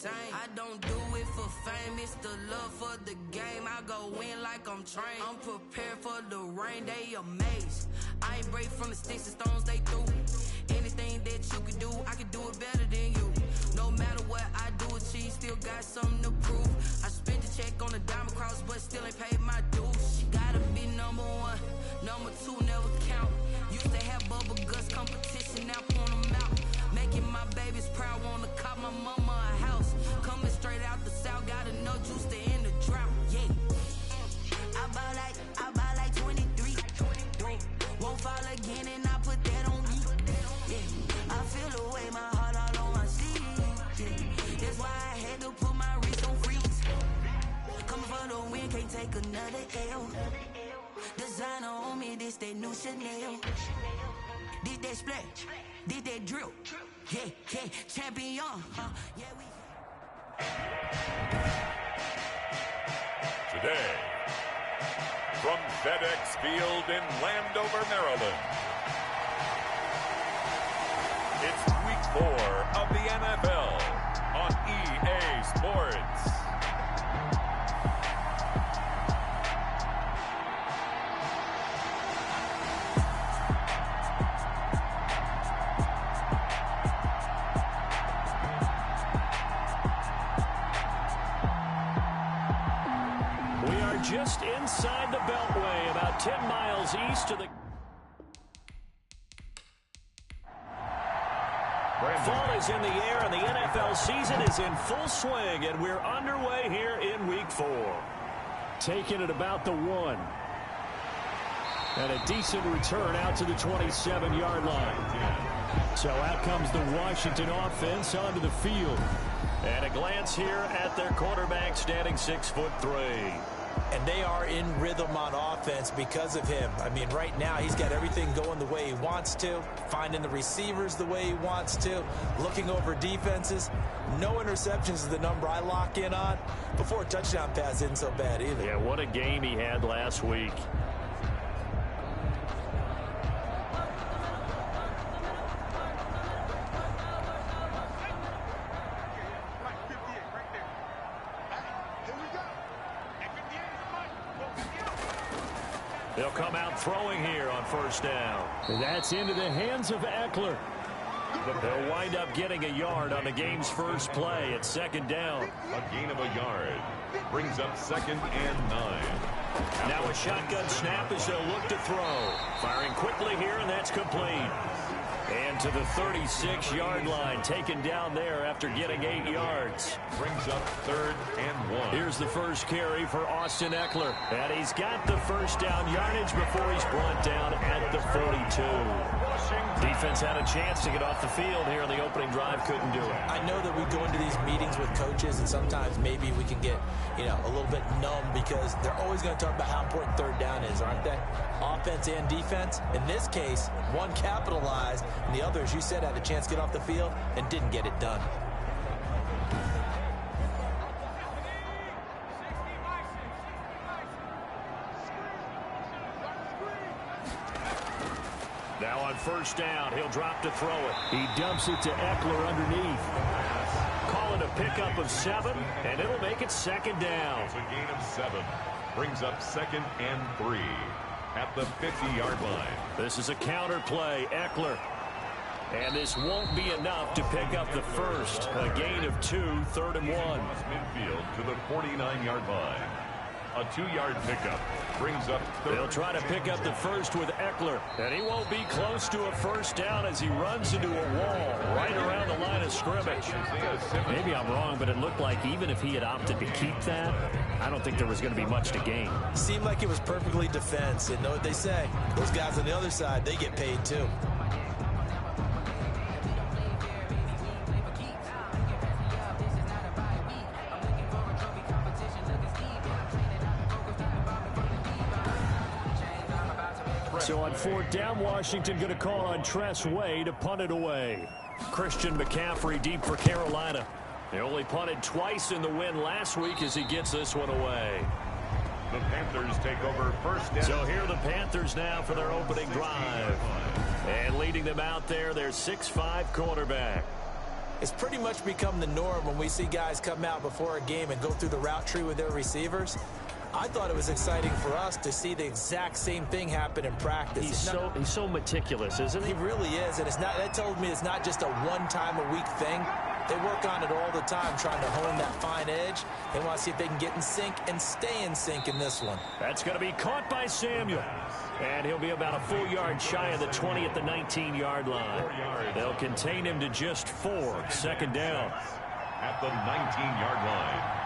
entertained. I don't do it for fame, it's the love for the game. I go in like I'm trained. I'm prepared for the rain, they amazed. I ain't break from the sticks and stones they threw. Anything that you can do, I can do it better than you. No matter what I do achieve, still got something to prove. I spent the check on the diamond cross, but still ain't paid my dues. She gotta be number one, number two never count. Used to have bubble guts competition, now point them out. Making my babies proud, wanna cop my mama a house. Coming straight out the south, got enough juice to end the drought. Yeah, I buy like 23. Won't fall again, and I put that on me. Yeah, I feel the way, my heart all on my sleeve. Yeah, that's why I had to put my wrist on freeze. Coming for the win, can't take another L. Designer on me, this that new Chanel. This that splash, this that drill. Yeah, champion. Yeah, we. Today, from FedEx Field in Landover, Maryland, it's Week 4 of the NFL on EA Sports. Just inside the Beltway, about 10 miles east of the... Fall is in the air, and the NFL season is in full swing, and we're underway here in Week 4. Taking it about the 1. And a decent return out to the 27-yard line. So out comes the Washington offense onto the field. And a glance here at their quarterback standing 6'3". And they are in rhythm on offense because of him. I mean, right now, he's got everything going the way he wants to, finding the receivers the way he wants to, looking over defenses. No interceptions is the number I lock in on. Before a touchdown pass isn't so bad either. Yeah, what a game he had last week. They'll come out throwing here on first down. And that's into the hands of Eckler. They'll wind up getting a yard on the game's first play at second down. A gain of a yard brings up 2nd and 9. Now a shotgun snap as they'll look to throw. Firing quickly here, and that's complete. And to the 36-yard line, taken down there after getting 8 yards. Brings up 3rd and 1. Here's the first carry for Austin Eckler. And he's got the first down yardage before he's brought down at the 42. Defense had a chance to get off the field here on the opening drive, couldn't do it. I know that we go into these meetings with coaches, and sometimes maybe we can get, a little bit numb because they're always going to talk about how important third down is, aren't they? Offense and defense. In this case, one capitalized, and the other, as you said, had a chance to get off the field and didn't get it done. Now on first down, he'll drop to throw it. He dumps it to Eckler underneath. Call it a pickup of 7, and it'll make it second down. It's a gain of 7. Brings up 2nd and 3 at the 50-yard line. This is a counter play, Eckler. And this won't be enough to pick up the first. A gain of 2, 3rd and 1. Midfield to the 49-yard line. A 2-yard pickup brings up 3rd. They'll try to pick up the first with Eckler. And he won't be close to a first down as he runs into a wall right around the line of scrimmage. Maybe I'm wrong, but it looked like even if he had opted to keep that, I don't think there was going to be much to gain. Seemed like it was perfectly defense. And know what they say? Those guys on the other side, they get paid too. So on 4th down, Washington going to call on Tress Way to punt it away. Christian McCaffrey deep for Carolina. They only punted twice in the win last week as he gets this one away. The Panthers take over first down. So here are the Panthers now for their opening drive. And leading them out there, their 6'5" quarterback. It's pretty much become the norm when we see guys come out before a game and go through the route tree with their receivers. I thought it was exciting for us to see the exact same thing happen in practice. He's so meticulous, isn't he? He really is, and that tells me it's not just a one-time-a-week thing. They work on it all the time, trying to hone that fine edge. They want to see if they can get in sync and stay in sync in this one. That's going to be caught by Samuel. And he'll be about a full yard shy of the 20 at the 19-yard line. They'll contain him to just 4. Second down. At the 19-yard line.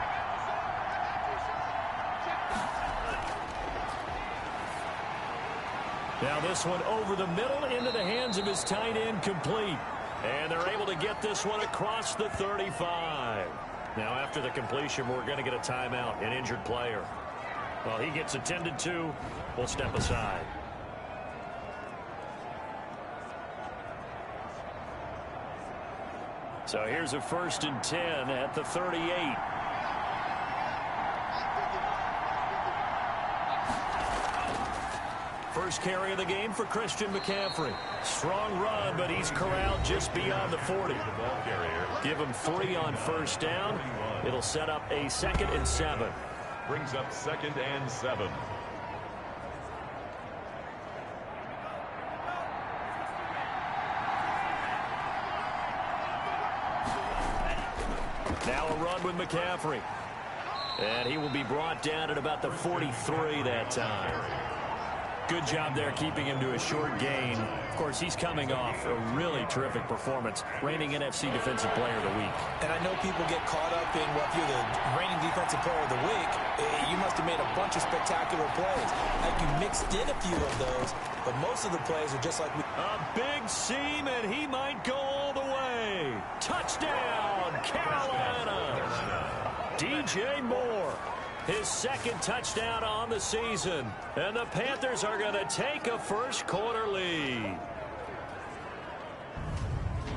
Now this one over the middle into the hands of his tight end, complete. And they're able to get this one across the 35. Now after the completion, we're going to get a timeout, an injured player. Well, he gets attended to. We'll step aside. So here's a 1st and 10 at the 38. First carry of the game for Christian McCaffrey. Strong run, but he's corralled just beyond the 40. Give him 3 on first down. It'll set up a 2nd and 7. Brings up 2nd and 7. Now a run with McCaffrey. And he will be brought down at about the 43 that time. Good job there keeping him to a short gain. Of course, he's coming off a really terrific performance, reigning NFC Defensive Player of the Week. And I know people get caught up in, well, if you're the reigning Defensive Player of the Week, you must have made a bunch of spectacular plays. Like you mixed in a few of those, but most of the plays are just like a big seam, and he might go all the way. Touchdown, Carolina. DJ Moore. His 2nd touchdown on the season. And the Panthers are going to take a first-quarter lead.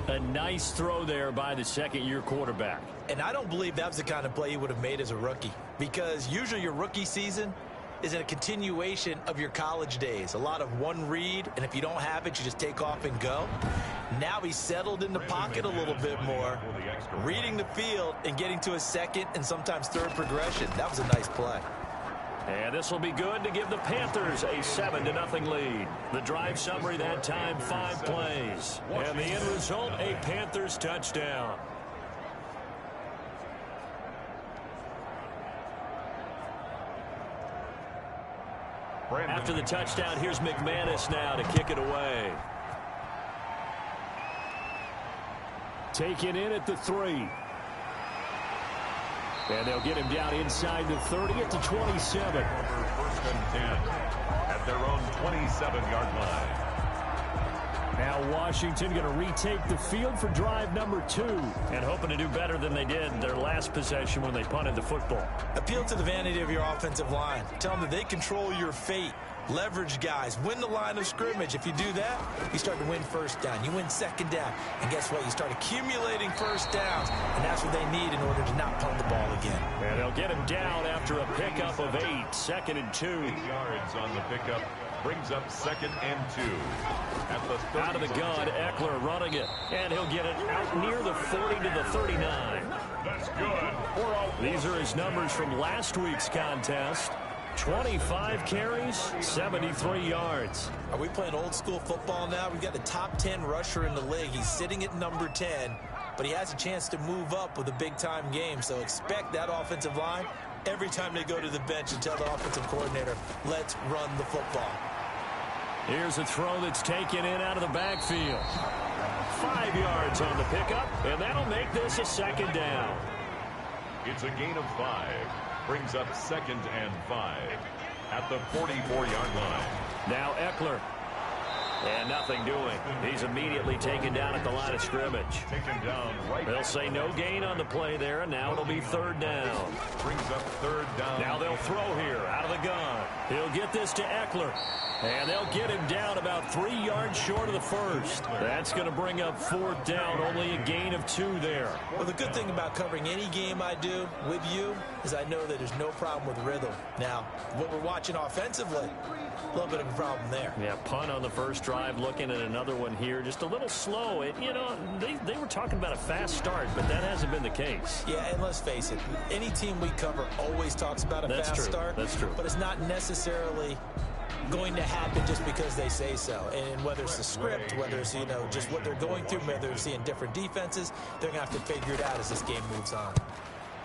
A nice throw there by the second-year quarterback. And I don't believe that was the kind of play he would have made as a rookie. Because usually your rookie season is a continuation of your college days. A lot of one read, and if you don't have it, you just take off and go. Now he's settled in the pocket a little bit more, reading the field and getting to a 2nd and sometimes 3rd progression. That was a nice play. And this will be good to give the Panthers a 7-0 lead. The drive summary that time, 5 plays. And the end result, a Panthers touchdown. After the touchdown, here's McManus now to kick it away. Taken in at the 3. And they'll get him down inside the 30 at the 27. 1st and 10 at their own 27-yard line. Now Washington going to retake the field for drive number 2. And hoping to do better than they did their last possession when they punted the football. Appeal to the vanity of your offensive line. Tell them that they control your fate. Leverage guys. Win the line of scrimmage. If you do that, you start to win first down. You win 2nd down. And guess what? You start accumulating first downs. And that's what they need in order to not punt the ball again. And they'll get him down after a pickup of 8. 2nd and 2. 8 yards on the pickup. Brings up 2nd and 2. At the out of the gun, Eckler running it. And he'll get it out near the 40 to the 39. That's good. These are his numbers from last week's contest. 25 carries, 73 yards. Are we playing old school football now? We've got the top 10 rusher in the league. He's sitting at number 10, but he has a chance to move up with a big-time game. So expect that offensive line every time they go to the bench and tell the offensive coordinator, let's run the football. Here's a throw that's taken in out of the backfield. 5 yards on the pickup, and that'll make this a 2nd down. It's a gain of 5. Brings up 2nd and 5 at the 44-yard line. Now Eckler. And nothing doing. He's immediately taken down at the line of scrimmage. Taken down right. They'll say no gain on the play there, and now it'll be 3rd down. Brings up 3rd down. Now they'll throw here out of the gun. He'll get this to Eckler. And they'll get him down about 3 yards short of the 1st. That's going to bring up 4th down, only a gain of 2 there. Well, the good thing about covering any game I do with you is I know that there's no problem with rhythm. Now, what we're watching offensively, a little bit of a problem there. Yeah, punt on the first drive, looking at another one here. Just a little slow. You know, they were talking about a fast start, but that hasn't been the case. Yeah, and let's face it, any team we cover always talks about a fast start. That's true. But it's not necessarily going to happen just because they say so. And whether it's the script, whether it's, you know, just what they're going through, whether they're seeing different defenses, they're going to have to figure it out as this game moves on.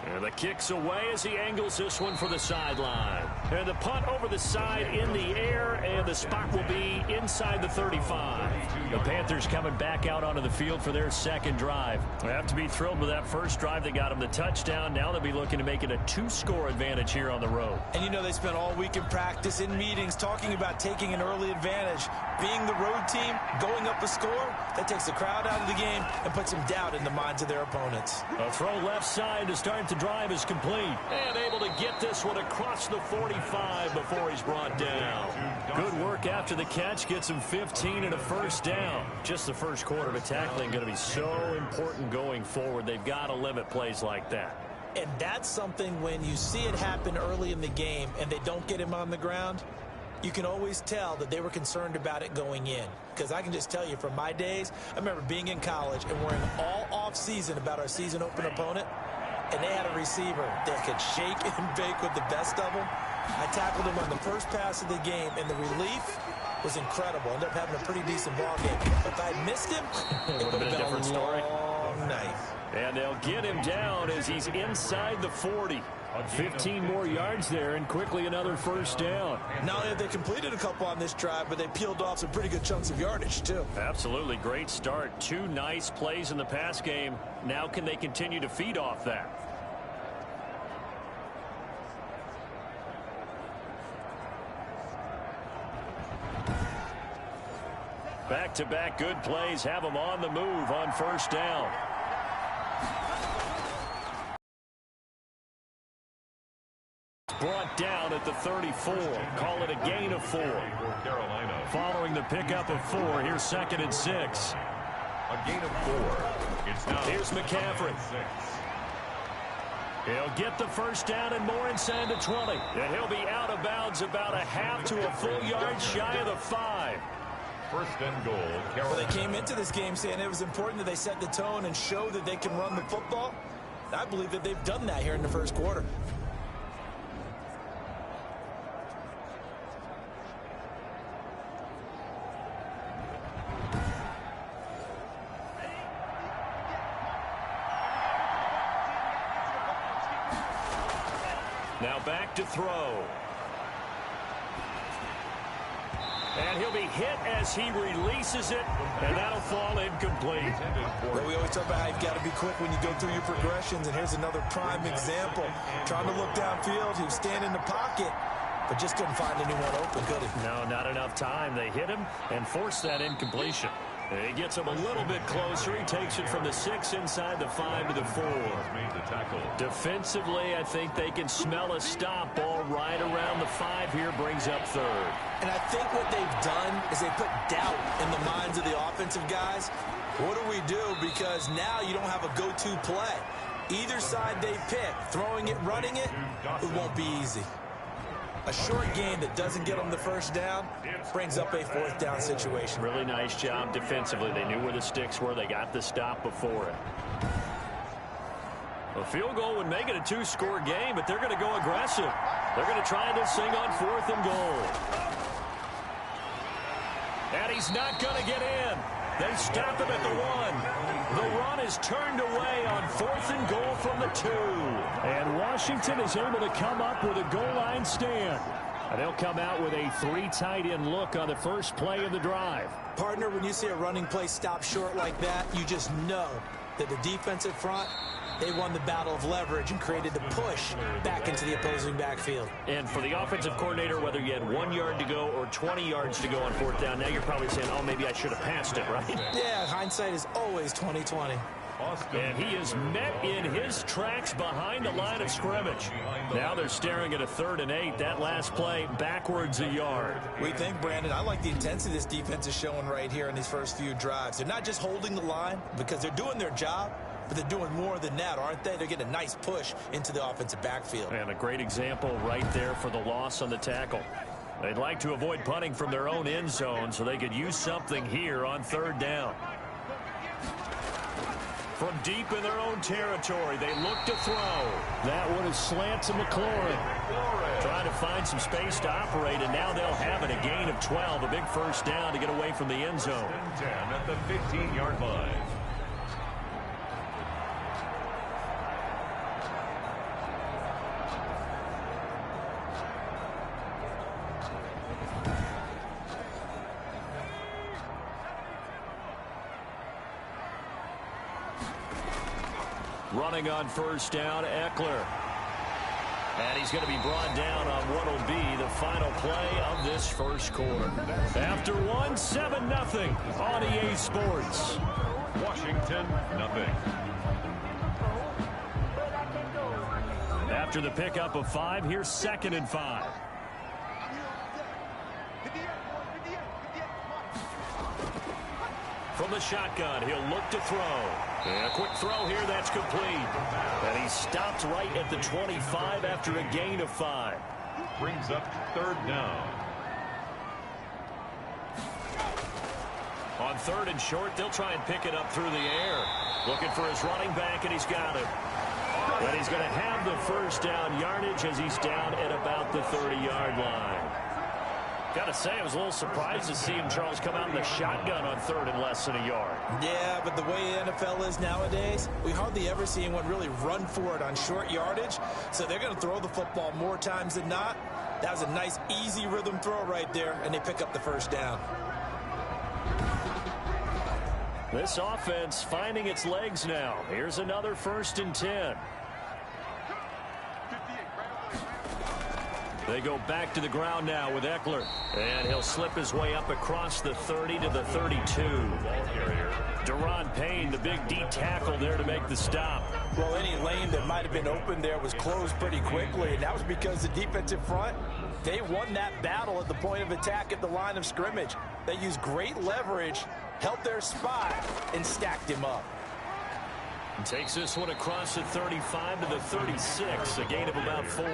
And the kick's away as he angles this one for the sideline. And the punt over the side in the air, and the spot will be inside the 35. The Panthers coming back out onto the field for their second drive. They have to be thrilled with that first drive. They got them the touchdown. Now they'll be looking to make it a 2-score advantage here on the road. And you know, they spent all week in practice, in meetings, talking about taking an early advantage. Being the road team, going up a score, that takes the crowd out of the game and puts some doubt in the minds of their opponents. A throw left side to start the drive is complete. And able to get this one across the 45 before he's brought down. Good work after the catch. Gets him 15 and a first down. Just the first quarter, but tackling going to be so important going forward. They've got to limit plays like that. And that's something when you see it happen early in the game and they don't get him on the ground, you can always tell that they were concerned about it going in. Because I can just tell you from my days, I remember being in college and worrying all off-season about our season open opponent, and they had a receiver that could shake and bake with the best of them. I tackled him on the first pass of the game, and the relief was incredible. Ended up having a pretty decent ball game. If I missed him, it would have been a different story. Long night. And they'll get him down as he's inside the 40. 15 more yards there, and quickly another first down. Not only have they completed a couple on this drive, but they peeled off some pretty good chunks of yardage, too. Absolutely. Great start. 2 nice plays in the pass game. Now can they continue to feed off that? Back-to-back good plays have them on the move on first down. Brought down at the 34. Call it a gain of 4. Following the pickup of 4, here's 2nd and 6. A gain of 4. It's now here's McCaffrey. He'll get the first down and more inside the 20. And he'll be out of bounds about a half to a full yard shy of the 5. First and goal, Carolina. Well, they came into this game saying it was important that they set the tone and show that they can run the football. I believe that they've done that here in the first quarter. Now back to throw. And he'll be hit as he releases it, and that'll fall incomplete. Well, we always talk about how you've got to be quick when you go through your progressions, and here's another prime example. Trying to look downfield, he was standing in the pocket, but just couldn't find anyone open, could he? No, not enough time. They hit him and forced that incompletion. He gets him a little bit closer. He takes it from the 6 inside the 5 to the 4. Defensively, I think they can smell a stop. Ball right around the 5 here, brings up 3rd. And I think what they've done is they put doubt in the minds of the offensive guys. What do we do? Because now you don't have a go-to play. Either side they pick, throwing it, running it, it won't be easy. A short game that doesn't get them the first down brings up a 4th down situation. Really nice job defensively. They knew where the sticks were. They got the stop before it. A field goal would make it a 2-score game, but they're going to go aggressive. They're going to try this thing on 4th and goal. And he's not going to get in. They stop him at the 1. The run is turned away on 4th and goal from the 2. And Washington is able to come up with a goal line stand. And they'll come out with a 3 tight end look on the first play of the drive. Partner, when you see a running play stop short like that, you just know that the defensive front, they won the battle of leverage and created the push back into the opposing backfield. And for the offensive coordinator, whether you had 1 yard to go or 20 yards to go on 4th down, now you're probably saying, oh, maybe I should have passed it, right? Yeah, hindsight is always 20/20. And he is met in his tracks behind the line of scrimmage. Now they're staring at a 3rd and 8. That last play backwards a yard. We think, Brandon, I like the intensity this defense is showing right here in these first few drives. They're not just holding the line because they're doing their job, but they're doing more than that, aren't they? They're getting a nice push into the offensive backfield. And a great example right there for the loss on the tackle. They'd like to avoid punting from their own end zone so they could use something here on 3rd down. From deep in their own territory, they look to throw. That one is slant to McLaurin. Trying to find some space to operate, and now they'll have it. A gain of 12, a big first down to get away from the end zone. 10 at the 15-yard line. Running on first down, Eckler. And he's going to be brought down on what will be the final play of this first quarter. After 7-0 on EA Sports. Washington, nothing. After the pickup of 5, here's 2nd and 5. From the shotgun, he'll look to throw. And a quick throw here, that's complete. And he stopped right at the 25 after a gain of 5. Brings up 3rd down. On 3rd and short, they'll try and pick it up through the air. Looking for his running back, and he's got it. And he's going to have the first down yardage as he's down at about the 30-yard line. Got to say, I was a little surprised to see him, Charles, come out in the shotgun on 3rd and less than a yard. Yeah, but the way the NFL is nowadays, we hardly ever see anyone really run for it on short yardage. So they're going to throw the football more times than not. That was a nice, easy rhythm throw right there, and they pick up the first down. This offense finding its legs now. Here's another 1st and 10. They go back to the ground now with Eckler. And he'll slip his way up across the 30 to the 32. Daron Payne, the big D tackle there to make the stop. Well, any lane that might have been open there was closed pretty quickly, and that was because the defensive front, they won that battle at the point of attack at the line of scrimmage. They used great leverage, held their spot, and stacked him up. And takes this one across the 35 to the 36, a gain of about 4.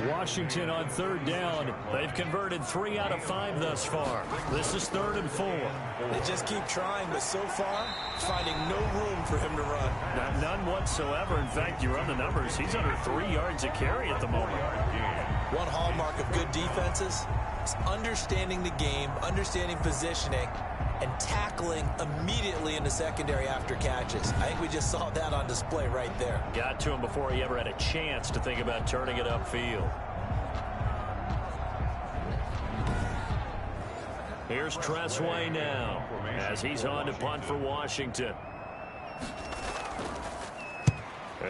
Washington on 3rd down. They've converted 3 out of 5 thus far. This is 3rd and 4. They just keep trying, but so far, finding no room for him to run. None whatsoever. In fact, you run the numbers. He's under 3 yards a carry at the moment. One hallmark of good defenses is understanding the game, understanding positioning, and tackling immediately in the secondary after catches. I think we just saw that on display right there. Got to him before he ever had a chance to think about turning it upfield. Here's Tressway now as he's on to punt for Washington.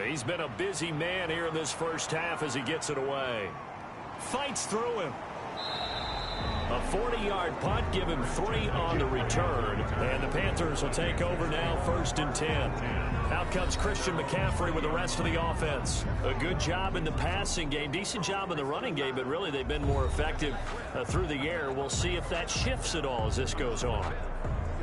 He's been a busy man here in this first half as he gets it away. Fights through him. A 40-yard punt, give him 3 on the return. And the Panthers will take over now, 1st and 10. Out comes Christian McCaffrey with the rest of the offense. A good job in the passing game, decent job in the running game, but really they've been more effective through the air. We'll see if that shifts at all as this goes on.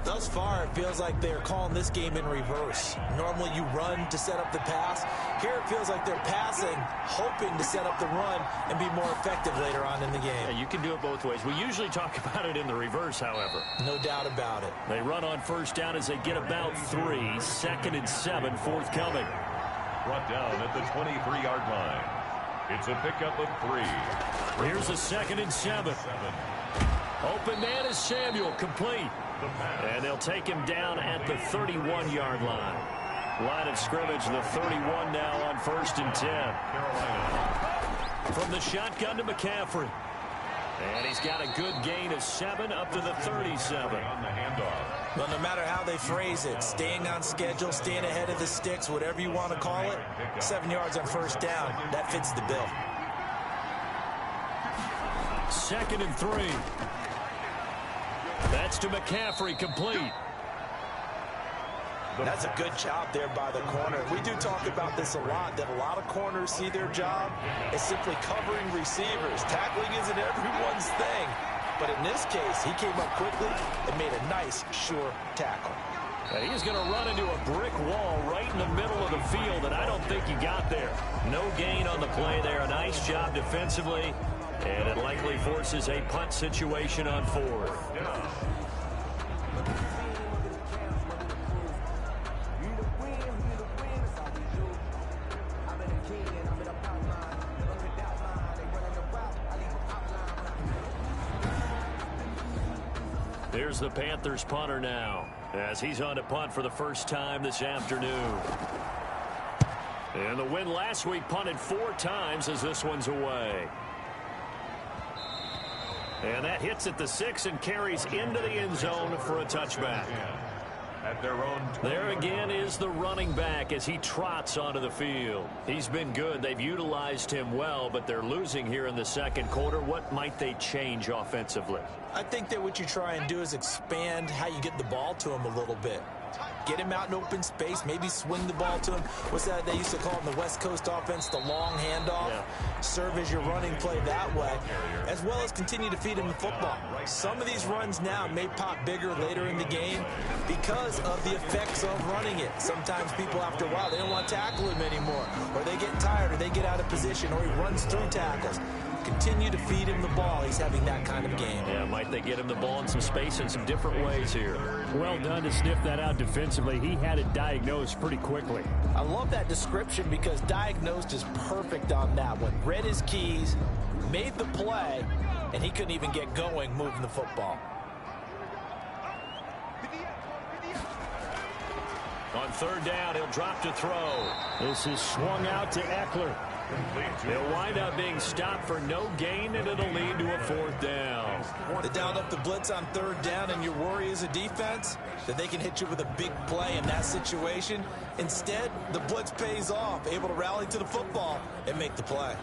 Thus far, it feels like they're calling this game in reverse. Normally you run to set up the pass. Here it feels like they're passing, hoping to set up the run and be more effective later on in the game. Yeah, you can do it both ways. We usually talk about it in the reverse, however. No doubt about it. They run on 1st down as they get about 3. 2nd and 7 forthcoming. Brought down at the 23-yard line. It's a pickup of 3. Here's a 2nd and 7. Open man is Samuel, complete. And they'll take him down at the 31-yard line. Line of scrimmage, the 31 now on 1st and 10. From the shotgun to McCaffrey. And he's got a good gain of 7 up to the 37. On the handoff. Well, no matter how they phrase it, staying on schedule, staying ahead of the sticks, whatever you want to call it, 7 yards on 1st down, that fits the bill. 2nd and 3. That's to McCaffrey, complete. That's a good job there by the corner. We do talk about this a lot, that a lot of corners see their job as simply covering receivers. Tackling isn't everyone's thing. But in this case, he came up quickly and made a nice, sure tackle. And he's going to run into a brick wall right in the middle of the field, and I don't think he got there. No gain on the play there. A nice job defensively. And it likely forces a punt situation on fourth. Here's the Panthers punter now, as he's on to punt for the first time this afternoon. And the win last week punted 4 times as this one's away. And that hits at the 6 and carries into the end zone for a touchback. At their own 20. There again is the running back as he trots onto the field. He's been good. They've utilized him well, but they're losing here in the second quarter. What might they change offensively? I think that what you try and do is expand how you get the ball to him a little bit. Get him out in open space, maybe swing the ball to him. What's that they used to call in the West Coast offense, the long handoff? Yeah. Serve as your running play that way, as well as continue to feed him the football. Some of these runs now may pop bigger later in the game because of the effects of running it. Sometimes people, after a while, they don't want to tackle him anymore, or they get tired, or they get out of position, or he runs through tackles. Continue to feed him the ball. He's having that kind of game. Yeah, might they get him the ball in some space in some different ways here. Well done to sniff that out defensively. He had it diagnosed pretty quickly. I love that description because diagnosed is perfect on that one. Read his keys, made the play, and he couldn't even get going moving the football. On third down, he'll drop to throw. This is swung out to Eckler. They'll wind up being stopped for no gain, and it'll lead to a fourth down. They dialed up the blitz on third down, and your worry as a defense that they can hit you with a big play in that situation. Instead, the blitz pays off, able to rally to the football and make the play.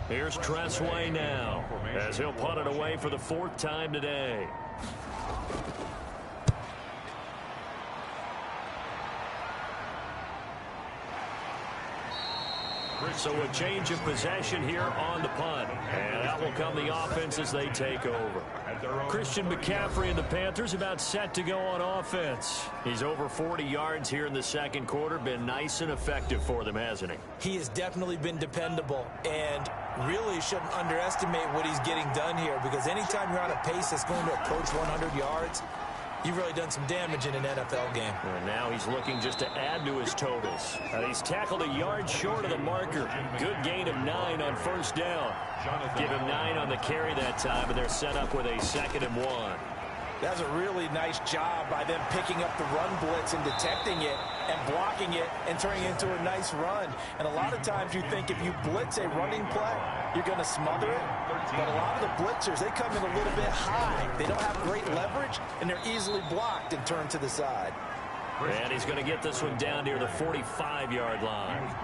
Here's Tressway now, as he'll punt it away for the 4th time today. So a change of possession here on the punt. And out will come the offense as they take over. Christian McCaffrey and the Panthers about set to go on offense. He's over 40 yards here in the second quarter. Been nice and effective for them, hasn't he? He has definitely been dependable, and really shouldn't underestimate what he's getting done here, because anytime you're on a pace that's going to approach 100 yards, you've really done some damage in an NFL game. And now he's looking just to add to his totals. He's tackled a yard short of the marker. Good gain of 9 on first down. Give him 9 on the carry that time, and they're set up with a 2nd and 1. That's a really nice job by them picking up the run blitz and detecting it and blocking it and turning it into a nice run. And a lot of times you think if you blitz a running play, you're going to smother it. But a lot of the blitzers, they come in a little bit high. They don't have great leverage, and they're easily blocked and turned to the side. And he's going to get this one down near the 45-yard line.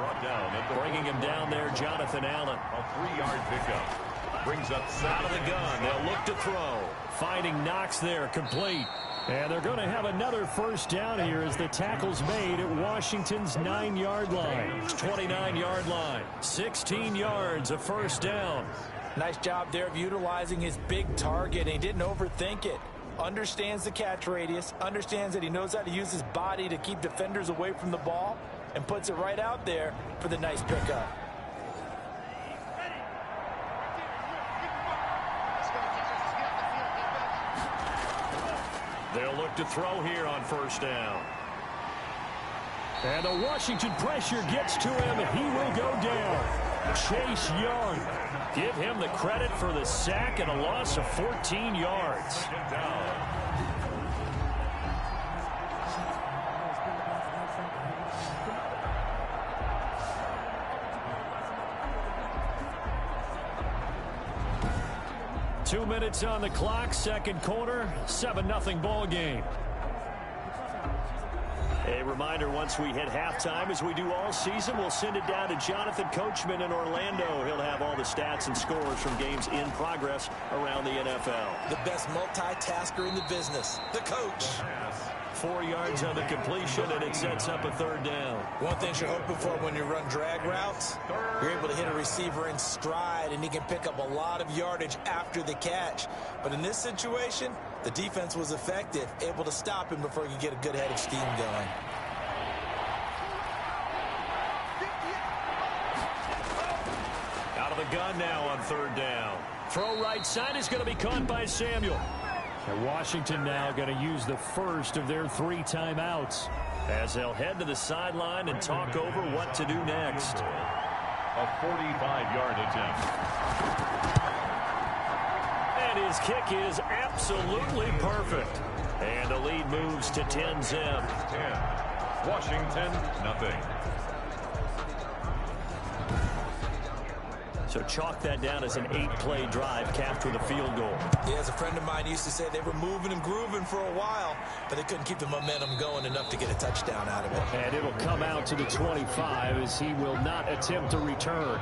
Bringing him down there, Jonathan Allen. A 3-yard pickup. Brings up out of the gun. They'll look to throw. Finding Knox there, complete. And they're going to have another first down here as the tackle's made at Washington's 9-yard line. 29-yard line. 16 yards, a first down. Nice job there of utilizing his big target. He didn't overthink it. Understands the catch radius. Understands that he knows how to use his body to keep defenders away from the ball. And puts it right out there for the nice pickup. They'll look to throw here on first down. And the Washington pressure gets to him, and he will go down. Chase Young. Give him the credit for the sack and a loss of 14 yards. 2 minutes on the clock, second quarter, 7-0 ball game. A reminder, once we hit halftime, as we do all season, we'll send it down to Jonathan Coachman in Orlando. He'll have all the stats and scores from games in progress around the NFL. The best multitasker in the business, the coach. 4 yards on the completion, and it sets up a third down. One thing you're hoping for when you run drag routes, you're able to hit a receiver in stride, and he can pick up a lot of yardage after the catch. But in this situation, the defense was effective, able to stop him before he could get a good head of steam going. the gun now on third down. Throw right side is going to be caught by Samuel. And Washington now going to use the first of their 3 timeouts as they'll head to the sideline and talk over what to do next. A 45-yard attempt. And his kick is absolutely perfect. And the lead moves to 10-zip. 10. Washington, nothing. So chalk that down as an 8-play drive capped with a field goal. Yeah, as a friend of mine used to say, they were moving and grooving for a while, but they couldn't keep the momentum going enough to get a touchdown out of it. And it'll come out to the 25 as he will not attempt to return.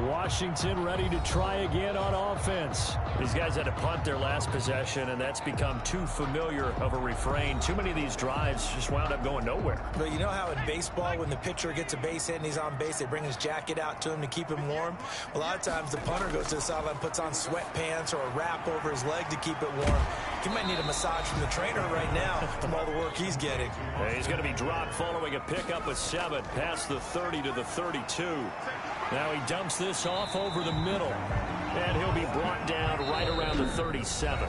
Washington ready to try again on offense. These guys had to punt their last possession, and that's become too familiar of a refrain. Too many of these drives just wound up going nowhere. But you know how in baseball, when the pitcher gets a base hit and he's on base, they bring his jacket out to him to keep him warm? A lot of times the punter goes to the sideline, puts on sweatpants or a wrap over his leg to keep it warm. He might need a massage from the trainer right now from all the work he's getting. He's going to be dropped following a pickup of 7 past the 30 to the 32. Now he dumps this off over the middle, and he'll be brought down right around the 37.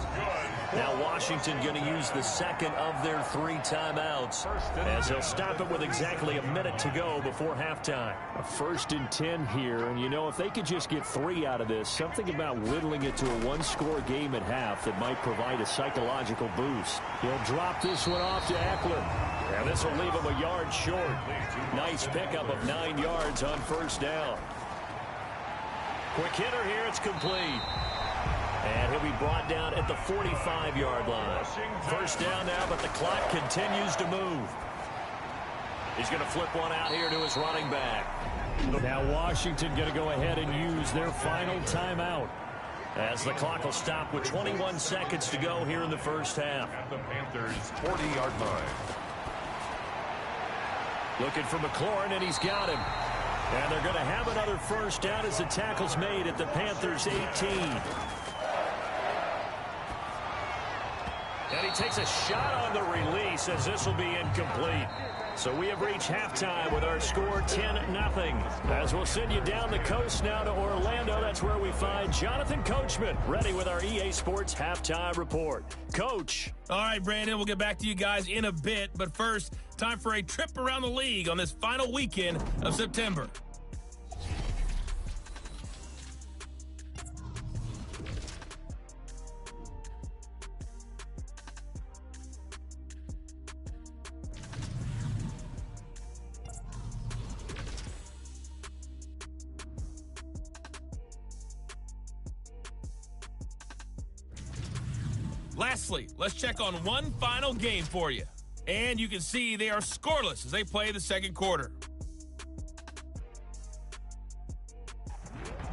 Now Washington going to use the second of their 3 timeouts as they'll stop it with exactly a minute to go before halftime. A 1st and 10 here, and you know, if they could just get 3 out of this, something about whittling it to a 1-score game at half that might provide a psychological boost. He'll drop this one off to Eckler, and this will leave him a yard short. Nice pickup of 9 yards on 1st down. Quick hitter here, it's complete. And he'll be brought down at the 45-yard line. 1st down now, but the clock continues to move. He's going to flip one out here to his running back. Now Washington going to go ahead and use their final timeout as the clock will stop with 21 seconds to go here in the 1st half. At the Panthers' 40-yard line. Looking for McLaurin, and he's got him. And they're going to have another 1st down as the tackle's made at the Panthers' 18. And he takes a shot on the release as this will be incomplete. So we have reached halftime with our score 10-0. As we'll send you down the coast now to Orlando, that's where we find Jonathan Coachman ready with our EA Sports Halftime Report. Coach. All right, Brandon, we'll get back to you guys in a bit. But first, time for a trip around the league on this final weekend of September. Lastly, let's check on one final game for you. And you can see they are scoreless as they play the second quarter.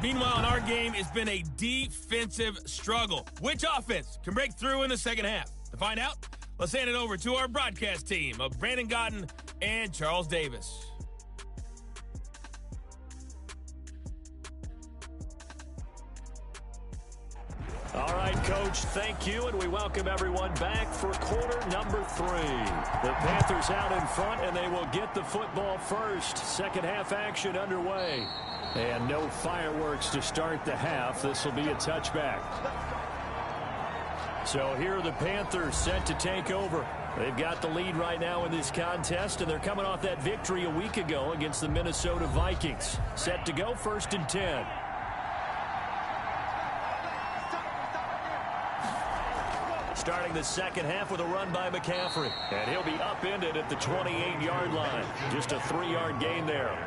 Meanwhile, in our game, it's been a defensive struggle. Which offense can break through in the second half? To find out, let's hand it over to our broadcast team of Brandon Gaudin and Charles Davis. All right, Coach, thank you, and we welcome everyone back for quarter number 3. The Panthers out in front, and they will get the football first. Second half action underway. And no fireworks to start the half. This will be a touchback. So here are the Panthers set to take over. They've got the lead right now in this contest, and they're coming off that victory a week ago against the Minnesota Vikings. Set to go 1st and 10. Starting the second half with a run by McCaffrey. And he'll be upended at the 28-yard line. Just a 3-yard gain there.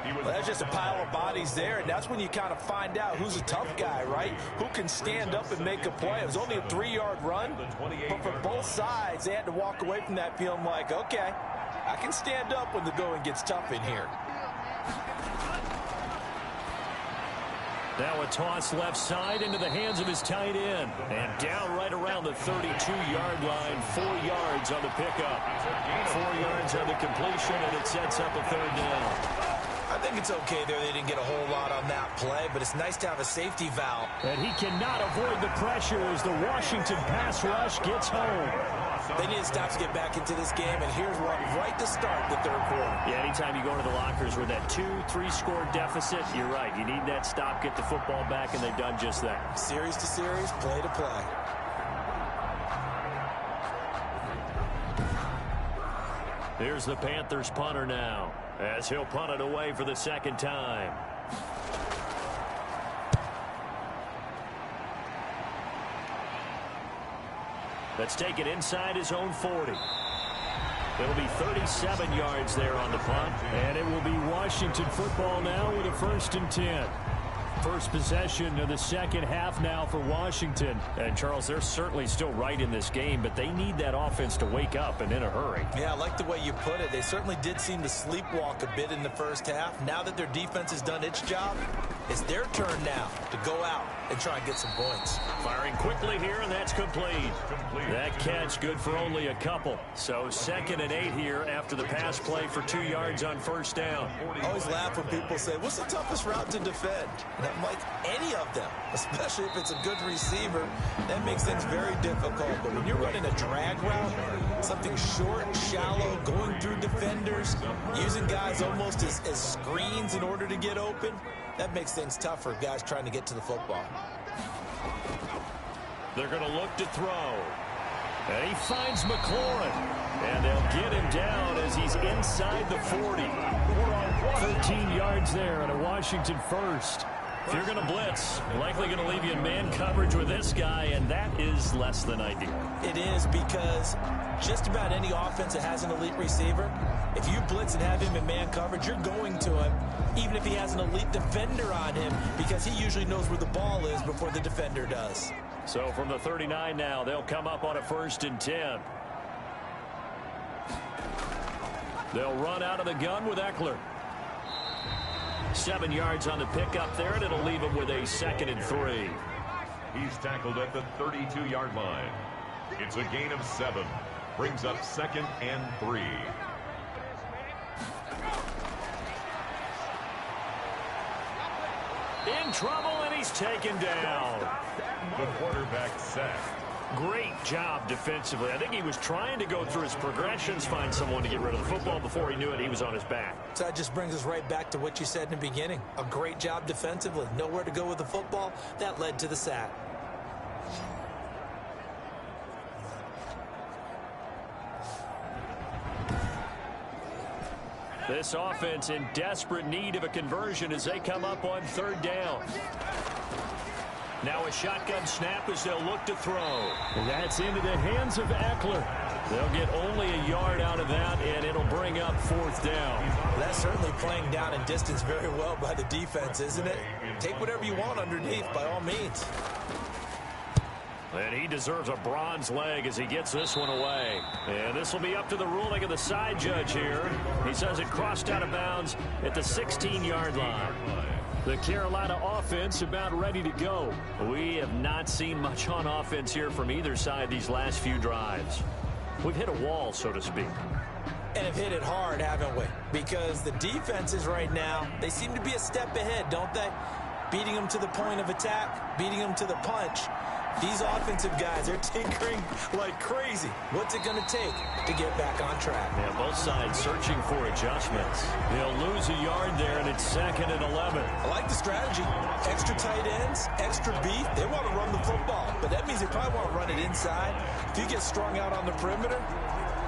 Well, that's just a pile of bodies there, and that's when you kind of find out who's a tough guy, right? Who can stand up and make a play. It was only a 3-yard run, but for both sides, they had to walk away from that feeling like, okay, I can stand up when the going gets tough in here. Now a toss left side into the hands of his tight end. And down right around the 32-yard line. 4 yards on the pickup. 4 yards on the completion, and it sets up a 3rd down. I think it's okay there. They didn't get a whole lot on that play, but it's nice to have a safety valve. And he cannot avoid the pressure as the Washington pass rush gets home. They need to stop to get back into this game, and here's one right to start the third quarter. Yeah, anytime you go into the lockers with that 2-3 score deficit, you're right. You need that stop, get the football back, and they've done just that. Series to series, play to play. Here's the Panthers punter now, as he'll punt it away for the second time. Let's take it inside his own 40. It'll be 37 yards there on the punt. And it will be Washington football now with a 1st and 10. First possession of the second half now for Washington. And, Charles, they're certainly still right in this game, but they need that offense to wake up and in a hurry. Yeah, I like the way you put it. They certainly did seem to sleepwalk a bit in the first half. Now that their defense has done its job, it's their turn now to go out and try and get some points. Firing quickly here, and that's complete. That catch good for only a couple. So 2nd and 8 here after the pass play for 2 yards on first down. I always laugh when people say, what's the toughest route to defend? And I'm like, any of them, especially if it's a good receiver. That makes things very difficult. But when you're running a drag route, something short, shallow, going through defenders, using guys almost as screens in order to get open, that makes things tough for guys trying to get to the football. They're going to look to throw. And he finds McLaurin. And they'll get him down as he's inside the 40. 13 yards there and a Washington first. If you're going to blitz, likely going to leave you in man coverage with this guy, and that is less than ideal. It is, because just about any offense that has an elite receiver, if you blitz and have him in man coverage, you're going to him, even if he has an elite defender on him, because he usually knows where the ball is before the defender does. So from the 39 now, they'll come up on a 1st and 10. They'll run out of the gun with Eckler. 7 yards on the pickup there, and it'll leave him with a 2nd and 3. He's tackled at the 32-yard line. It's a gain of 7. Brings up 2nd and 3. In trouble, and he's taken down. The quarterback sacked. Great job defensively. I think he was trying to go through his progressions, find someone to get rid of the football. Before he knew it, he was on his back. So that just brings us right back to what you said in the beginning. A great job defensively. Nowhere to go with the football. That led to the sack. This offense in desperate need of a conversion as they come up on 3rd down. Now a shotgun snap as they'll look to throw. And that's into the hands of Eckler. They'll get only a yard out of that, and it'll bring up 4th down. That's certainly playing down in distance very well by the defense, isn't it? Take whatever you want underneath, by all means. And he deserves a bronze leg as he gets this one away. And this will be up to the ruling of the side judge here. He says it crossed out of bounds at the 16-yard line. The Carolina offense about ready to go. We have not seen much on offense here from either side these last few drives. We've hit a wall, so to speak. And have hit it hard, haven't we? Because the defenses right now, they seem to be a step ahead, don't they? Beating them to the point of attack, beating them to the punch. These offensive guys, they're tinkering like crazy. What's it going to take to get back on track? Yeah, both sides searching for adjustments. They'll lose a yard there, and it's 2nd and 11. I like the strategy. Extra tight ends, extra beef. They want to run the football, but that means they probably want to run it inside. If you get strung out on the perimeter,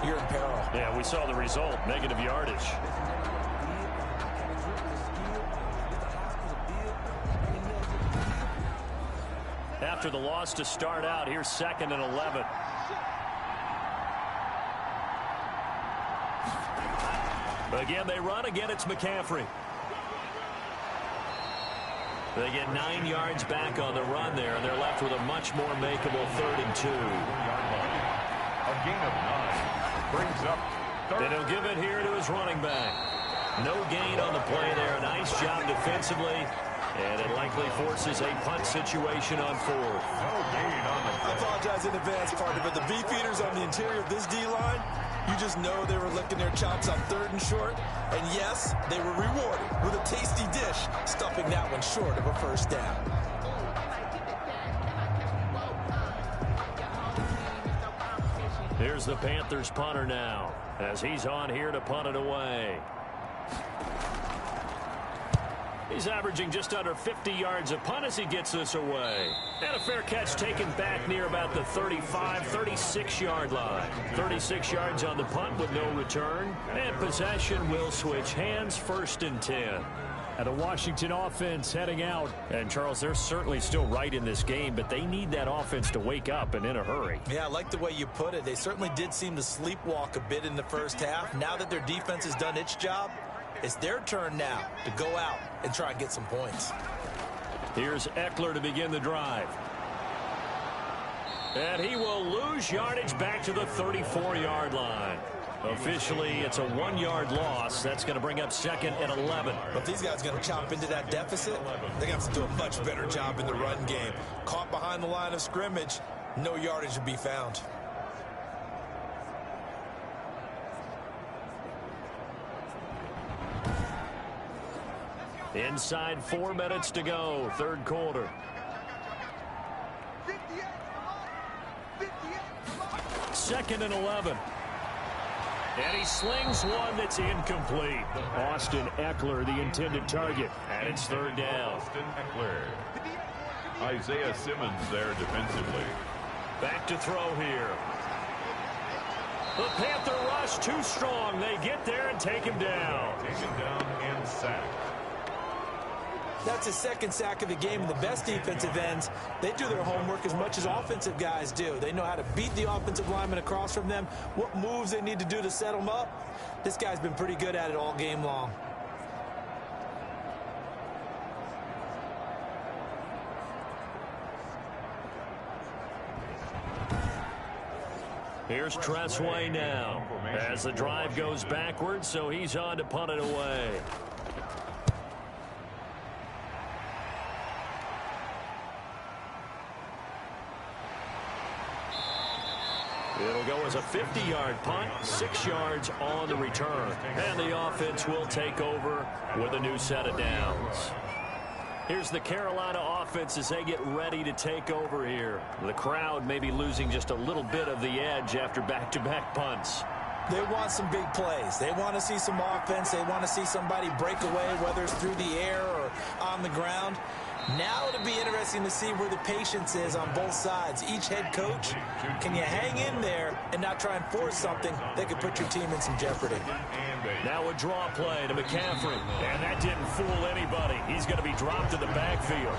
you're in peril. Yeah, we saw the result, negative yardage. After the loss to start out, here's 2nd and 11. Again, they run. Again, it's McCaffrey. They get 9 yards back on the run there, and they're left with a much more makeable 3rd and 2. A gain of 9. Brings up 3rd. And he'll give it here to his running back. No gain on the play there. Nice job defensively. And it likely forces a punt situation on 4th. No gain on the play. I apologize in advance, partner, but the beef eaters on the interior of this D-line, you just know they were licking their chops on 3rd and short. And yes, they were rewarded with a tasty dish, stuffing that one short of a 1st down. Here's the Panthers punter now, as he's on here to punt it away. He's averaging just under 50 yards a punt as he gets this away. And a fair catch taken back near about the 35, 36-yard line. 36 yards on the punt with no return. And possession will switch hands, 1st and 10. And the Washington offense heading out. And, Charles, they're certainly still right in this game, but they need that offense to wake up and in a hurry. Yeah, I like the way you put it. They certainly did seem to sleepwalk a bit in the first half. Now that their defense has done its job, it's their turn now to go out and try and get some points. Here's Eckler to begin the drive. And he will lose yardage back to the 34-yard line. Officially, it's a 1-yard loss. That's going to bring up 2nd and 11. But if these guys are going to chop into that deficit, they're going to have to do a much better job in the run game. Caught behind the line of scrimmage, no yardage to be found. Inside 4 minutes to go, 3rd quarter. 2nd and 11. And he slings one that's incomplete. Austin Eckler, the intended target. And it's 3rd down. Austin Eckler. Isaiah Simmons there defensively. Back to throw here. The Panther rush too strong. They get there and take him down. Taken down and sacked. That's his 2nd sack of the game. And the best defensive ends, they do their homework as much as offensive guys do. They know how to beat the offensive lineman across from them, what moves they need to do to set them up. This guy's been pretty good at it all game long. Here's Tressway now as the drive goes backwards, so he's on to punt it away. It'll go as a 50-yard punt, 6 yards on the return. And the offense will take over with a new set of downs. Here's the Carolina offense as they get ready to take over here. The crowd may be losing just a little bit of the edge after back-to-back punts. They want some big plays. They want to see some offense. They want to see somebody break away, whether it's through the air or on the ground. Now it'll be interesting to see where the patience is on both sides. Each head coach, can you hang in there and not try and force something that could put your team in some jeopardy? Now a draw play to McCaffrey. And that didn't fool anybody. He's going to be dropped in the backfield.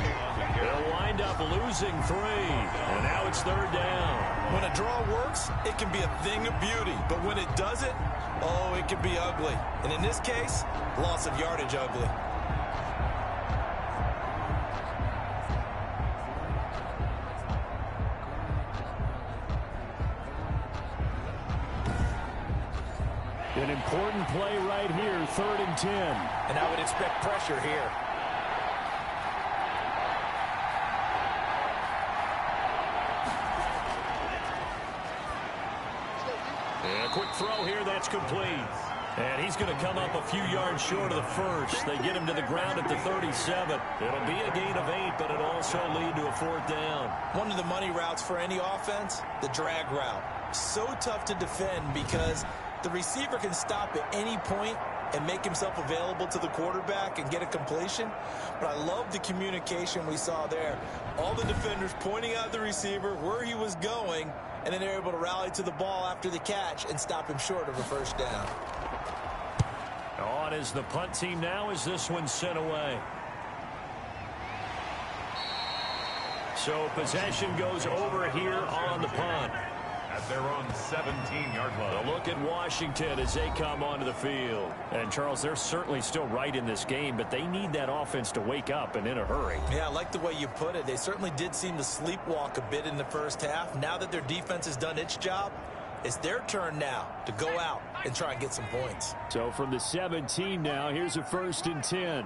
They'll wind up losing 3. And now it's 3rd down. When a draw works, it can be a thing of beauty. But when it doesn't, oh, it can be ugly. And in this case, loss of yardage ugly. An important play right here, 3rd and 10. And I would expect pressure here. And a quick throw here, that's complete. And he's going to come up a few yards short of the first. They get him to the ground at the 37. It'll be a gain of 8, but it'll also lead to a 4th down. One of the money routes for any offense, the drag route. So tough to defend because the receiver can stop at any point and make himself available to the quarterback and get a completion. But I love the communication we saw there. All the defenders pointing out the receiver, where he was going, and then they're able to rally to the ball after the catch and stop him short of a 1st down. On is the punt team now as this one's sent away. So possession goes over here on the punt. At their own 17-yard line. A look at Washington as they come onto the field. And, Charles, they're certainly still right in this game, but they need that offense to wake up and in a hurry. Yeah, I like the way you put it. They certainly did seem to sleepwalk a bit in the first half. Now that their defense has done its job, it's their turn now to go out and try and get some points. So from the 17 now, here's a 1st and 10.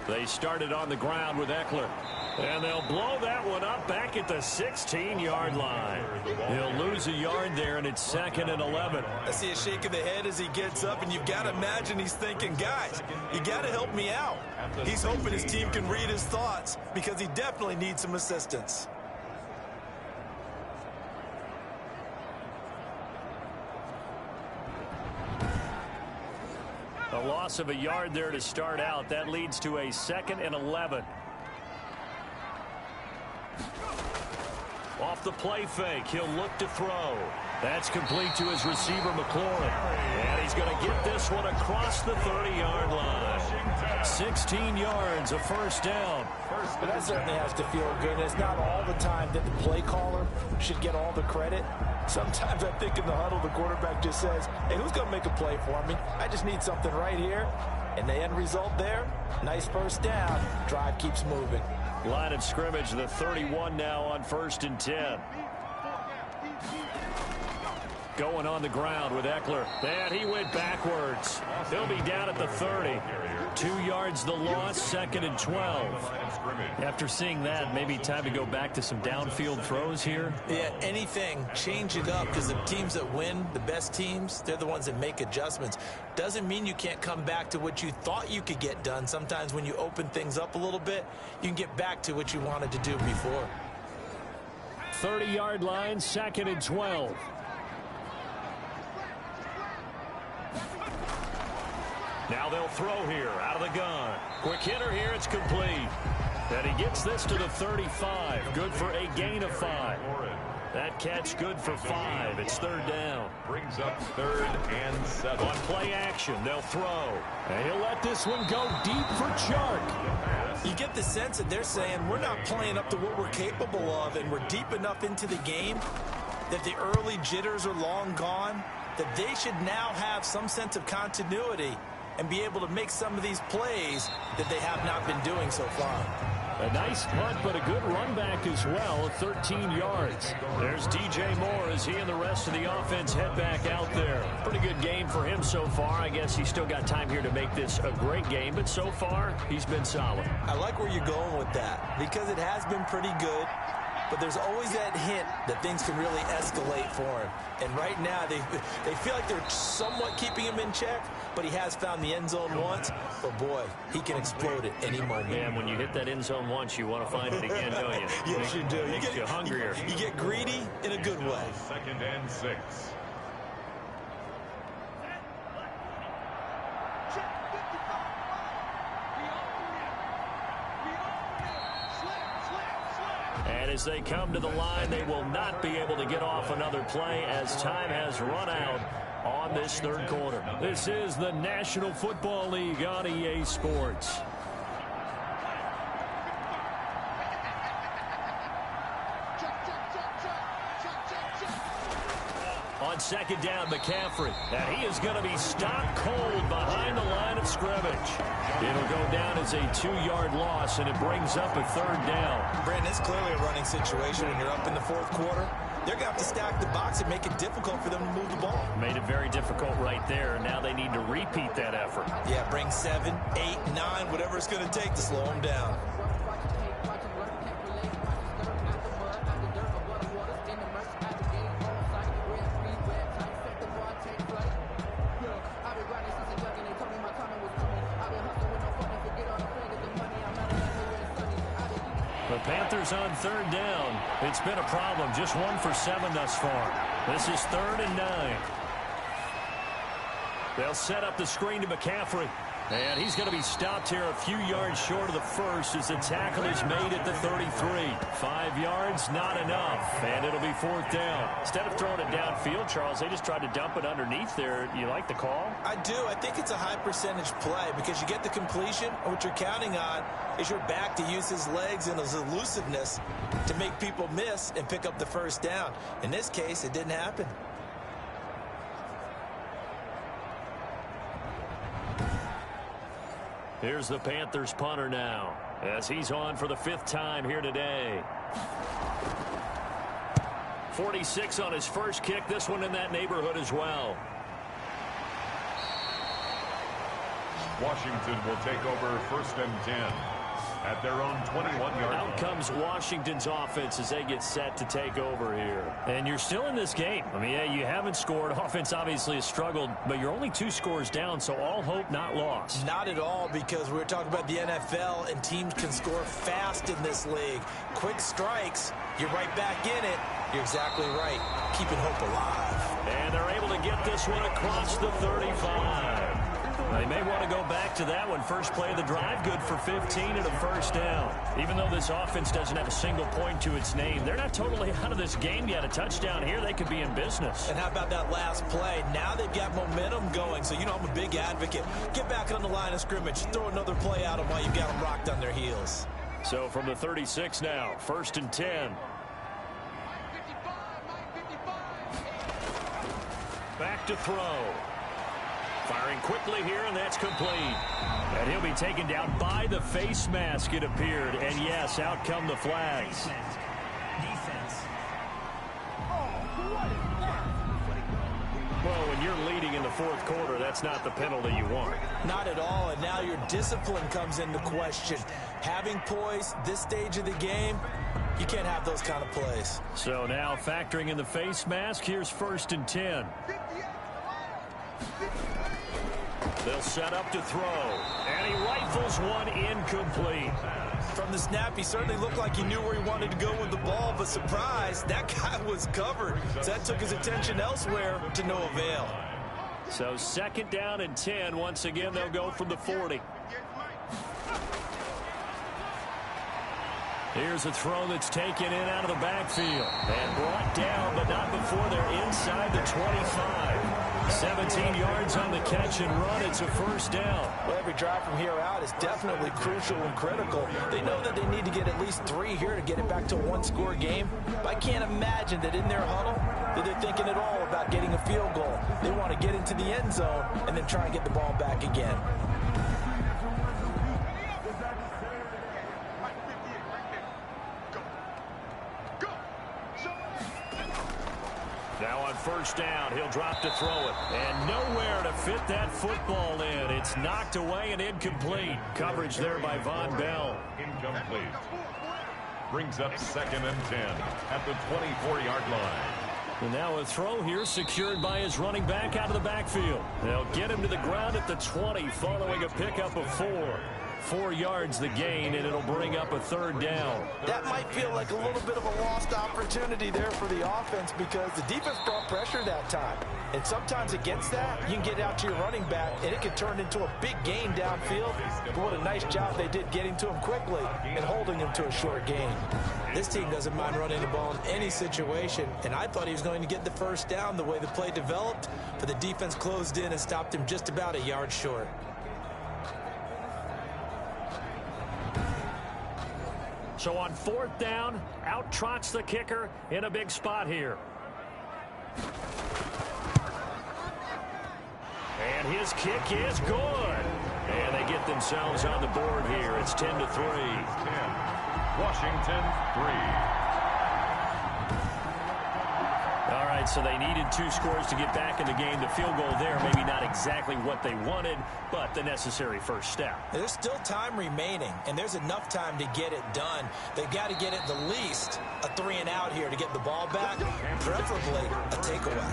They started on the ground with Eckler. And they'll blow that one up back at the 16-yard line. He'll lose a yard there, and it's 2nd and 11. I see a shake of the head as he gets up, and you've got to imagine he's thinking, guys, you got to help me out. He's hoping his team can read his thoughts because he definitely needs some assistance. A loss of a yard there to start out. That leads to a 2nd and 11. Off the play fake, he'll look to throw. That's complete to his receiver, McLaurin. And he's going to get this one across the 30-yard line. 16 yards, a first down. But that certainly has to feel good. It's not all the time that the play caller should get all the credit. Sometimes I think in the huddle, the quarterback just says, hey, who's going to make a play for me? I just need something right here. And the end result there, nice first down. Drive keeps moving. Line of scrimmage, the 31 now on 1st and 10. Going on the ground with Eckler. And he went backwards. He'll be down at the 30. 2 yards the loss, 2nd and 12. After seeing that, maybe time to go back to some downfield throws here. Yeah, anything. Change it up, because the teams that win, the best teams, they're the ones that make adjustments. Doesn't mean you can't come back to what you thought you could get done. Sometimes when you open things up a little bit, you can get back to what you wanted to do before. 30-yard line, 2nd and 12. Now they'll throw here out of the gun. Quick hitter here, it's complete. And he gets this to the 35. Good for a gain of 5. That catch good for 5. It's 3rd down. Brings up 3rd and 7. On play action, they'll throw. And he'll let this one go deep for Chark. You get the sense that they're saying we're not playing up to what we're capable of, and we're deep enough into the game that the early jitters are long gone, that they should now have some sense of continuity and be able to make some of these plays that they have not been doing so far. A nice punt, but a good run back as well, 13 yards. There's DJ Moore as he and the rest of the offense head back out there. Pretty good game for him so far. I guess he's still got time here to make this a great game, but so far, he's been solid. I like where you're going with that, because it has been pretty good. But there's always that hint that things can really escalate for him. And right now, they feel like they're somewhat keeping him in check, but he has found the end zone once. But, boy, he can explode at any moment. Man, when you hit that end zone once, you want to find it again, don't you? Yes, you do. Makes you hungrier. You get greedy in a good way. 2nd and 6. And as they come to the line, they will not be able to get off another play as time has run out on this 3rd quarter. This is the National Football League on EA Sports. On 2nd down, McCaffrey. And he is going to be stopped cold behind the line of scrimmage. It'll go down as a 2-yard loss, and it brings up a 3rd down. Brandon, it's clearly a running situation when you're up in the 4th quarter. They're going to have to stack the box and make it difficult for them to move the ball. Made it very difficult right there. Now they need to repeat that effort. Yeah, bring 7, 8, 9, whatever it's going to take to slow them down. The Panthers on 3rd down. It's been a problem. Just 1 for 7 thus far. This is 3rd and 9. They'll set up the screen to McCaffrey. And he's going to be stopped here a few yards short of the first as the tackle is made at the 33. 5 yards, not enough. And it'll be 4th down. Instead of throwing it downfield, Charles, they just tried to dump it underneath there. You like the call? I do. I think it's a high percentage play because you get the completion, and what you're counting on is your back to use his legs and his elusiveness to make people miss and pick up the 1st down. In this case, it didn't happen. Here's the Panthers punter now as he's on for the 5th time here today. 46 on his first kick. This one in that neighborhood as well. Washington will take over 1st and 10 at their own 21-yard line. Out comes Washington's offense as they get set to take over here. And you're still in this game. I mean, yeah, you haven't scored. Offense obviously has struggled, but you're only 2 scores down, so all hope not lost. Not at all, because we're talking about the NFL, and teams can score fast in this league. Quick strikes, you're right back in it. You're exactly right. Keeping hope alive. And they're able to get this one across the 35. They may want to go back to that one. First play of the drive, good for 15 and a first down. Even though this offense doesn't have a single point to its name, they're not totally out of this game yet. A touchdown here, they could be in business. And how about that last play? Now they've got momentum going. So, you know, I'm a big advocate. Get back on the line of scrimmage. Throw another play at them while you've got them rocked on their heels. So from the 36 now, 1st and 10. Back to throw. Firing quickly here, and that's complete. And he'll be taken down by the face mask, it appeared. And yes, out come the flags. Well, when you're leading in the 4th quarter, that's not the penalty you want. Not at all, and now your discipline comes into question. Having poise this stage of the game, you can't have those kind of plays. So now factoring in the face mask, here's 1st and 10. They'll set up to throw, and he rifles one incomplete. From the snap, he certainly looked like he knew where he wanted to go with the ball, but surprise, that guy was covered. So that took his attention elsewhere to no avail. So 2nd down and 10. Once again, they'll go from the 40. Here's a throw that's taken in out of the backfield and brought down, but not before they're inside the 25. 17 yards on the catch and run. It's a first down. Well, every drive from here out is definitely crucial and critical. They know that they need to get at least 3 here to get it back to a one-score game. But I can't imagine that in their huddle that they're thinking at all about getting a field goal. They want to get into the end zone and then try and get the ball back again. Now on first down, he'll drop to throw it. And nowhere to fit that football in. It's knocked away and incomplete. Coverage there by Von Bell. Incomplete. Brings up 2nd and 10 at the 24-yard line. And now a throw here secured by his running back out of the backfield. They'll get him to the ground at the 20 following a pickup of 4. 4 yards the gain, and it'll bring up a 3rd down. That might feel like a little bit of a lost opportunity there for the offense because the defense brought pressure that time. And sometimes against that, you can get out to your running back, and it can turn into a big gain downfield. But what a nice job they did getting to him quickly and holding him to a short gain. This team doesn't mind running the ball in any situation, and I thought he was going to get the first down the way the play developed, but the defense closed in and stopped him just about a yard short. So on 4th down, out trots the kicker in a big spot here. And his kick is good. And they get themselves on the board here. It's 10-3. 10. Washington 3. All right, so they needed 2 scores to get back in the game. The field goal there, maybe not exactly what they wanted, but the necessary first step. There's still time remaining, and there's enough time to get it done. They've got to get it the least a 3 and out here to get the ball back, preferably a takeaway.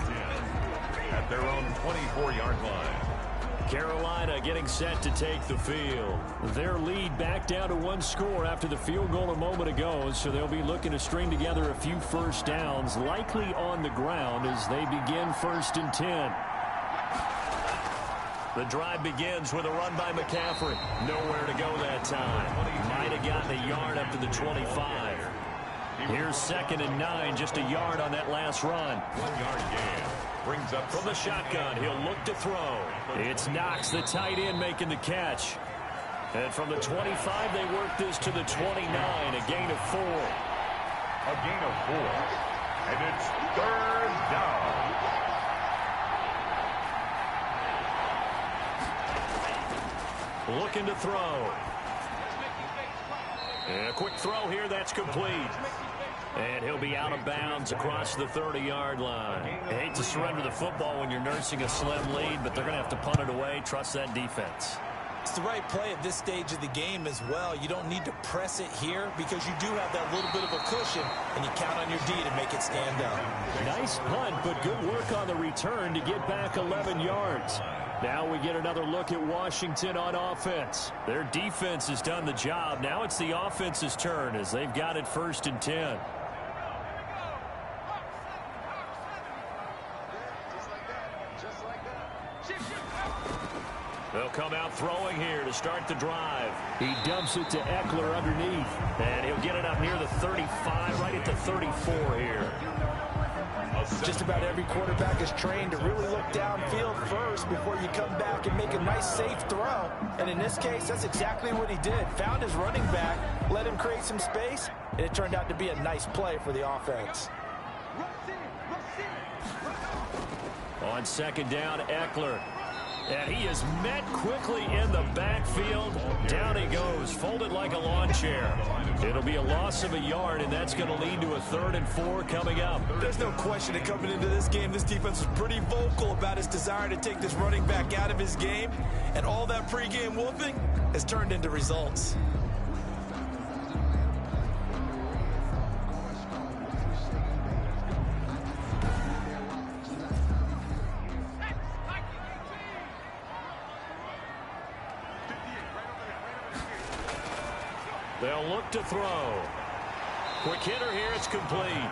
At their own 24-yard line. Carolina getting set to take the field. Their lead back down to 1 score after the field goal a moment ago, so they'll be looking to string together a few first downs, likely on the ground as they begin 1st and 10. The drive begins with a run by McCaffrey. Nowhere to go that time. Might have gotten a yard up to the 25. Here's 2nd and 9, just a yard on that last run. 1-yard gain. Brings up from the shotgun. He'll look to throw. It's Knox, the tight end, making the catch. And from the 25, they work this to the 29, a gain of 4. A gain of 4. And it's 3rd down. Looking to throw. And a quick throw here, that's complete. And he'll be out of bounds across the 30-yard line. I hate to surrender the football when you're nursing a slim lead, but they're going to have to punt it away. Trust that defense. It's the right play at this stage of the game as well. You don't need to press it here because you do have that little bit of a cushion, and you count on your D to make it stand up. Nice punt, but good work on the return to get back 11 yards. Now we get another look at Washington on offense. Their defense has done the job. Now it's the offense's turn as they've got it 1st and 10. They'll come out throwing here to start the drive. He dumps it to Eckler underneath. And he'll get it up near the 35, right at the 34 here. Just about every quarterback is trained to really look downfield first before you come back and make a nice, safe throw. And in this case, that's exactly what he did. Found his running back, let him create some space, and it turned out to be a nice play for the offense. On second down, Eckler. And he is met quickly in the backfield. Down he goes, folded like a lawn chair. It'll be a loss of a yard, and that's going to lead to a 3rd and 4 coming up. There's no question that coming into this game, this defense was pretty vocal about its desire to take this running back out of his game. And all that pregame wolfing has turned into results. They'll look to throw. Quick hitter here, it's complete.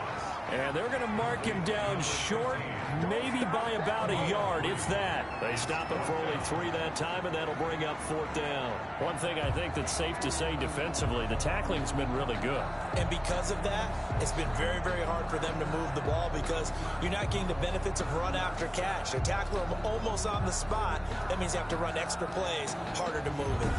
And they're going to mark him down short, maybe by about a yard, if that. They stop him for only 3 that time, and that'll bring up 4th down. One thing I think that's safe to say defensively, the tackling's been really good. And because of that, it's been very, very hard for them to move the ball because you're not getting the benefits of run after catch. They tackle him almost on the spot. That means you have to run extra plays, harder to move it.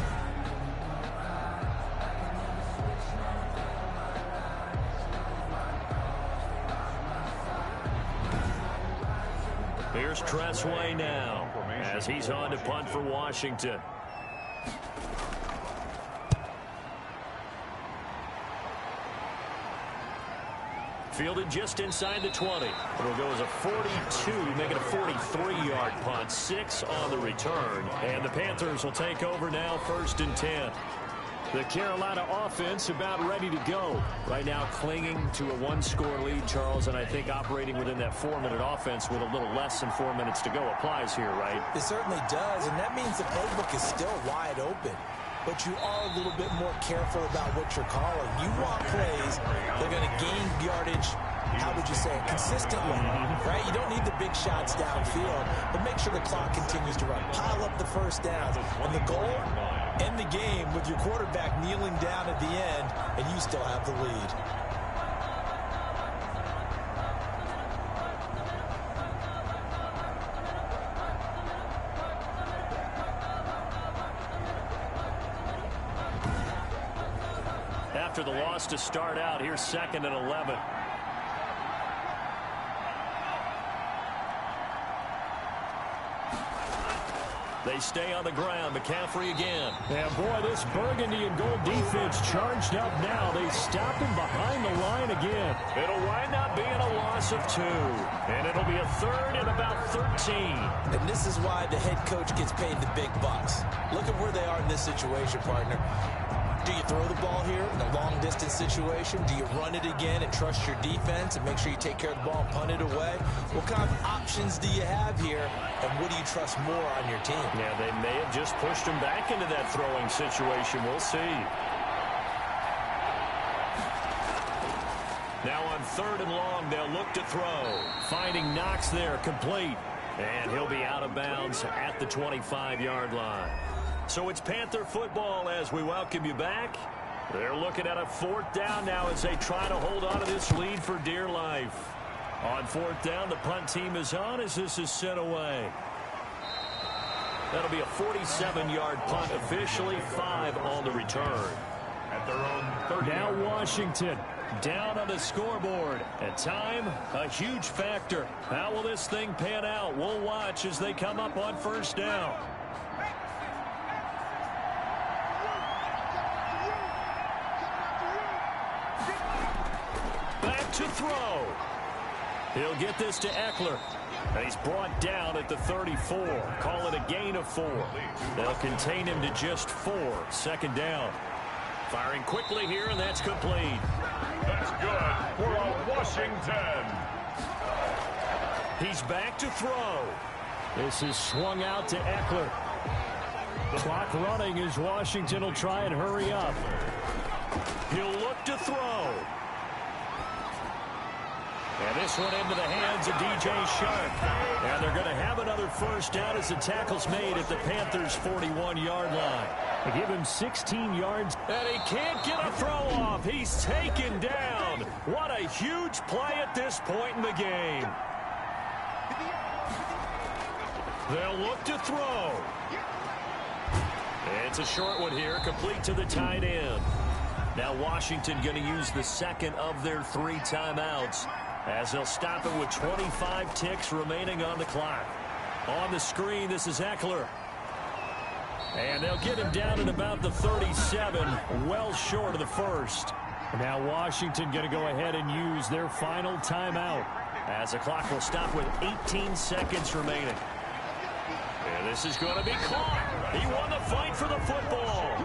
Here's Tressway now as he's on to punt for Washington. Fielded just inside the 20. It'll go as a 42, make it a 43-yard punt. 6 on the return. And the Panthers will take over now, 1st and 10. The Carolina offense about ready to go. Right now clinging to a 1-score lead, Charles, and I think operating within that 4-minute offense with a little less than 4 minutes to go applies here, right? It certainly does, and that means the playbook is still wide open. But you are a little bit more careful about what you're calling. You want plays that are going to gain yardage, how would you say it, consistently, right? You don't need the big shots downfield, but make sure the clock continues to run. Pile up the first downs. And the goal, end the game with your quarterback kneeling down at the end, and you still have the lead. After the loss to start out, here's 2nd and 11. They stay on the ground. McCaffrey again. And boy, this burgundy and gold defense charged up now. They stop him behind the line again. It'll wind up being a loss of 2. And it'll be a 3rd and about 13. And this is why the head coach gets paid the big bucks. Look at where they are in this situation, partner. Do you throw the ball here in a long-distance situation? Do you run it again and trust your defense and make sure you take care of the ball and punt it away? What kind of options do you have here, and what do you trust more on your team? Yeah, they may have just pushed him back into that throwing situation. We'll see. Now on 3rd and long, they'll look to throw. Finding Knox there, complete. And he'll be out of bounds at the 25-yard line. So it's Panther football as we welcome you back. They're looking at a 4th down now as they try to hold on to this lead for dear life. On 4th down, the punt team is on as this is sent away. That'll be a 47-yard punt, officially 5 on the return. At their own 30. Now Washington down on the scoreboard. At time, a huge factor. How will this thing pan out? We'll watch as they come up on 1st down. Back to throw. He'll get this to Eckler. And he's brought down at the 34. Call it a gain of 4. They'll contain him to just 4. 2nd down. Firing quickly here, and that's complete. That's good for a Washington. He's back to throw. This is swung out to Eckler. Clock running as Washington will try and hurry up. He'll look to throw. And this one into the hands of DJ Shark. And they're going to have another first down as the tackle's made at the Panthers' 41-yard line. They give him 16 yards. And he can't get a throw off. He's taken down. What a huge play at this point in the game. They'll look to throw. It's a short one here, complete to the tight end. Now Washington going to use the second of their 3 timeouts as they'll stop it with 25 ticks remaining on the clock. On the screen, this is Eckler. And they'll get him down at about the 37, well short of the first. Now Washington going to go ahead and use their final timeout as the clock will stop with 18 seconds remaining. And this is going to be caught. He won the fight for the football.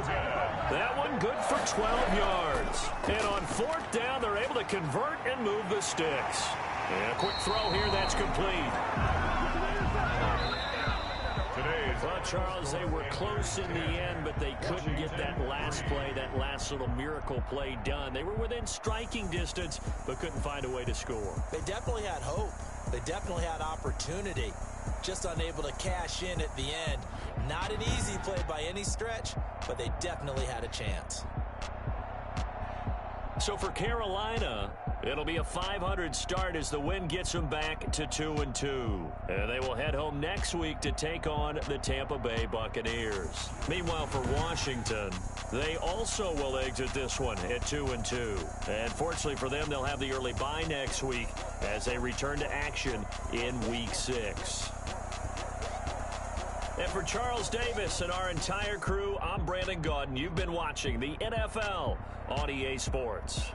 That one good for 12 yards. And on 4th down, they're able to convert and move the sticks. And a quick throw here, that's complete. Well, Charles, they were close in the end, but they couldn't get that last play, that last little miracle play done. They were within striking distance, but couldn't find a way to score. They definitely had hope. They definitely had opportunity. Just unable to cash in at the end. Not an easy play by any stretch, but they definitely had a chance. So for Carolina, it'll be a .500 start as the win gets them back to 2-2. And they will head home next week to take on the Tampa Bay Buccaneers. Meanwhile, for Washington, they also will exit this one at 2-2. And fortunately for them, they'll have the early bye next week as they return to action in Week 6. And for Charles Davis and our entire crew, I'm Brandon Gaudin. You've been watching the NFL on EA Sports.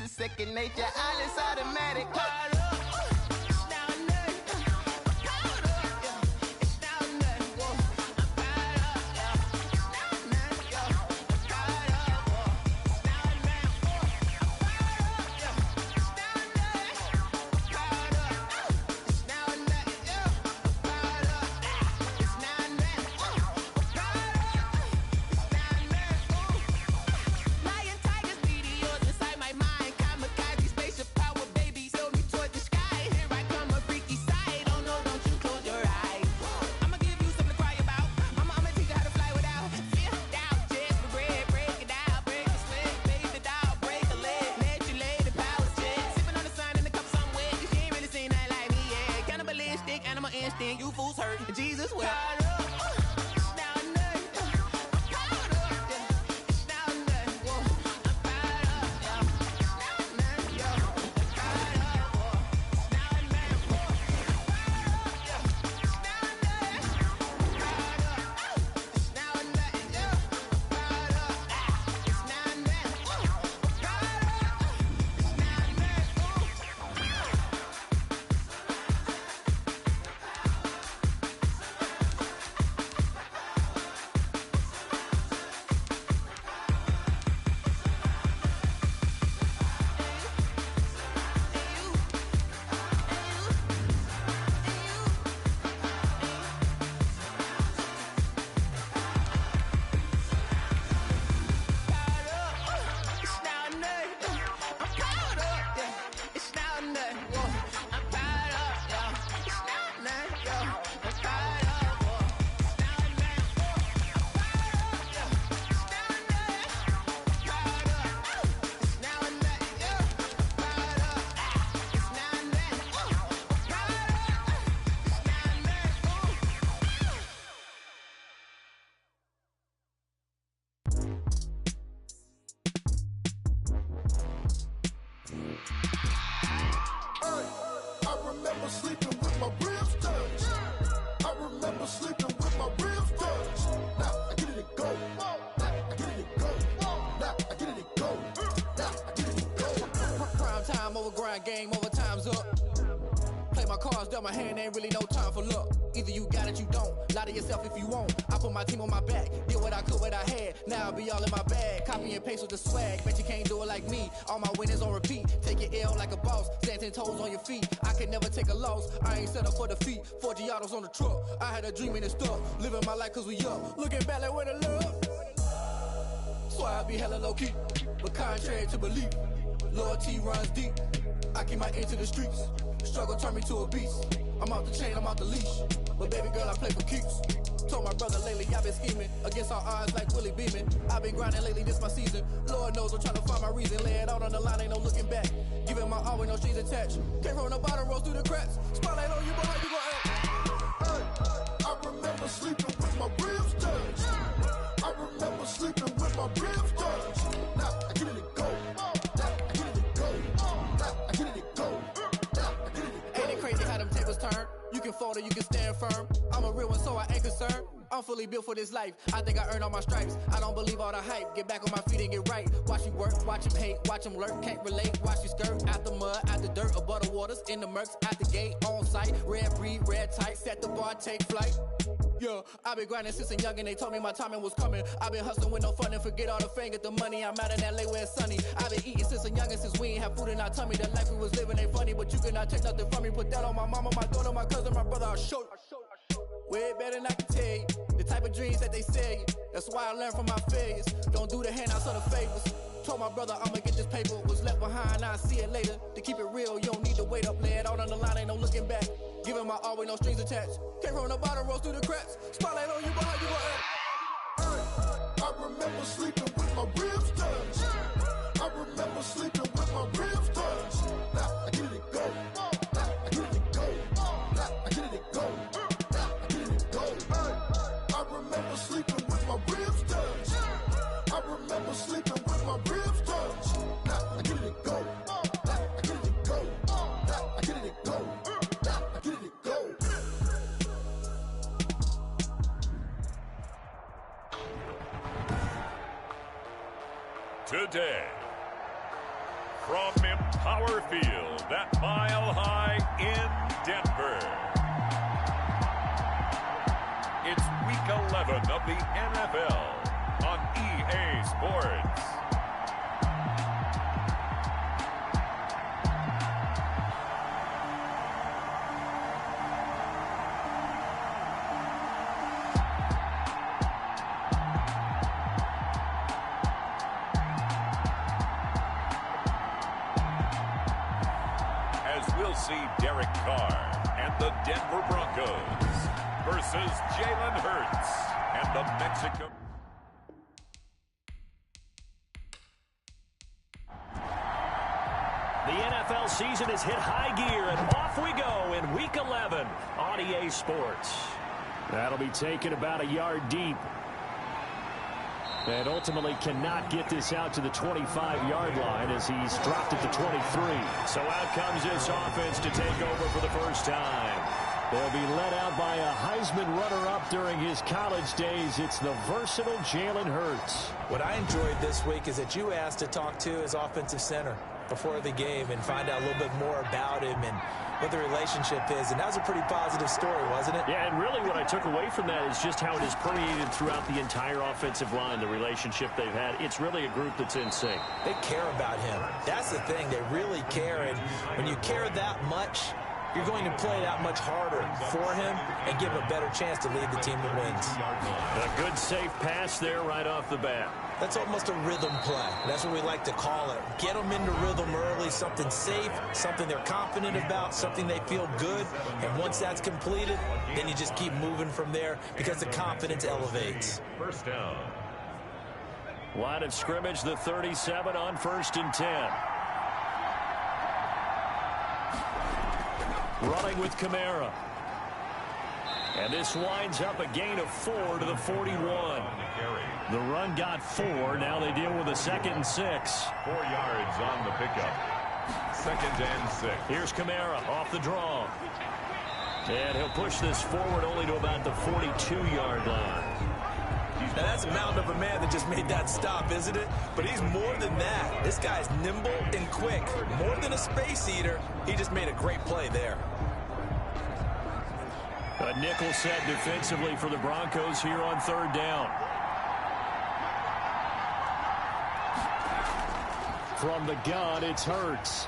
is second nature. All is automatic. You fools hurt. Jesus will. Game over, time's up. Play my cards, dealt my hand, ain't really no time for luck. Either you got it, you don't. Lie to yourself if you won't. I put my team on my back, did what I could, what I had. Now I'll be all in my bag. Copy and paste with the swag. Bet you can't do it like me. All my winners on repeat. Take your L like a boss. Stand 10 toes on your feet. I can never take a loss. I ain't set up for defeat. 4 Giottos on the truck. I had a dream and it stuck. Living my life cause we up. Looking back like where the love. So I be hella low key. But contrary to belief, loyalty runs deep. I keep my ear to the streets. Struggle turned me to a beast. I'm out the chain, I'm out the leash. But baby girl, I play for keeps. Told my brother lately, I've been scheming against all odds like Willie Beeman. I've been grinding lately, this my season. Lord knows I'm trying to find my reason. Lay it out on the line, ain't no looking back. Giving my all with no strings attached. Came from the bottom, rose through the cracks. Spotlight on you, but how you gon' act? Hey, I remember sleeping with my ribs touched. I remember sleeping with my ribs touched. Now I get it to go. Crazy how them tables turn. You can fold or you can stand firm. I'm a real one, so I ain't concerned. I'm fully built for this life. I think I earned all my stripes. I don't believe all the hype. Get back on my feet and get right. Watch you work, watch him hate, watch him lurk. Can't relate, watch you skirt. Out the mud, out the dirt, above the waters, in the murks, out the gate, on site. Red breed, red tight, set the bar, take flight. Yeah, I've been grinding since a youngin'. They told me my timing was coming. I've been hustling with no fun and forget all the fame, get the money. I'm out in LA where it's sunny. I've been eating since a youngin', since we ain't have food in our tummy. The life we was living ain't funny, but you cannot take nothing from me. Put that on my mama, my daughter, my cousin, my brother. I'll show you. Way better than I can tell you. The type of dreams that they sell you. That's why I learned from my failures. Don't do the handouts or the favors. Told my brother I'ma get this paper. Was left behind, I'll see it later. To keep it real, you don't need to wait up. Lay it out on the line, ain't no looking back. Giving my all with no strings attached. Came from the bottom, rose through the cracks. Spotlight on you, but how you gon' act? I remember sleeping with my ribs touched. I remember sleeping with my ribs touched. Now I get it to go. Now I get it to go. Now I get it to go. Now I get it to go. I remember sleeping with my ribs touched. I remember sleeping with my ribs touched. Now I get it to go. Now I get it to go. Now I get it to go. Now I get it to go. Today, from Empower Field at Mile High in Denver. It's Week 11 of the NFL on EA Sports. We'll see Derek Carr and the Denver Broncos versus Jalen Hurts and the Mexico. The NFL season is hit high gear, and off we go in Week 11 on EA Sports. That'll be taken about a yard deep. And ultimately cannot get this out to the 25-yard line as he's dropped it to 23. So out comes this offense to take over for the first time. They'll be led out by a Heisman runner-up during his college days. It's the versatile Jalen Hurts. What I enjoyed this week is that you asked to talk to his offensive center before the game and find out a little bit more about him and what the relationship is. And that was a pretty positive story, wasn't it? Yeah, and really what I took away from that is just how it has permeated throughout the entire offensive line, the relationship they've had. It's really a group that's in sync. They care about him. That's the thing. They really care. And when you care that much, you're going to play that much harder for him and give him a better chance to lead the team that wins. A good, safe pass there right off the bat. That's almost a rhythm play. That's what we like to call it. Get them into rhythm early, something safe, something they're confident about, something they feel good. And once that's completed, then you just keep moving from there because the confidence elevates. First down. Line of scrimmage, the 37 on 1st and 10. Running with Kamara. And this winds up a gain of 4 to the 41. The run got 4. Now they deal with a 2nd and 6. 4 yards on the pickup. 2nd and 6. Here's Kamara off the draw. And he'll push this forward only to about the 42-yard line. Now that's a mountain of a man that just made that stop, isn't it? But he's more than that. This guy's nimble and quick. More than a space eater. He just made a great play there. A nickel set defensively for the Broncos here on 3rd down. From the gun, it's Hurts.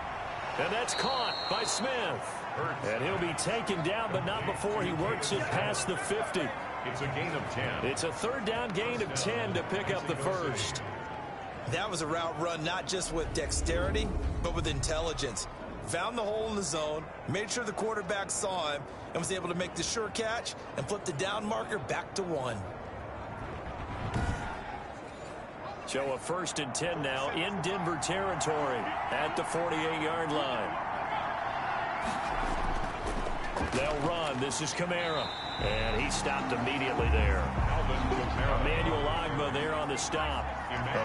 And that's caught by Smith. And he'll be taken down, but not before he works it past the 50. It's a gain of 10. It's a 3rd down gain of 10 to pick up the first. That was a route run not just with dexterity, but with intelligence. Found the hole in the zone, made sure the quarterback saw him, and was able to make the sure catch and flip the down marker back to 1. So a 1st and 10 now in Denver territory at the 48-yard line. They'll run. This is Kamara. And he stopped immediately there. Emmanuel Ogbah there on the stop.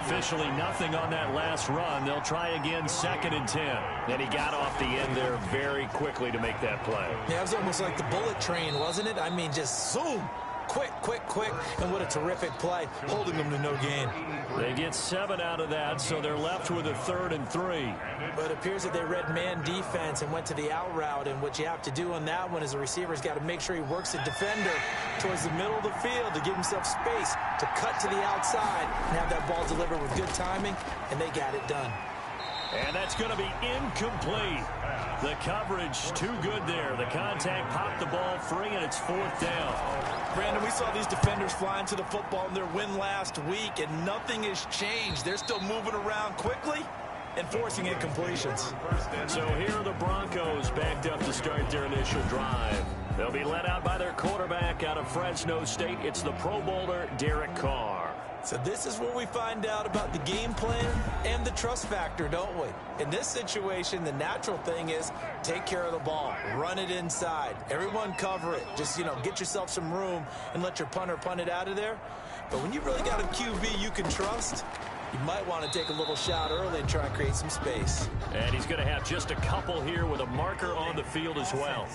Officially nothing on that last run. They'll try again 2nd and 10. And he got off the end there very quickly to make that play. Yeah, it was almost like the bullet train, wasn't it? I mean, just zoom. Quick, quick, quick. And what a terrific play, holding them to no gain. They get 7 out of that, so they're left with a 3rd and 3. But it appears that they read man defense and went to the out route. And what you have to do on that one is the receiver's got to make sure he works the defender towards the middle of the field to give himself space to cut to the outside and have that ball delivered with good timing, and they got it done. And that's going to be incomplete. The coverage too good there. The contact popped the ball free, and it's 4th down. Brandon, we saw these defenders flying to the football in their win last week, and nothing has changed. They're still moving around quickly and forcing incompletions. So here are the Broncos backed up to start their initial drive. They'll be led out by their quarterback out of Fresno State. It's the Pro Bowler, Derek Carr. So this is where we find out about the game plan and the trust factor, don't we? In this situation, the natural thing is take care of the ball, run it inside, everyone cover it. Just, get yourself some room and let your punter punt it out of there. But when you really got a QB you can trust, you might want to take a little shot early and try and create some space. And he's going to have just a couple here with a marker on the field as well.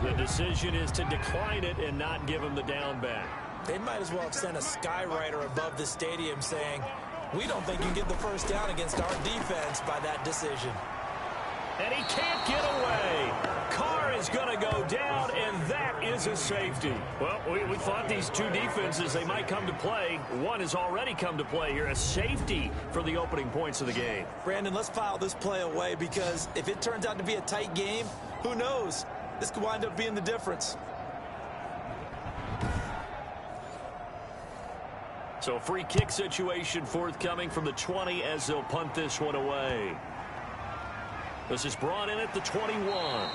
The decision is to decline it and not give him the down back. They might as well have sent a skywriter above the stadium saying, We don't think you get the first down against our defense by that decision. And he can't get away. Carr is going to go down, and that is a safety. Well, we thought these two defenses, they might come to play. One has already come to play here, a safety for the opening points of the game. Brandon, let's file this play away because if it turns out to be a tight game, who knows? This could wind up being the difference. So free kick situation forthcoming from the 20 as they'll punt this one away. This is brought in at the 21.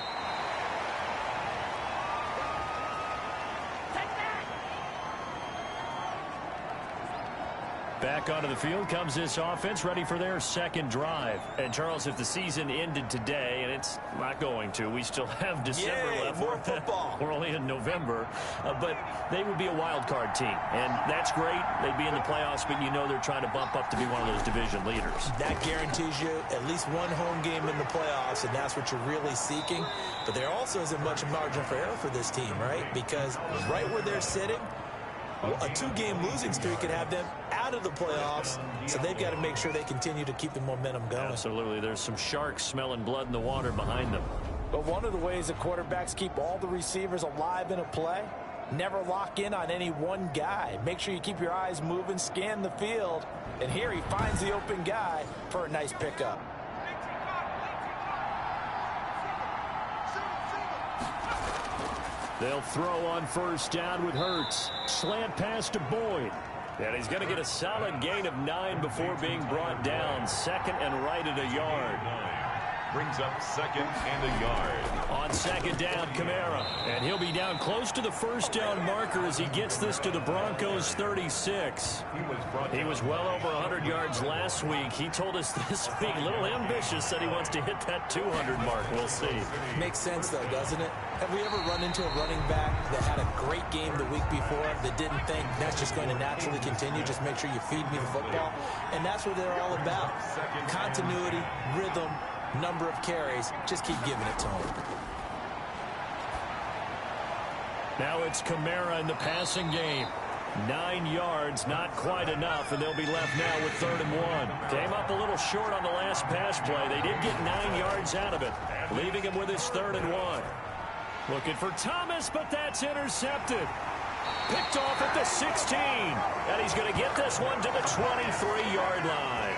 Back onto the field comes this offense, ready for their second drive. And, Charles, if the season ended today, and it's not going to, we still have December left. More football. We're only in November. But they would be a wild card team. And that's great. They'd be in the playoffs, but you know they're trying to bump up to be one of those division leaders. That guarantees you at least one home game in the playoffs, and that's what you're really seeking. But there also isn't much margin for error for this team, right? Because right where they're sitting, a two-game losing streak could have them out of the playoffs, so they've got to make sure they continue to keep the momentum going. Absolutely. There's some sharks smelling blood in the water behind them. But one of the ways that quarterbacks keep all the receivers alive in a play, never lock in on any one guy. Make sure you keep your eyes moving, scan the field, and here he finds the open guy for a nice pickup. They'll throw on first down with Hurts. Slant pass to Boyd. And he's going to get a solid gain of 9 before being brought down. Second and right at a yard. Brings up second and a yard. On second down, Kamara. And he'll be down close to the first down marker as he gets this to the Broncos 36. He was well over 100 yards last week. He told us this week, a little ambitious, said he wants to hit that 200 mark. We'll see. Makes sense, though, doesn't it? Have we ever run into a running back that had a great game the week before that didn't think that's just going to naturally continue? Just make sure you feed me the football. And that's what they're all about. Continuity, rhythm, number of carries. Just keep giving it to him. Now it's Kamara in the passing game. 9 yards, not quite enough, and they'll be left now with 3rd and 1. Came up a little short on the last pass play. They did get 9 yards out of it, leaving him with his 3rd and 1. Looking for Thomas, but that's intercepted. Picked off at the 16, and he's going to get this one to the 23-yard line.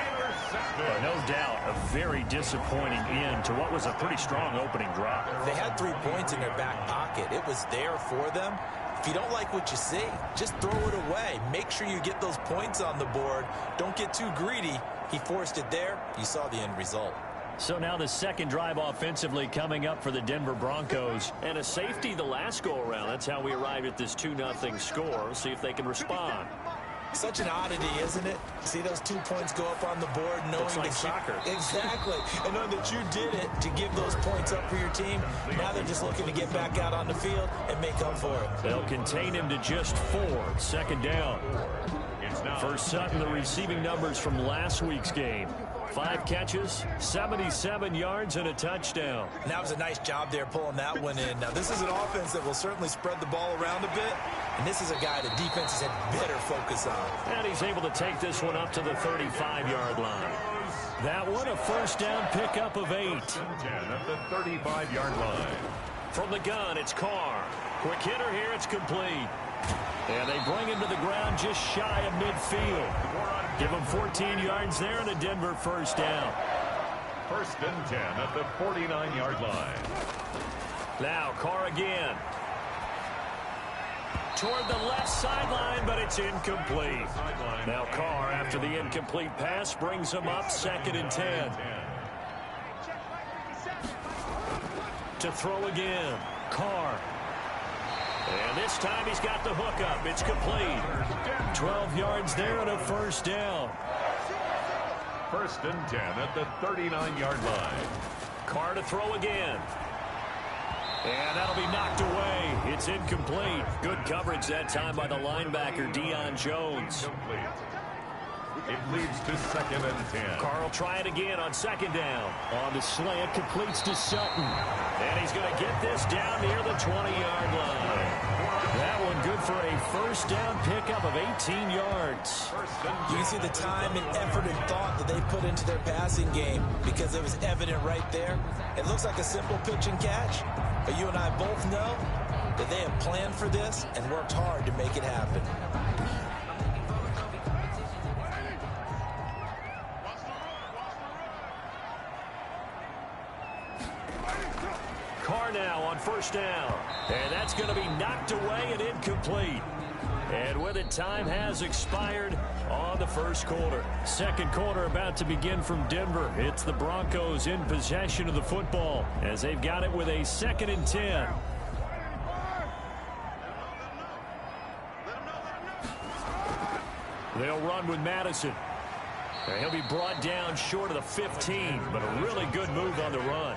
But no doubt, a very disappointing end to what was a pretty strong opening drive. They had 3 points in their back pocket. It was there for them. If you don't like what you see, just throw it away. Make sure you get those points on the board. Don't get too greedy. He forced it there. You saw the end result. So now the second drive offensively coming up for the Denver Broncos. And a safety the last go-around. That's how we arrived at this 2-0 score. We'll see if they can respond. Such an oddity, isn't it? See those 2 points go up on the board, knowing Looks like that soccer. Exactly. And knowing that you did it to give those points up for your team. Now they're just looking to get back out on the field and make up for it. They'll contain him to just 4. Second down. For Sutton, the receiving numbers from last week's game. 5 catches, 77 yards, and a touchdown. And that was a nice job there pulling that one in. Now, this is an offense that will certainly spread the ball around a bit. And this is a guy the defenses had better focus on. And he's able to take this one up to the 35-yard line. That one, a first down pickup of 8. 10 at the 35-yard line. From the gun, it's Carr. Quick hitter here, it's complete. And they bring him to the ground just shy of midfield. Give him 14 yards there and a Denver first down. 1st and 10 at the 49-yard line. Now Carr again. Toward the left sideline, but it's incomplete. Now Carr, after the incomplete pass, brings him up 2nd and 10. To throw again. Carr. And this time he's got the hook up. It's complete. 12 yards there and a first down. 1st and 10 at the 39-yard line. Carr to throw again. And that'll be knocked away. It's incomplete. Good coverage that time by the linebacker, Deion Jones. It leads to 2nd and 10. Carr will try it again on 2nd down. On the slant, completes to Sutton. And he's going to get this down near the 20-yard line. That one good for a first down pickup of 18 yards. You can see the time and effort and thought that they put into their passing game because it was evident right there. It looks like a simple pitch and catch, but you and I both know that they have planned for this and worked hard to make it happen. Carr now on first down. And that's going to be knocked away and incomplete. And with it, time has expired on the first quarter. Second quarter about to begin from Denver. It's the Broncos in possession of the football as they've got it with a 2nd and 10. They'll run with Madison. And he'll be brought down short of the 15, but a really good move on the run.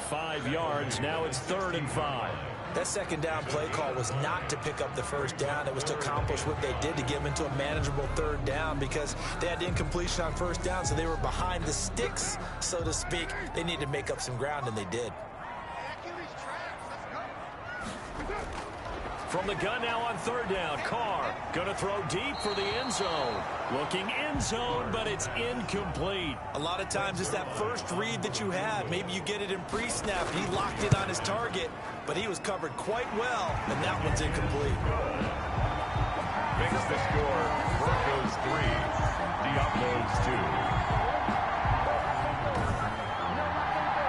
5 yards. Now it's 3rd and 5. That second down play call was not to pick up the first down. It was to accomplish what they did to get them into a manageable 3rd down because they had incompletion on first down, so they were behind the sticks, so to speak. They needed to make up some ground, and they did. From the gun now on 3rd down. Carr going to throw deep for the end zone. Looking end zone, but it's incomplete. A lot of times it's that first read that you have. Maybe you get it in pre-snap. He locked in on his target, but he was covered quite well, and that one's incomplete. Makes the score Broncos 3, Diablos 2.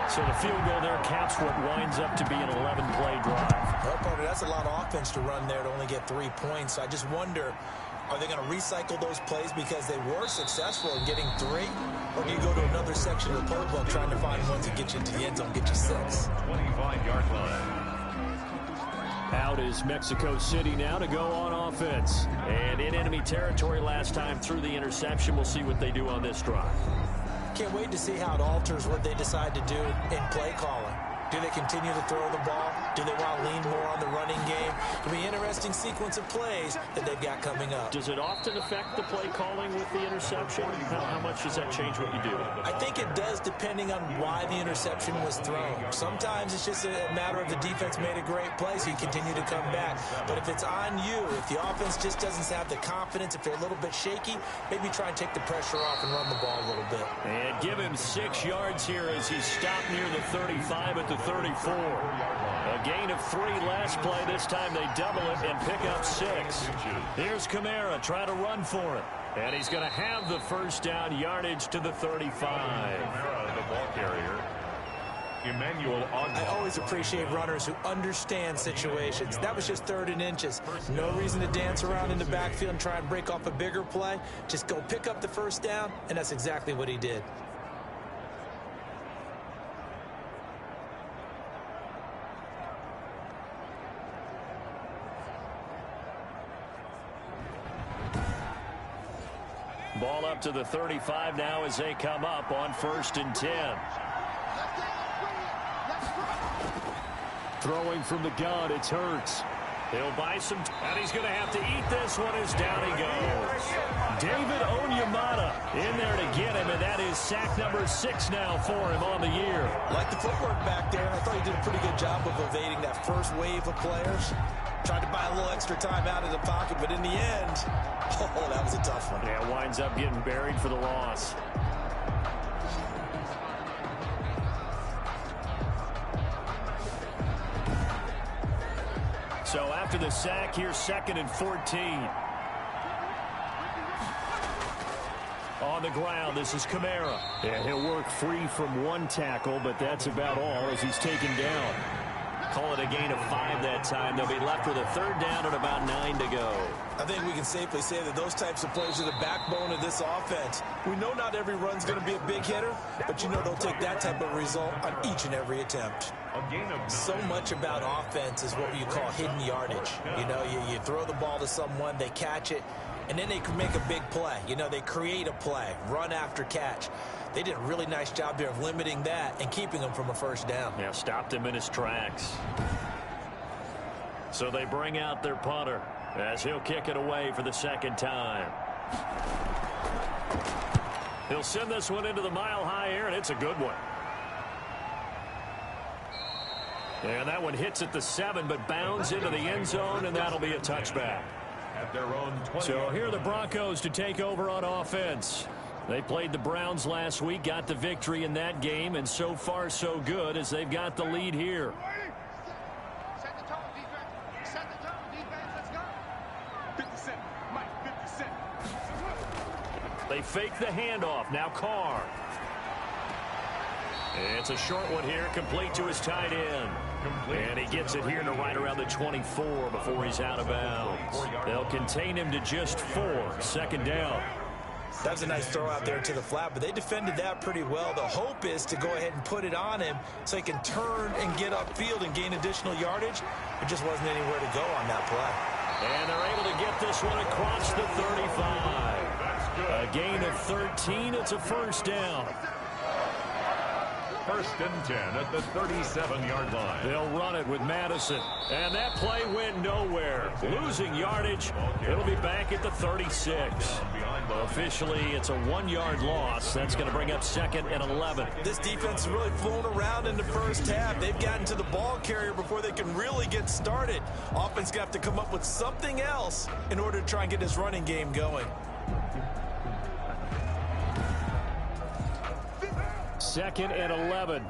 So the field goal there counts what winds up to be an 11-play drive. Well, Carter, that's a lot of offense to run there to only get 3 points. So I just wonder, are they going to recycle those plays because they were successful in getting 3? Or do you go to another section of the playbook trying to find ones that get you into the end zone, get you 6? 25-yard line. Out is Mexico City now to go on offense. And in enemy territory last time through the interception. We'll see what they do on this drive. Can't wait to see how it alters what they decide to do in play calling. Do they continue to throw the ball? Do they want to lean more on the running game? It'll be an interesting sequence of plays that they've got coming up. Does it often affect the play calling with the interception? How much does that change what you do? I think it does depending on why the interception was thrown. Sometimes it's just a matter of the defense made a great play, so you continue to come back. But if it's on you, if the offense just doesn't have the confidence, if they're a little bit shaky, maybe try and take the pressure off and run the ball a little bit. And give him 6 yards here as he stopped near the 35 at the 34. A gain of 3 last play. This time they double it and pick up 6. Here's Kamara trying to run for it. And he's going to have the first down, yardage to the 35. Kamara, the ball carrier. Emmanuel Ogba. I always appreciate runners who understand situations. That was just 3rd and inches. No reason to dance around in the backfield and try and break off a bigger play. Just go pick up the first down, and that's exactly what he did. Ball up to the 35 now as they come up on 1st and 10. Throwing from the gun, it's Hurts. He'll buy some, and he's going to have to eat this one as down he goes. David Onyemata in there to get him, and that is sack number 6 now for him on the year. Like the footwork back there, I thought he did a pretty good job of evading that first wave of players. Tried to buy a little extra time out of the pocket, but in the end, oh, that was a tough one. Yeah, winds up getting buried for the loss. So after the sack, here's 2nd and 14. On the ground, this is Kamara. And he'll work free from 1 tackle, but that's about all as he's taken down. Call it a gain of 5 that time. They'll be left with a 3rd down and about 9 to go. I think we can safely say that those types of plays are the backbone of this offense. We know not every run's going to be a big hitter, but you know they'll take that type of result on each and every attempt. So much about offense is what you call hidden yardage. You know, you throw the ball to someone, they catch it, and then they can make a big play. You know, they create a play, run after catch. They did a really nice job there of limiting that and keeping him from a first down. Yeah, stopped him in his tracks. So they bring out their punter as he'll kick it away for the 2nd time. He'll send this one into the mile-high air, and it's a good one. And that one hits at the 7, but bounds into the end zone, and that'll be a touchback. At their own 20. So here are the Broncos to take over on offense. They played the Browns last week, got the victory in that game, and so far so good as they've got the lead here. Set the tone, defense. Set the tone, defense. Let's go. 50 Cent. Mike, 50 Cent. They fake the handoff. Now Carr. It's a short one here, complete to his tight end. And he gets it here to right around the 24 before he's out of bounds. They'll contain him to just 4. Second down. That was a nice throw out there to the flat, but they defended that pretty well. The hope is to go ahead and put it on him so he can turn and get upfield and gain additional yardage. There just wasn't anywhere to go on that play. And they're able to get this one across the 35. A gain of 13. It's a first down. First and 10 at the 37-yard line. They'll run it with Madison. And that play went nowhere. Losing yardage. It'll be back at the 36. Officially, it's a 1-yard loss. That's going to bring up 2nd and 11. This defense has really flown around in the first half. They've gotten to the ball carrier before they can really get started. Offense going to have to come up with something else in order to try and get this running game going. 2nd and 11.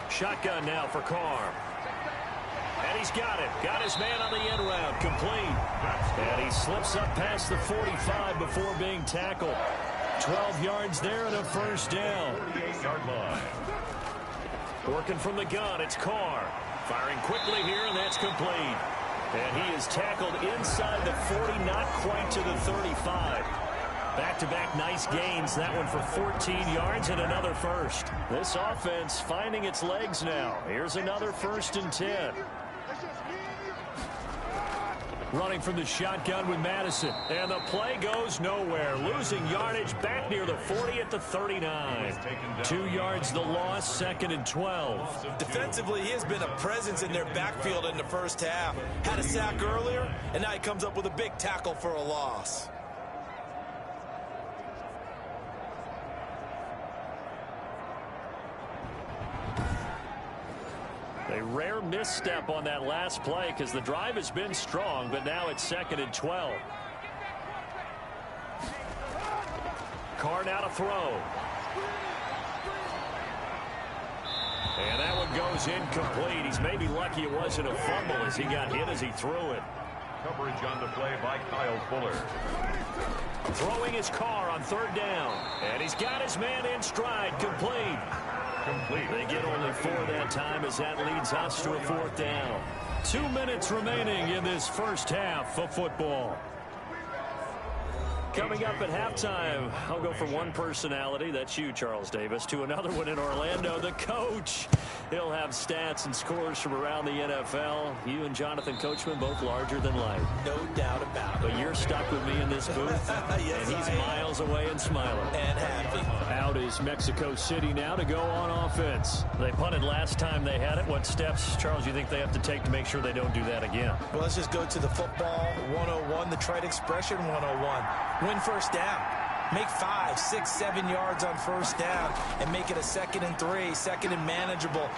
Shotgun now for Carr. And he's got it. Got his man on the end round. Complete. And he slips up past the 45 before being tackled. 12 yards there and a first down. 48-yard line. Working from the gun, it's Carr. Firing quickly here, and that's complete. And he is tackled inside the 40, not quite to the 35. Back-to-back nice gains. That one for 14 yards and another first. This offense finding its legs now. Here's another 1st and 10. Running from the shotgun with Madison. And the play goes nowhere. Losing yardage back near the 40 at the 39. 2 yards the loss, 2nd and 12. Defensively, he has been a presence in their backfield in the first half. Had a sack earlier, and now he comes up with a big tackle for a loss. A rare misstep on that last play because the drive has been strong, but now it's 2nd and 12. Carr now to throw. And that one goes incomplete. He's maybe lucky it wasn't a fumble as he got hit as he threw it. Coverage on the play by Kyle Fuller. Throwing his Carr on 3rd down. And he's got his man in stride. Complete. They get only 4 that time as that leads us to a 4th down. 2 minutes remaining in this first half of football. Coming up at halftime, I'll go from one personality, that's you, Charles Davis, to another one in Orlando, the coach. He'll have stats and scores from around the NFL. You and Jonathan Coachman, both larger than life. No doubt about it. But you're stuck with me in this booth, yes, and he's miles away and smiling. And happy. Out is Mexico City now to go on offense. They punted last time they had it. What steps, Charles, you think they have to take to make sure they don't do that again? Well, let's just go to the football 101, the trite expression 101. Win first down. Make 5, 6, 7 yards on first down and make it a 2nd and 3, 2nd and manageable.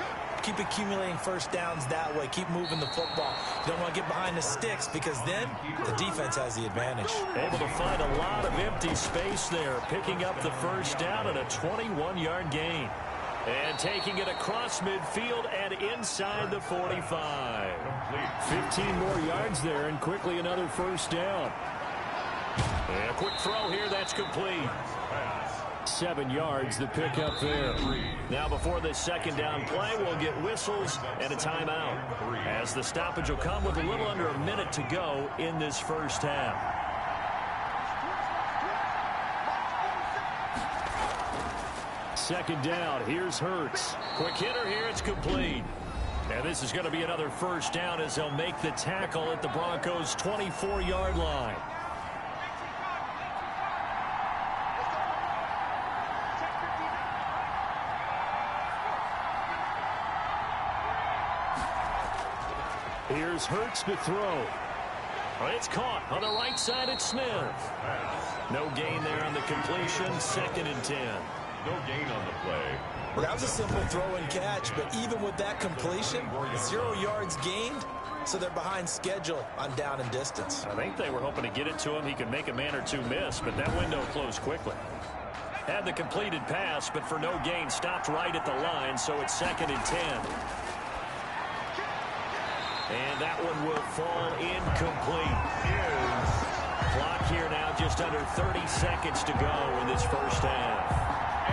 Keep accumulating first downs that way. Keep moving the football. You don't want to get behind the sticks because then the defense has the advantage. Able to find a lot of empty space there, picking up the first down and a 21-yard gain. And taking it across midfield and inside the 45. 15 more yards there and quickly another first down. And a quick throw here, that's complete. 7 yards, the pickup there. Now before this 2nd down play, we'll get whistles and a timeout, as the stoppage will come with a little under a minute to go in this first half. Second down, here's Hurts. Quick hitter here, it's complete. And this is going to be another first down as they'll make the tackle at the Broncos' 24-yard line. Here's Hurts to throw. It's caught on the right side. It's Smith. No gain there on the completion. 2nd and 10. No gain on the play. Well, that was a simple throw and catch, but even with that completion, 0 yards gained, so they're behind schedule on down and distance. I think they were hoping to get it to him. He could make a man or two miss, but that window closed quickly. Had the completed pass, but for no gain, stopped right at the line, so it's 2nd and 10. And that one will fall incomplete. Clock here now, just under 30 seconds to go in this first half.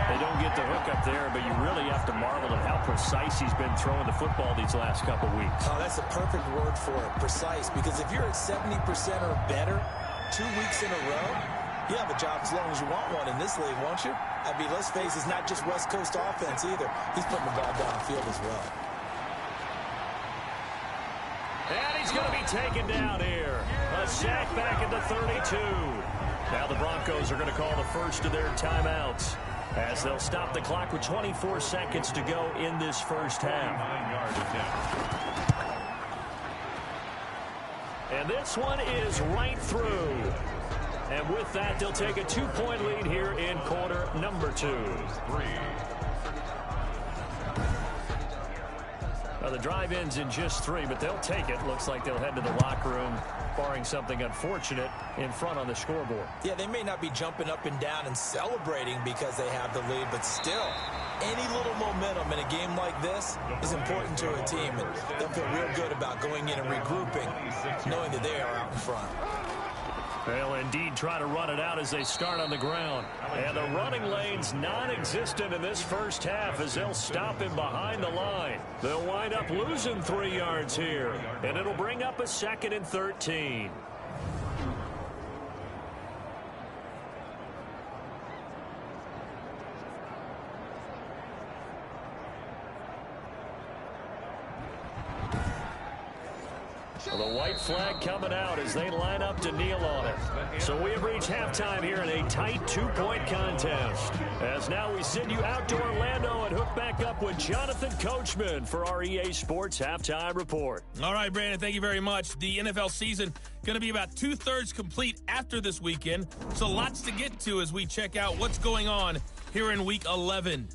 They don't get the hook up there, but you really have to marvel at how precise he's been throwing the football these last couple weeks. Oh, that's a perfect word for it, precise, because if you're at 70% or better 2 weeks in a row, you have a job as long as you want one in this league, won't you? I mean, let's face it, it's not just West Coast offense either. He's putting the ball downfield as well. And he's going to be taken down here. A sack back at the 32. Now the Broncos are going to call the first of their timeouts as they'll stop the clock with 24 seconds to go in this first half. And this one is right through. And with that, they'll take a 2-point lead here in quarter number 2. Now the drive ends in just 3, but they'll take it. Looks like they'll head to the locker room, barring something unfortunate in front on the scoreboard. Yeah, they may not be jumping up and down and celebrating because they have the lead, but still, any little momentum in a game like this is important to a team, and they'll feel real good about going in and regrouping, knowing that they are out in front. They'll indeed try to run it out as they start on the ground. And the running lane's non-existent in this first half as they'll stop him behind the line. They'll wind up losing 3 yards here, and it'll bring up a 2nd and 13. The white flag coming out as they line up to kneel on it. So we have reached halftime here in a tight 2-point contest. As now we send you out to Orlando and hook back up with Jonathan Coachman for our EA Sports Halftime Report. All right, Brandon, thank you very much. The NFL season going to be about 2/3 complete after this weekend. So lots to get to as we check out what's going on here in Week 11.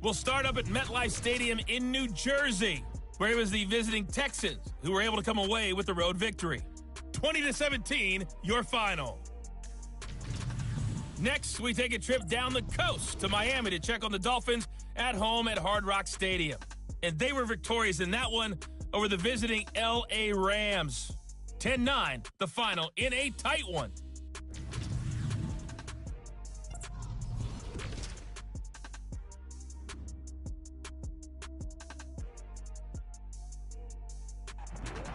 We'll start up at MetLife Stadium in New Jersey, where it was the visiting Texans who were able to come away with the road victory. 20-17, your final. Next, we take a trip down the coast to Miami to check on the Dolphins at home at Hard Rock Stadium. And they were victorious in that one over the visiting L.A. Rams. 10-9, the final in a tight one.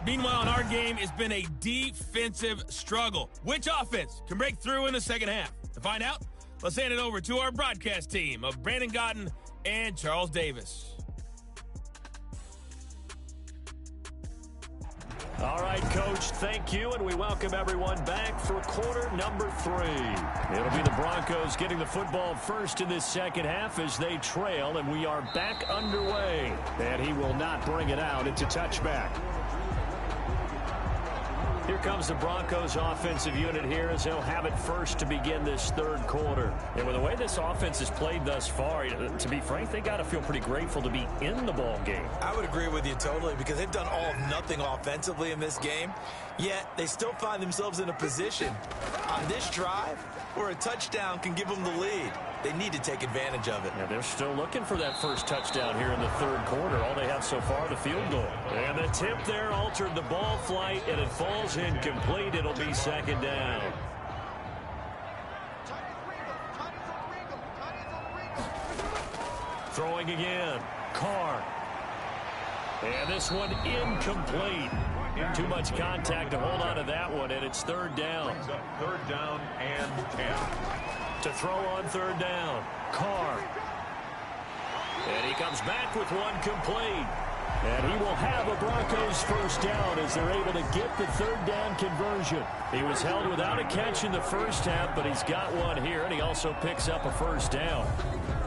Meanwhile, in our game, it's been a defensive struggle. Which offense can break through in the second half? To find out, let's hand it over to our broadcast team of Brandon Gaudin and Charles Davis. All right, Coach, thank you, and we welcome everyone back for quarter number 3. It'll be the Broncos getting the football first in this second half as they trail, and we are back underway. And he will not bring it out. It's a touchback. Here comes the Broncos offensive unit here as they'll have it first to begin this third quarter. And with the way this offense has played thus far, to be frank, they got to feel pretty grateful to be in the ball game. I would agree with you totally because they've done all of nothing offensively in this game, yet they still find themselves in a position on this drive where a touchdown can give them the lead. They need to take advantage of it. Yeah, they're still looking for that first touchdown here in the third quarter. All they have so far, the field goal. And the tip there altered the ball flight, and it falls incomplete. It'll be second down. Throwing again. Carr. And this one incomplete. Too much contact to hold on to that one, and it's third down. Third down and 10. To throw on third down, Carr. And he comes back with one complete. And he will have a Broncos first down as they're able to get the third down conversion. He was held without a catch in the first half, but he's got one here, and he also picks up a first down.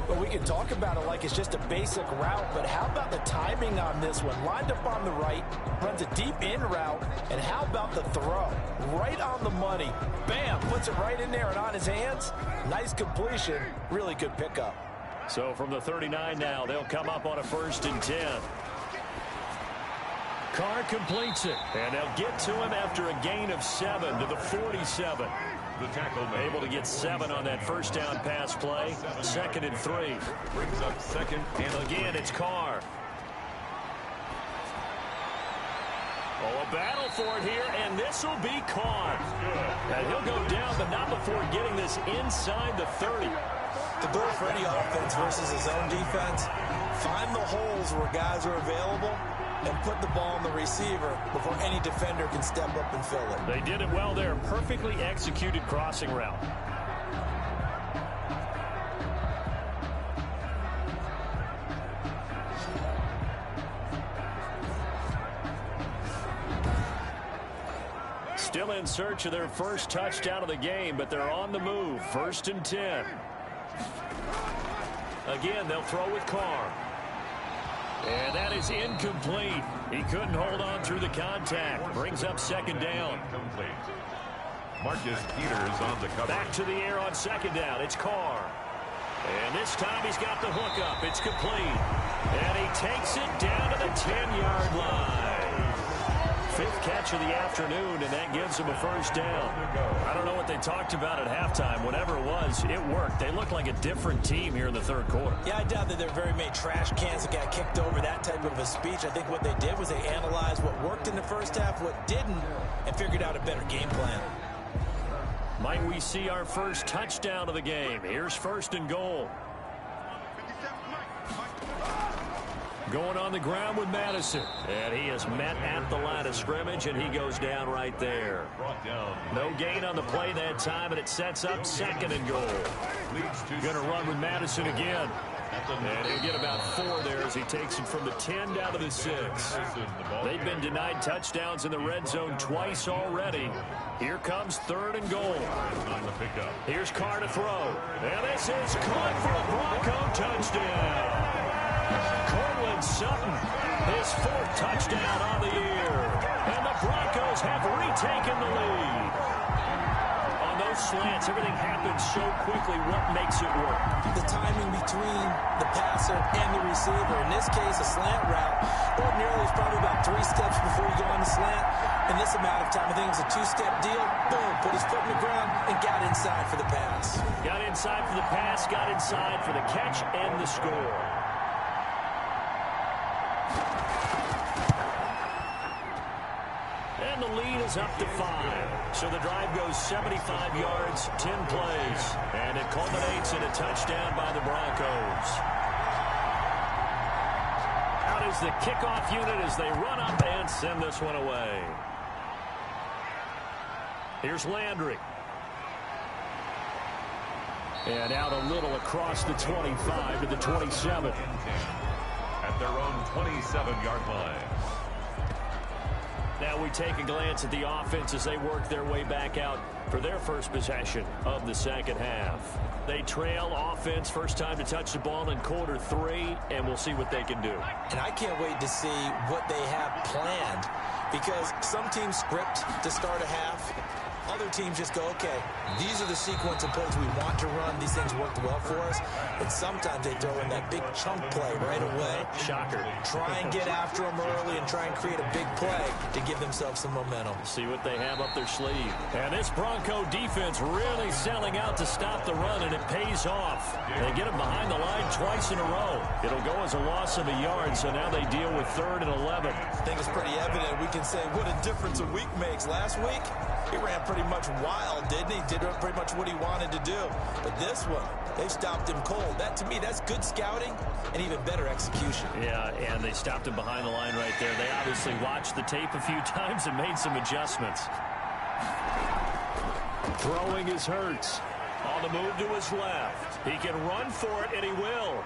Well, we can talk about it like it's just a basic route, but how about the timing on this one? Lined up on the right, runs a deep in route, and how about the throw? Right on the money. Bam, puts it right in there and on his hands. Nice completion, really good pickup. So from the 39 now, they'll come up on a 1st and 10. Carr completes it, and they'll get to him after a gain of 7 to the 47. The tackle made. Able to get 7 on that first down pass play. 2nd and 3. Brings up 2nd and again, it's Carr. Oh, a battle for it here, and this will be Carr. And he'll go down, but not before getting this inside the 30. The goal for any offense versus his own defense, find the holes where guys are available and put the ball on the receiver before any defender can step up and fill it. They did it well there. Perfectly executed crossing route. Still in search of their first touchdown of the game, but they're on the move. 1st and 10. Again, they'll throw with Carr. And that is incomplete. He couldn't hold on through the contact. Brings up 2nd down. Complete. Marcus Peters on the cover. Back to the air on 2nd down. It's Carr. And this time he's got the hook up. It's complete. And he takes it down to the 10-yard line. 5th catch of the afternoon, and that gives him a 1st down. I don't know what they talked about at halftime. Whatever it was, it worked. They look like a different team here in the 3rd quarter. Yeah, I doubt that there were very many trash cans that got kicked over, that type of a speech. I think what they did was they analyzed what worked in the first half, what didn't, and figured out a better game plan. Might we see our first touchdown of the game? Here's 1st and goal. Going on the ground with Madison. And he is met at the line of scrimmage, and he goes down right there. No gain on the play that time, and it sets up 2nd and goal. Going to run with Madison again. And he'll get about 4 there as he takes it from the 10 down to the 6. They've been denied touchdowns in the red zone twice already. Here comes 3rd and goal. Here's Carr to throw. And this is caught for a Bronco touchdown. Cortland Sutton, his 4th touchdown on the year. And the Broncos have retaken the lead. On those slants, everything happens so quickly. What makes it work? The timing between the passer and the receiver. In this case, a slant route. Ordinarily, it's probably about 3 steps before you go on the slant. In this amount of time, I think it was a 2-step deal. Boom, put his foot in the ground and got inside for the pass. Got inside for the pass, got inside for the catch and the score. And the lead is up to 5. So the drive goes 75 yards, 10 plays. And it culminates in a touchdown by the Broncos. Out is the kickoff unit as they run up and send this one away. Here's Landry. And out a little across the 25 to the 27. At their own 27-yard line. Now we take a glance at the offense as they work their way back out for their first possession of the 2nd half. They trail offense, first time to touch the ball in quarter 3, and we'll see what they can do. And I can't wait to see what they have planned, because some teams script to start a half. Other teams just go, okay, these are the sequence of plays we want to run. These things worked well for us. And sometimes they throw in that big chunk play right away. Shocker. Try and get after them early and try and create a big play to give themselves some momentum. See what they have up their sleeve. And this Bronco defense really selling out to stop the run, and it pays off. They get them behind the line twice in a row. It'll go as a loss of a yard, so now they deal with 3rd and 11. I think it's pretty evident. We can say what a difference a week makes. Last week, he ran pretty much wild, didn't he? Did pretty much what he wanted to do. But this one, they stopped him cold. That, to me, that's good scouting and even better execution. Yeah, and they stopped him behind the line right there. They obviously watched the tape a few times and made some adjustments. Throwing is Hurts. On the move to his left. He can run for it, and he will.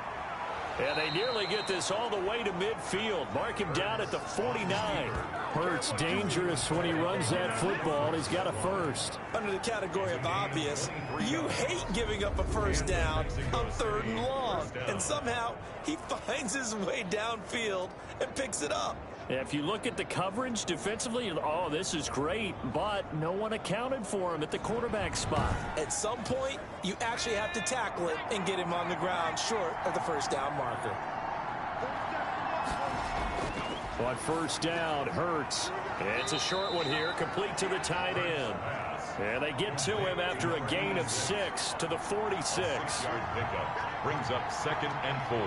And they nearly get this all the way to midfield. Mark him down at the 49. Hurts dangerous when he runs that football. He's got a first. Under the category of obvious, you hate giving up a first down on 3rd and long. And somehow he finds his way downfield and picks it up. If you look at the coverage defensively, oh, this is great, but no one accounted for him at the quarterback spot. At some point, you actually have to tackle it and get him on the ground short of the first down marker. On first down, Hurts. It's a short one here, complete to the tight end. And they get to him after a gain of 6 to the 46. 6-yard pickup brings up 2nd and 4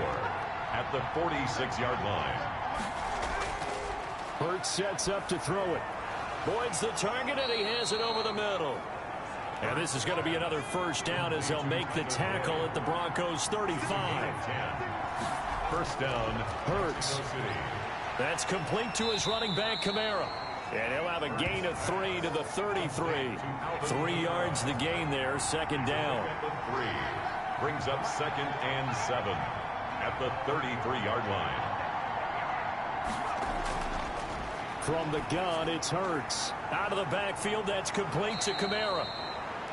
at the 46-yard line. Hurts sets up to throw it. Boyd's the target, and he has it over the middle. And this is going to be another first down as they'll make the tackle at the Broncos 35. First down, Hurts. That's complete to his running back, Kamara. And he'll have a gain of 3 to the 33. 3 yards the gain there, second down. 3 brings up 2nd and 7 at the 33-yard line. From the gun, it's Hurts. Out of the backfield, that's complete to Kamara.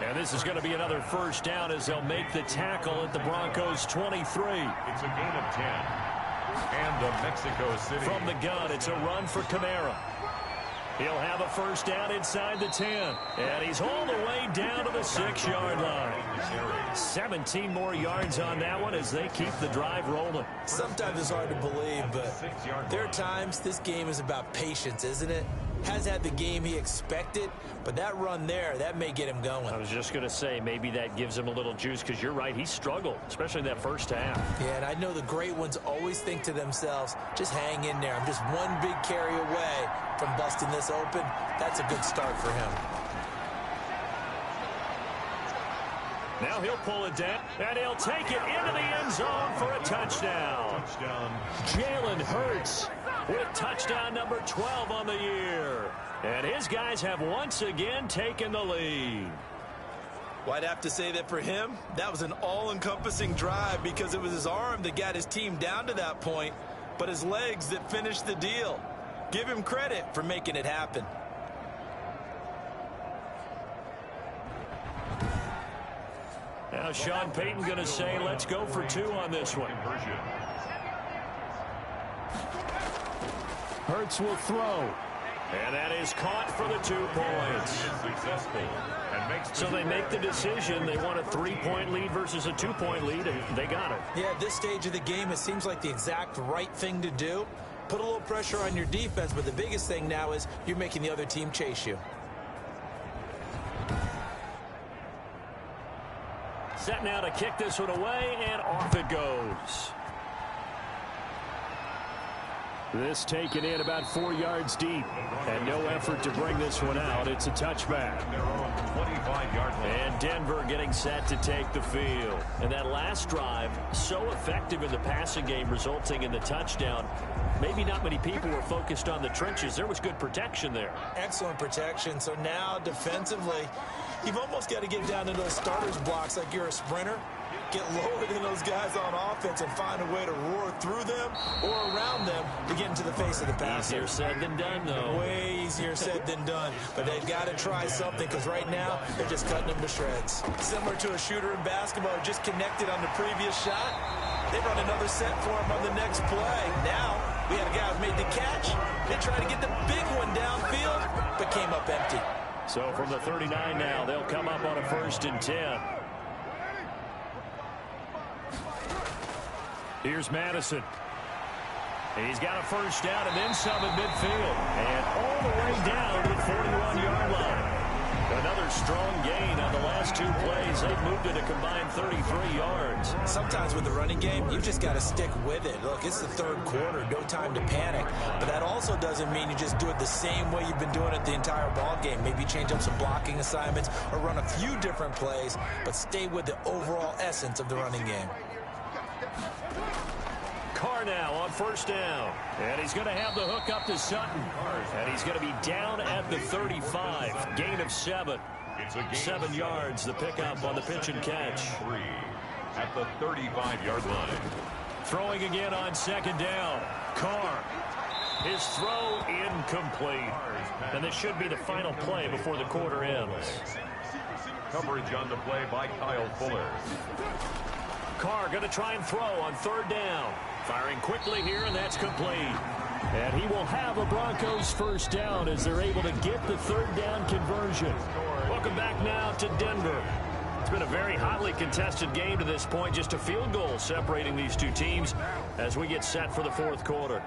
And this is going to be another first down as they'll make the tackle at the Broncos 23. It's a gain of 10. And the Mexico City. From the gun, it's a run for Kamara. He'll have a first down inside the 10. And he's all the way down to the 6-yard line. 17 more yards on that one as they keep the drive rolling. Sometimes it's hard to believe, but there are times this game is about patience, isn't it? Has had the game he expected, but that run there, that may get him going. I was just going to say, maybe that gives him a little juice, because you're right, he struggled, especially that first half. Yeah, and I know the great ones always think to themselves, just hang in there. I'm just one big carry away from busting this open. That's a good start for him. Now he'll pull it down, and he'll take it into the end zone for a touchdown. Jalen Hurts with touchdown number 12 on the year. And his guys have once again taken the lead. Well, I'd have to say that for him, that was an all-encompassing drive because it was his arm that got his team down to that point, but his legs that finished the deal. Give him credit for making it happen. Now Sean Payton going to say, let's go for 2 on this one. Hurts will throw. And that is caught for the 2 points. So they make the decision. They want a 3-point lead versus a 2-point lead, and they got it. Yeah, at this stage of the game, it seems like the exact right thing to do. Put a little pressure on your defense, but the biggest thing now is you're making the other team chase you. Set now to kick this one away, and off it goes. This taken in about 4 yards deep, and no effort to bring this one out. It's a touchback. And Denver getting set to take the field. And that last drive, so effective in the passing game, resulting in the touchdown. Maybe not many people were focused on the trenches. There was good protection there. Excellent protection. So now defensively, you've almost got to get down into those starters blocks like you're a sprinter. Get lower than those guys on offense and find a way to roar through them or around them to get into the face of the passer. Easier said than done, though. Way easier said than done. But they've got to try something because right now they're just cutting them to shreds. Similar to a shooter in basketball who just connected on the previous shot. They run another set for him on the next play. Now we had a guy who made the catch. They tried to get the big one downfield, but came up empty. So from the 39 now, they'll come up on a 1st and 10. Here's Madison. He's got a first down and then some at midfield. And all the way down to the 41-yard line. Another strong gain on the last 2 plays. They've moved it a combined 33 yards. Sometimes with the running game, you've just got to stick with it. Look, it's the 3rd quarter. No time to panic. But that also doesn't mean you just do it the same way you've been doing it the entire ball game. Maybe change up some blocking assignments or run a few different plays, but stay with the overall essence of the running game. Carr now on first down. And he's going to have the hook up to Sutton. And he's going to be down at the 35. Gain of 7. 7 yards, the pickup on the pitch and catch. 3 at the 35-yard line. Throwing again on 2nd down. Carr. His throw incomplete. And this should be the final play before the quarter ends. Coverage on the play by Kyle Fuller. Carr going to try and throw on 3rd down. Firing quickly here, and that's complete. And he will have a Broncos first down as they're able to get the third down conversion. Welcome back now to Denver. It's been a very hotly contested game to this point. Just a field goal separating these two teams as we get set for the fourth quarter.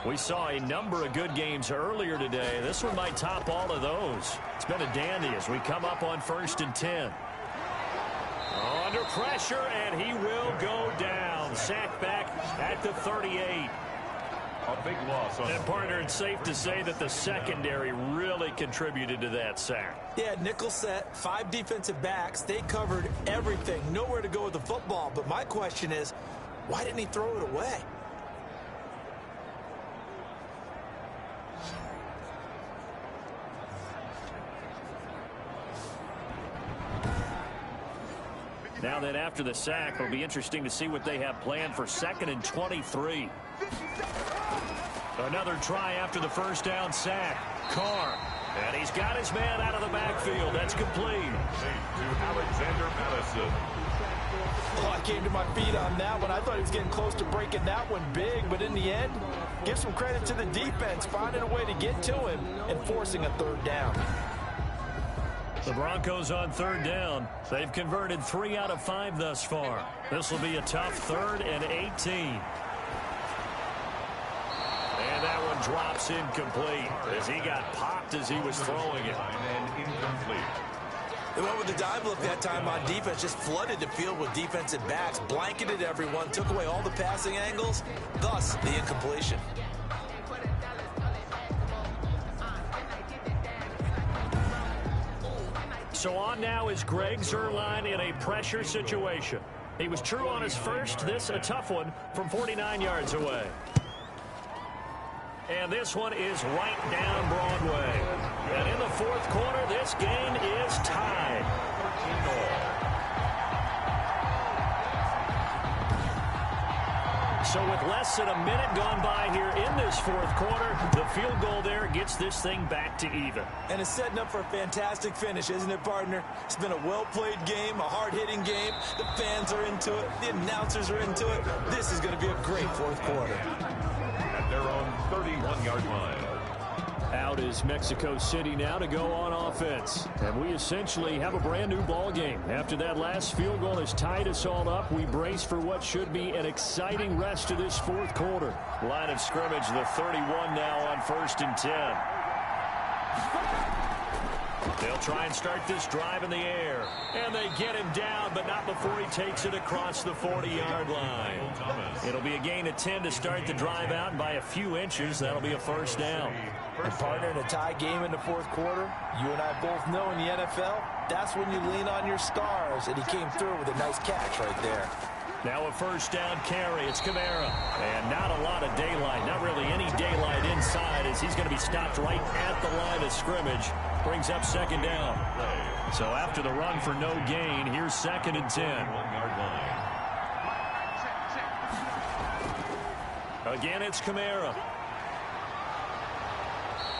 We saw a number of good games earlier today. This one might top all of those. It's been a dandy as we come up on 1st and 10. Under pressure, and he will go down. Sacked back at the 38. A big loss. And, partner, it's safe to say that the secondary really contributed to that sack. Yeah, nickel set, 5 defensive backs. They covered everything. Nowhere to go with the football. But my question is, why didn't he throw it away? Now then, after the sack, it'll be interesting to see what they have planned for 2nd and 23. Another try after the first down sack. Carr. And he's got his man out of the backfield. That's complete. To Alexander Madison. Oh, I came to my feet on that one. I thought he was getting close to breaking that one big, but in the end, give some credit to the defense, finding a way to get to him and forcing a third down. The Broncos on third down. They've converted 3 out of 5 thus far. This will be a tough 3rd and 18. And that one drops incomplete as he got popped as he was throwing it. And incomplete. They went with the dive look that time on defense, just flooded the field with defensive backs, blanketed everyone, took away all the passing angles, thus the incompletion. So on now is Greg Zuerlein in a pressure situation. He was true on his first. This a tough one from 49 yards away. And this one is right down Broadway. And in the fourth quarter, this game is tied. So with less than a minute gone by here in this fourth quarter, the field goal there gets this thing back to even. And it's setting up for a fantastic finish, isn't it, partner? It's been a well-played game, a hard-hitting game. The fans are into it. The announcers are into it. This is going to be a great fourth quarter. At their own 31-yard line. Out is Mexico City now to go on offense. And we essentially have a brand new ball game. After that last field goal has tied us all up, we brace for what should be an exciting rest of this fourth quarter. Line of scrimmage, the 31 now on 1st and 10. They'll try and start this drive in the air. And they get him down, but not before he takes it across the 40-yard line. It'll be a gain of 10 to start the drive out, and by a few inches, that'll be a first down. And partner, in a tie game in the fourth quarter, you and I both know in the NFL, that's when you lean on your stars, and he came through with a nice catch right there. Now a first down carry. It's Kamara. And not a lot of daylight. Not really any daylight inside as he's going to be stopped right at the line of scrimmage. Brings up 2nd down. So after the run for no gain, here's 2nd and 10. Again, it's Kamara.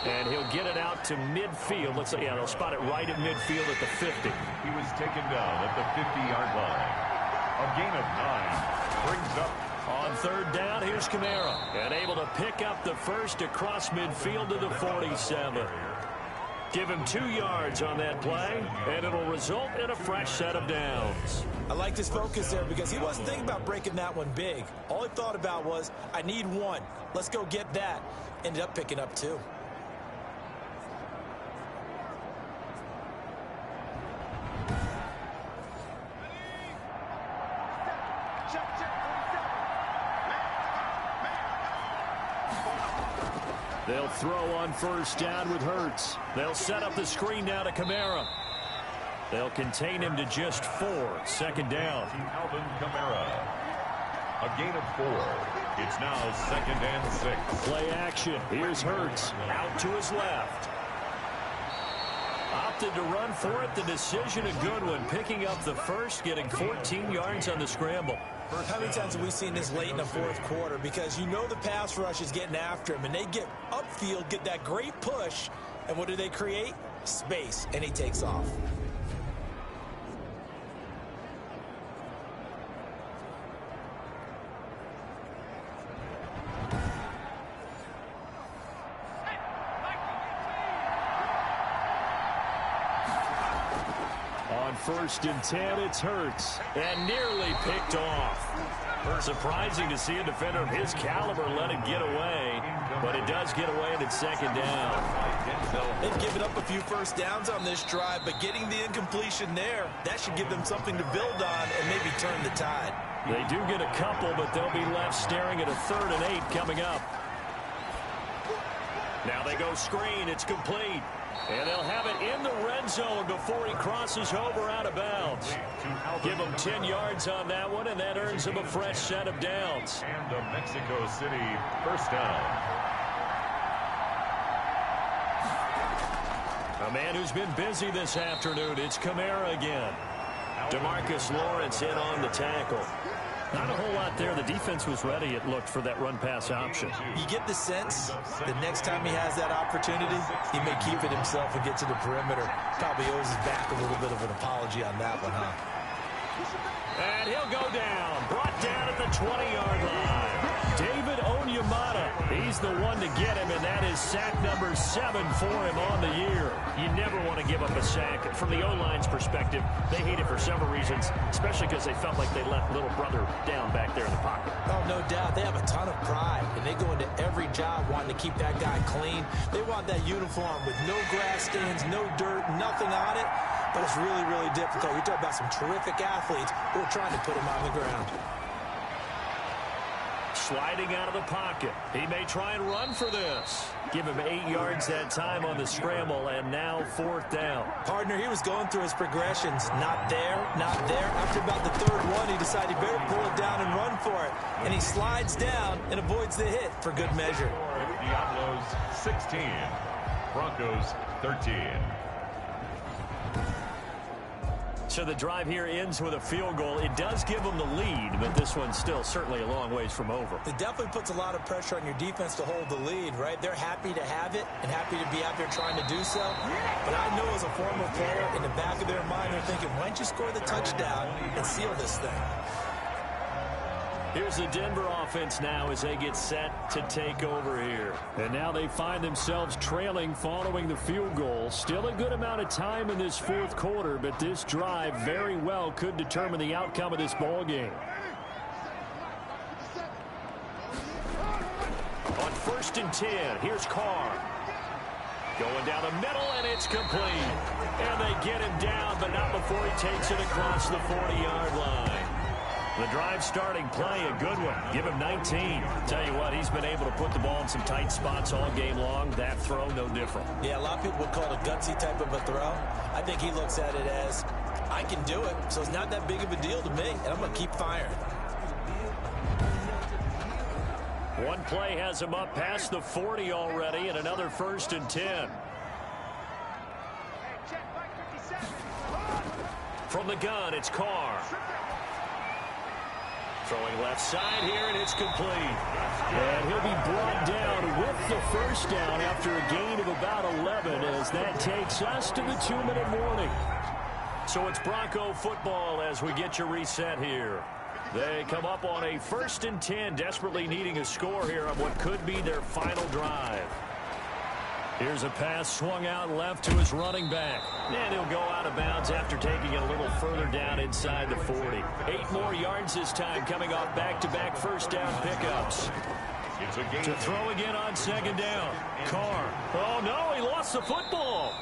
And he'll get it out to midfield. Let's say, yeah, they'll spot it right at midfield at the 50. He was taken down at the 50-yard line. A gain of 9 brings up. On third down, here's Kamara. And able to pick up the first across midfield to the 47. Give him 2 yards on that play, and it'll result in a fresh set of downs. I like his focus there because he wasn't thinking about breaking that one big. All he thought about was, I need 1. Let's go get that. Ended up picking up 2. They'll throw on first down with Hurts. They'll set up the screen now to Kamara. They'll contain him to just 4. 2nd down. Alvin Kamara. A gain of 4. It's now 2nd and 6. Play action. Here's Hurts. Out to his left. Opted to run for it. The decision a good one. Picking up the first, getting 14 yards on the scramble. How many times have we seen this late in the fourth quarter? Because you know the pass rush is getting after him, and they get upfield, get that great push, and what do they create? Space, and he takes off. 1st and 10. It's Hurts. And nearly picked off. Surprising to see a defender of his caliber let it get away, but it does get away and it's 2nd down. They've given up a few first downs on this drive, but getting the incompletion there, that should give them something to build on and maybe turn the tide. They do get a couple, but they'll be left staring at a 3rd and 8 coming up. Now they go screen. It's complete. And they'll have it in the red zone before he crosses over out of bounds. Give him 10 yards on that one, and that earns him a fresh set of downs. And a Mexico City 1st down. A man who's been busy this afternoon. It's Kamara again. DeMarcus Lawrence in on the tackle. Not a whole lot there. The defense was ready, it looked, for that run-pass option. You get the sense that next time he has that opportunity, he may keep it himself and get to the perimeter. Probably owes his back a little bit of an apology on that one, huh? And he'll go down. Brought down at the 20-yard line. David Onyemata. He's the one to get him, and that is sack number 7 for him on the year. You never want to give up a sack. From the O-line's perspective, they hate it for several reasons, especially because they felt like they let little brother down back there in the pocket. Oh, no doubt. They have a ton of pride, and they go into every job wanting to keep that guy clean. They want that uniform with no grass stains, no dirt, nothing on it. But it's really, really difficult. You're talking about some terrific athletes who are trying to put him on the ground. Sliding out of the pocket. He may try and run for this. Give him 8 yards that time on the scramble, and now 4th down. Partner, he was going through his progressions. Not there, not there. After about the 3rd one, he decided he better pull it down and run for it. And he slides down and avoids the hit for good measure. Diablos 16, Broncos 13. So the drive here ends with a field goal. It does give them the lead, but this one's still certainly a long ways from over. It definitely puts a lot of pressure on your defense to hold the lead, right? They're happy to have it and happy to be out there trying to do so. But I know as a former player, in the back of their mind, they're thinking, why don't you score the touchdown and seal this thing? Here's the Denver offense now as they get set to take over here. And now they find themselves trailing following the field goal. Still a good amount of time in this 4th quarter, but this drive very well could determine the outcome of this ball game. On 1st and 10, here's Carr. Going down the middle, and it's complete. And they get him down, but not before he takes it across the 40-yard line. The drive starting play, a good one. Give him 19. Tell you what, he's been able to put the ball in some tight spots all game long. That throw, no different. Yeah, a lot of people would call it a gutsy type of a throw. I think he looks at it as, I can do it, so it's not that big of a deal to me, and I'm going to keep firing. One play has him up past the 40 already, and another 1st and 10. From the gun, it's Carr. Throwing left side here, and it's complete. And he'll be brought down with the 1st down after a gain of about 11 as that takes us to the 2-minute warning. So it's Bronco football as we get you reset here. They come up on a 1st and 10, desperately needing a score here on what could be their final drive. Here's a pass swung out left to his running back. And he'll go out of bounds after taking it a little further down inside the 40. 8 more yards this time coming off back-to-back 1st down pickups. To throw again on 2nd down. Carr. Oh, no, he lost the football.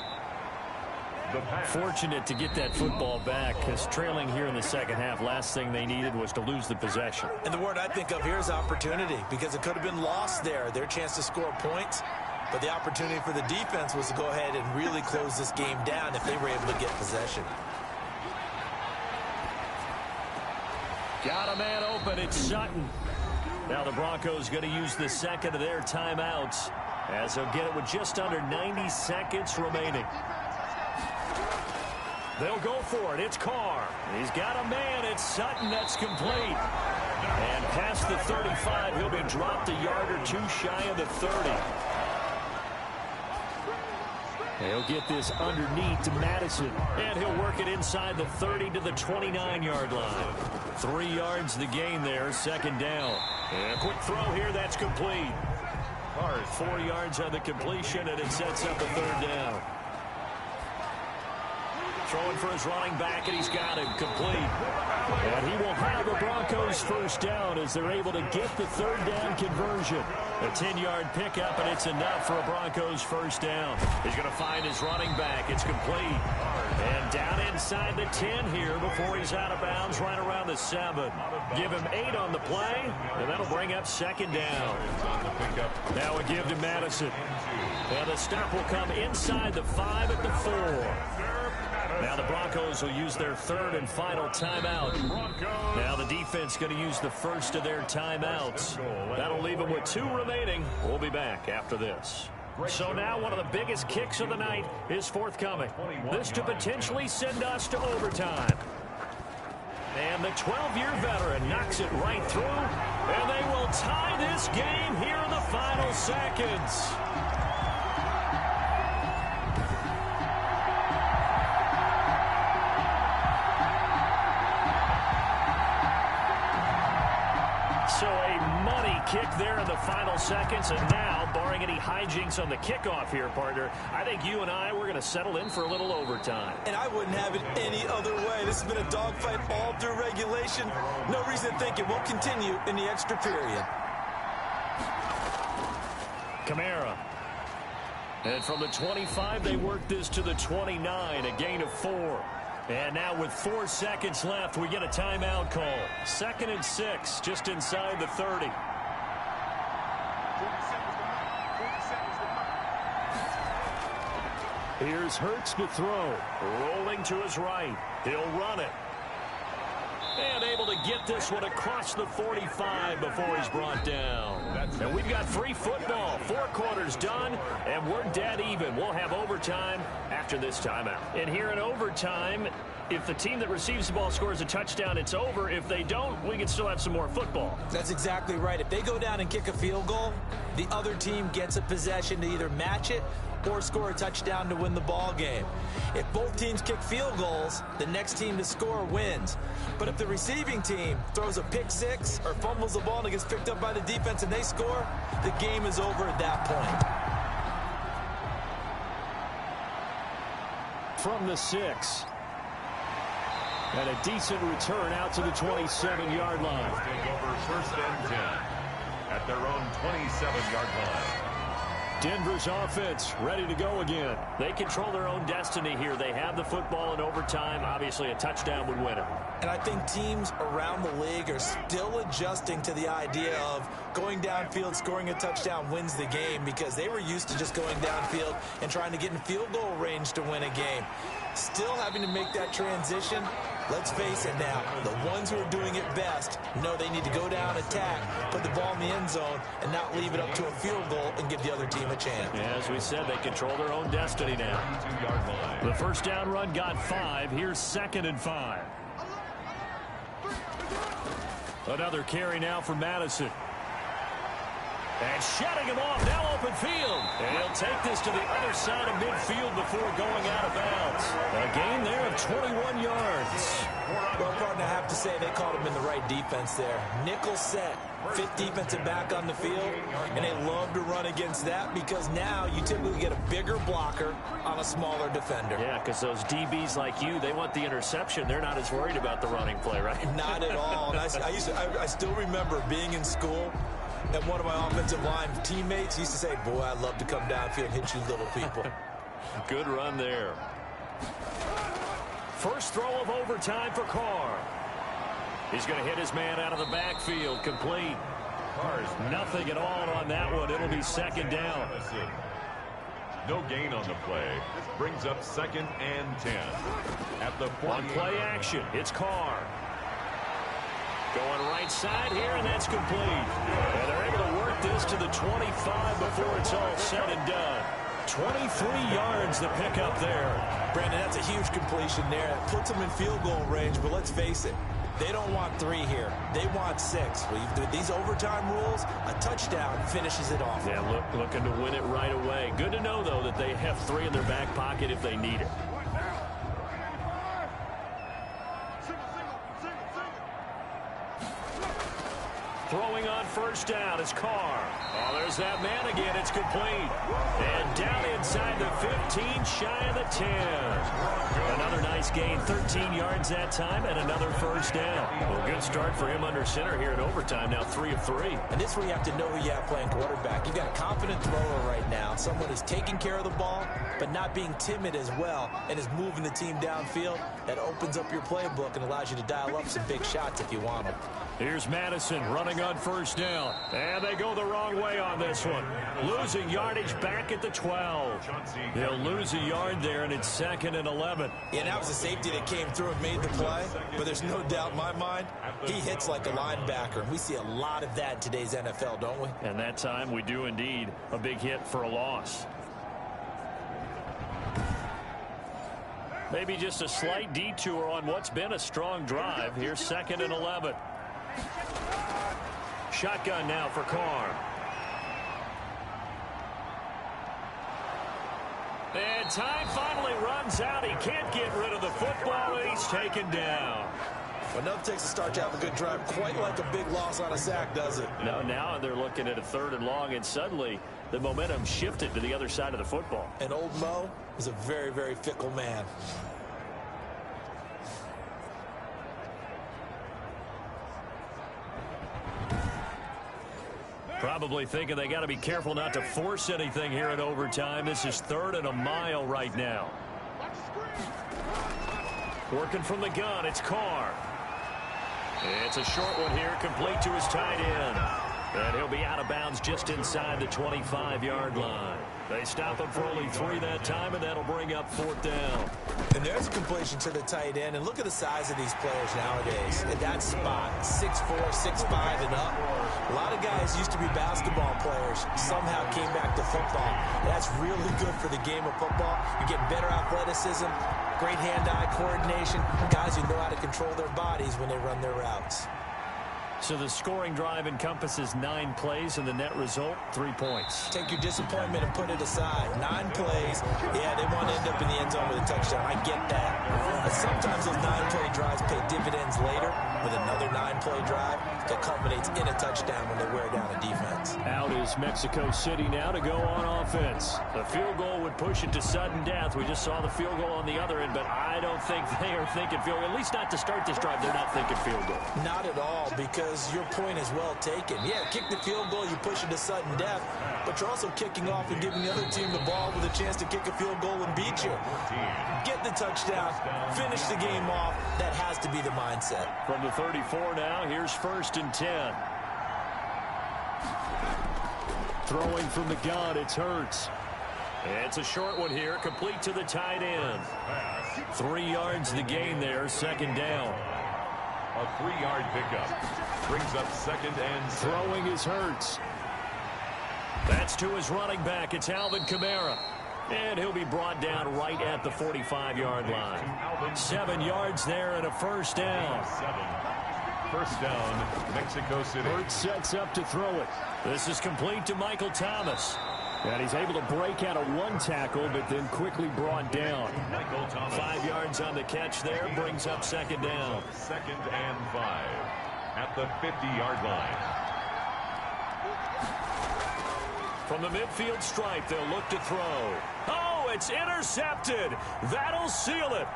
Fortunate to get that football back because trailing here in the 2nd half, last thing they needed was to lose the possession. And the word I think of here is opportunity because it could have been lost there. Their chance to score points. But the opportunity for the defense was to go ahead and really close this game down if they were able to get possession. Got a man open. It's Sutton. Now the Broncos going to use the 2nd of their timeouts as they'll get it with just under 90 seconds remaining. They'll go for it. It's Carr. He's got a man. It's Sutton. That's complete. And past the 35, he'll be dropped a yard or two shy of the 30. He'll get this underneath to Madison. And he'll work it inside the 30 to the 29-yard line. 3 yards the gain there, 2nd down. And a quick throw here, that's complete. 4 yards on the completion, and it sets up a 3rd down. throwing for his running back, and he's got it complete. And he will have the Broncos first down as they're able to get the third down conversion. A 10-yard pickup, and it's enough for a Broncos first down. He's going to find his running back. It's complete. And down inside the 10 here before he's out of bounds right around the 7. Give him 8 on the play, and that'll bring up second down. Now a give to Madison. And the stop will come inside the 5 at the 4. Now the Broncos will use their third and final timeout. Now the defense going to use the first of their timeouts. That'll leave them with 2 remaining. We'll be back after this. So now one of the biggest kicks of the night is forthcoming. This to potentially send us to overtime. And the 12-year veteran knocks it right through. And they will tie this game here in the final seconds. So a money kick there in the final seconds, and now, barring any hijinks on the kickoff here, partner, I think you and I, we're going to settle in for a little overtime. And I wouldn't have it any other way. This has been a dogfight all through regulation. No reason to think it won't continue in the extra period. Kamara. And from the 25, they work this to the 29, a gain of 4. And now with 4 seconds left, we get a timeout call. 2nd and 6, just inside the 30. Here's Hurts to throw. Rolling to his right. He'll run it. And able to get this one across the 45 before he's brought down. And we've got free football. 4 quarters done, and we're dead even. We'll have overtime after this timeout. And here in overtime, if the team that receives the ball scores a touchdown, it's over. If they don't, we can still have some more football. That's exactly right. If they go down and kick a field goal, the other team gets a possession to either match it or score a touchdown to win the ball game. If both teams kick field goals, the next team to score wins. But if the receiving team throws a pick 6 or fumbles the ball and it gets picked up by the defense and they score, the game is over at that point. From the 6. And a decent return out to the 27-yard line. Over 1st and 10 at their own 27-yard line. Denver's offense ready to go again. They control their own destiny here. They have the football in overtime. Obviously, a touchdown would win it. And I think teams around the league are still adjusting to the idea of going downfield, scoring a touchdown wins the game, because they were used to just going downfield and trying to get in field goal range to win a game. Still having to make that transition. Let's face it now, the ones who are doing it best know they need to go down, attack, put the ball in the end zone, and not leave it up to a field goal and give the other team a chance. Yeah, as we said, they control their own destiny now. The first down run got 5. Here's 2nd and 5. Another carry now for Madison. And shutting him off, now open field. And he'll take this to the other side of midfield before going out of bounds. A gain there of 21 yards. Well, partner, I have to say they caught him in the right defense there. Nickel set, 5th defensive back on the field, and they love to run against that because now you typically get a bigger blocker on a smaller defender. Yeah, because those DBs like you, they want the interception. They're not as worried about the running play, right? Not at all. And I still remember being in school, and one of my offensive line teammates used to say, boy, I'd love to come downfield and hit you little people. Good run there. First throw of overtime for Carr. He's going to hit his man out of the backfield. Complete. Carr's nothing at all on that one. It'll be 2nd down. No gain on the play. Brings up 2nd and 10. At the on play action, it's Carr. Going right side here, and that's complete. And they're able to work this to the 25 before it's all said and done. 23 yards to pick up there. Brandon, that's a huge completion there. It puts them in field goal range, but let's face it, they don't want 3 here. They want 6. With these overtime rules, a touchdown finishes it off. Yeah, looking to win it right away. Good to know, though, that they have 3 in their back pocket if they need it. Throwing on first down is Carr. Oh, there's that man again. It's complete. And down inside the 15, shy of the 10. Another nice gain, 13 yards that time, and another first down. Well, good start for him under center here in overtime, now 3 of 3. And this is where you have to know who you have playing quarterback. You've got a confident thrower right now, someone who's taking care of the ball, but not being timid as well, and is moving the team downfield. That opens up your playbook and allows you to dial up some big shots if you want them. Here's Madison running on first down. And they go the wrong way on this one. Losing yardage back at the 12. They'll lose a yard there, and it's 2nd and 11. Yeah, that was a safety that came through and made the play. But there's no doubt in my mind, he hits like a linebacker. And we see a lot of that in today's NFL, don't we? And that time we do indeed. A big hit for a loss. Maybe just a slight detour on what's been a strong drive. Here's 2nd and 11. Shotgun now for Carr. And time finally runs out. He can't get rid of the football, and he's taken down. Well, nothing takes a start to have a good drive quite like a big loss on a sack, does it? No, now they're looking at a 3rd and long, and suddenly the momentum shifted to the other side of the football. And old Mo is a very, very fickle man. Probably thinking they got to be careful not to force anything here in overtime. This is 3rd and a mile right now. Working from the gun, it's Carr. It's a short one here, complete to his tight end. And he'll be out of bounds just inside the 25-yard line. They stop him for only 3 that time, and that'll bring up 4th down. And there's a completion to the tight end. And look at the size of these players nowadays. At that spot, 6'4", 6'5", and up. A lot of guys used to be basketball players, somehow came back to football. That's really good for the game of football. You get better athleticism, great hand-eye coordination, guys who know how to control their bodies when they run their routes. So the scoring drive encompasses 9 plays, and the net result, 3 points. Take your disappointment and put it aside. 9 plays. Yeah, they want to end up in the end zone with a touchdown. I get that. But sometimes those 9-play drives pay dividends later with another 9-play drive that culminates in a touchdown when they wear down a defense. Out is Mexico City now to go on offense. The field goal would push it to sudden death. We just saw the field goal on the other end, but I don't think they are thinking field goal. At least not to start this drive. They're not thinking field goal. Not at all, because your point is well taken. Yeah, kick the field goal, you push it to sudden death, but you're also kicking off and giving the other team the ball with a chance to kick a field goal and beat you. Get the touchdown, finish the game off. That has to be the mindset. From the 34 now, here's 1st and 10. Throwing from the gun, it's Hurts. It's a short one here, complete to the tight end. 3 yards the gain there, 2nd down. A 3-yard pickup brings up 2nd and 7. Throwing is Hurts. That's to his running back. It's Alvin Kamara. And he'll be brought down right at the 45-yard line. 7 yards there and a first down. 1st down, Mexico City. Hurts sets up to throw it. This is complete to Michael Thomas. And he's able to break out of 1 tackle, but then quickly brought down. 5 yards on the catch there, brings up 2nd down. 2nd and 5 at the 50-yard line. From the midfield stripe, they'll look to throw. Oh, it's intercepted. That'll seal it.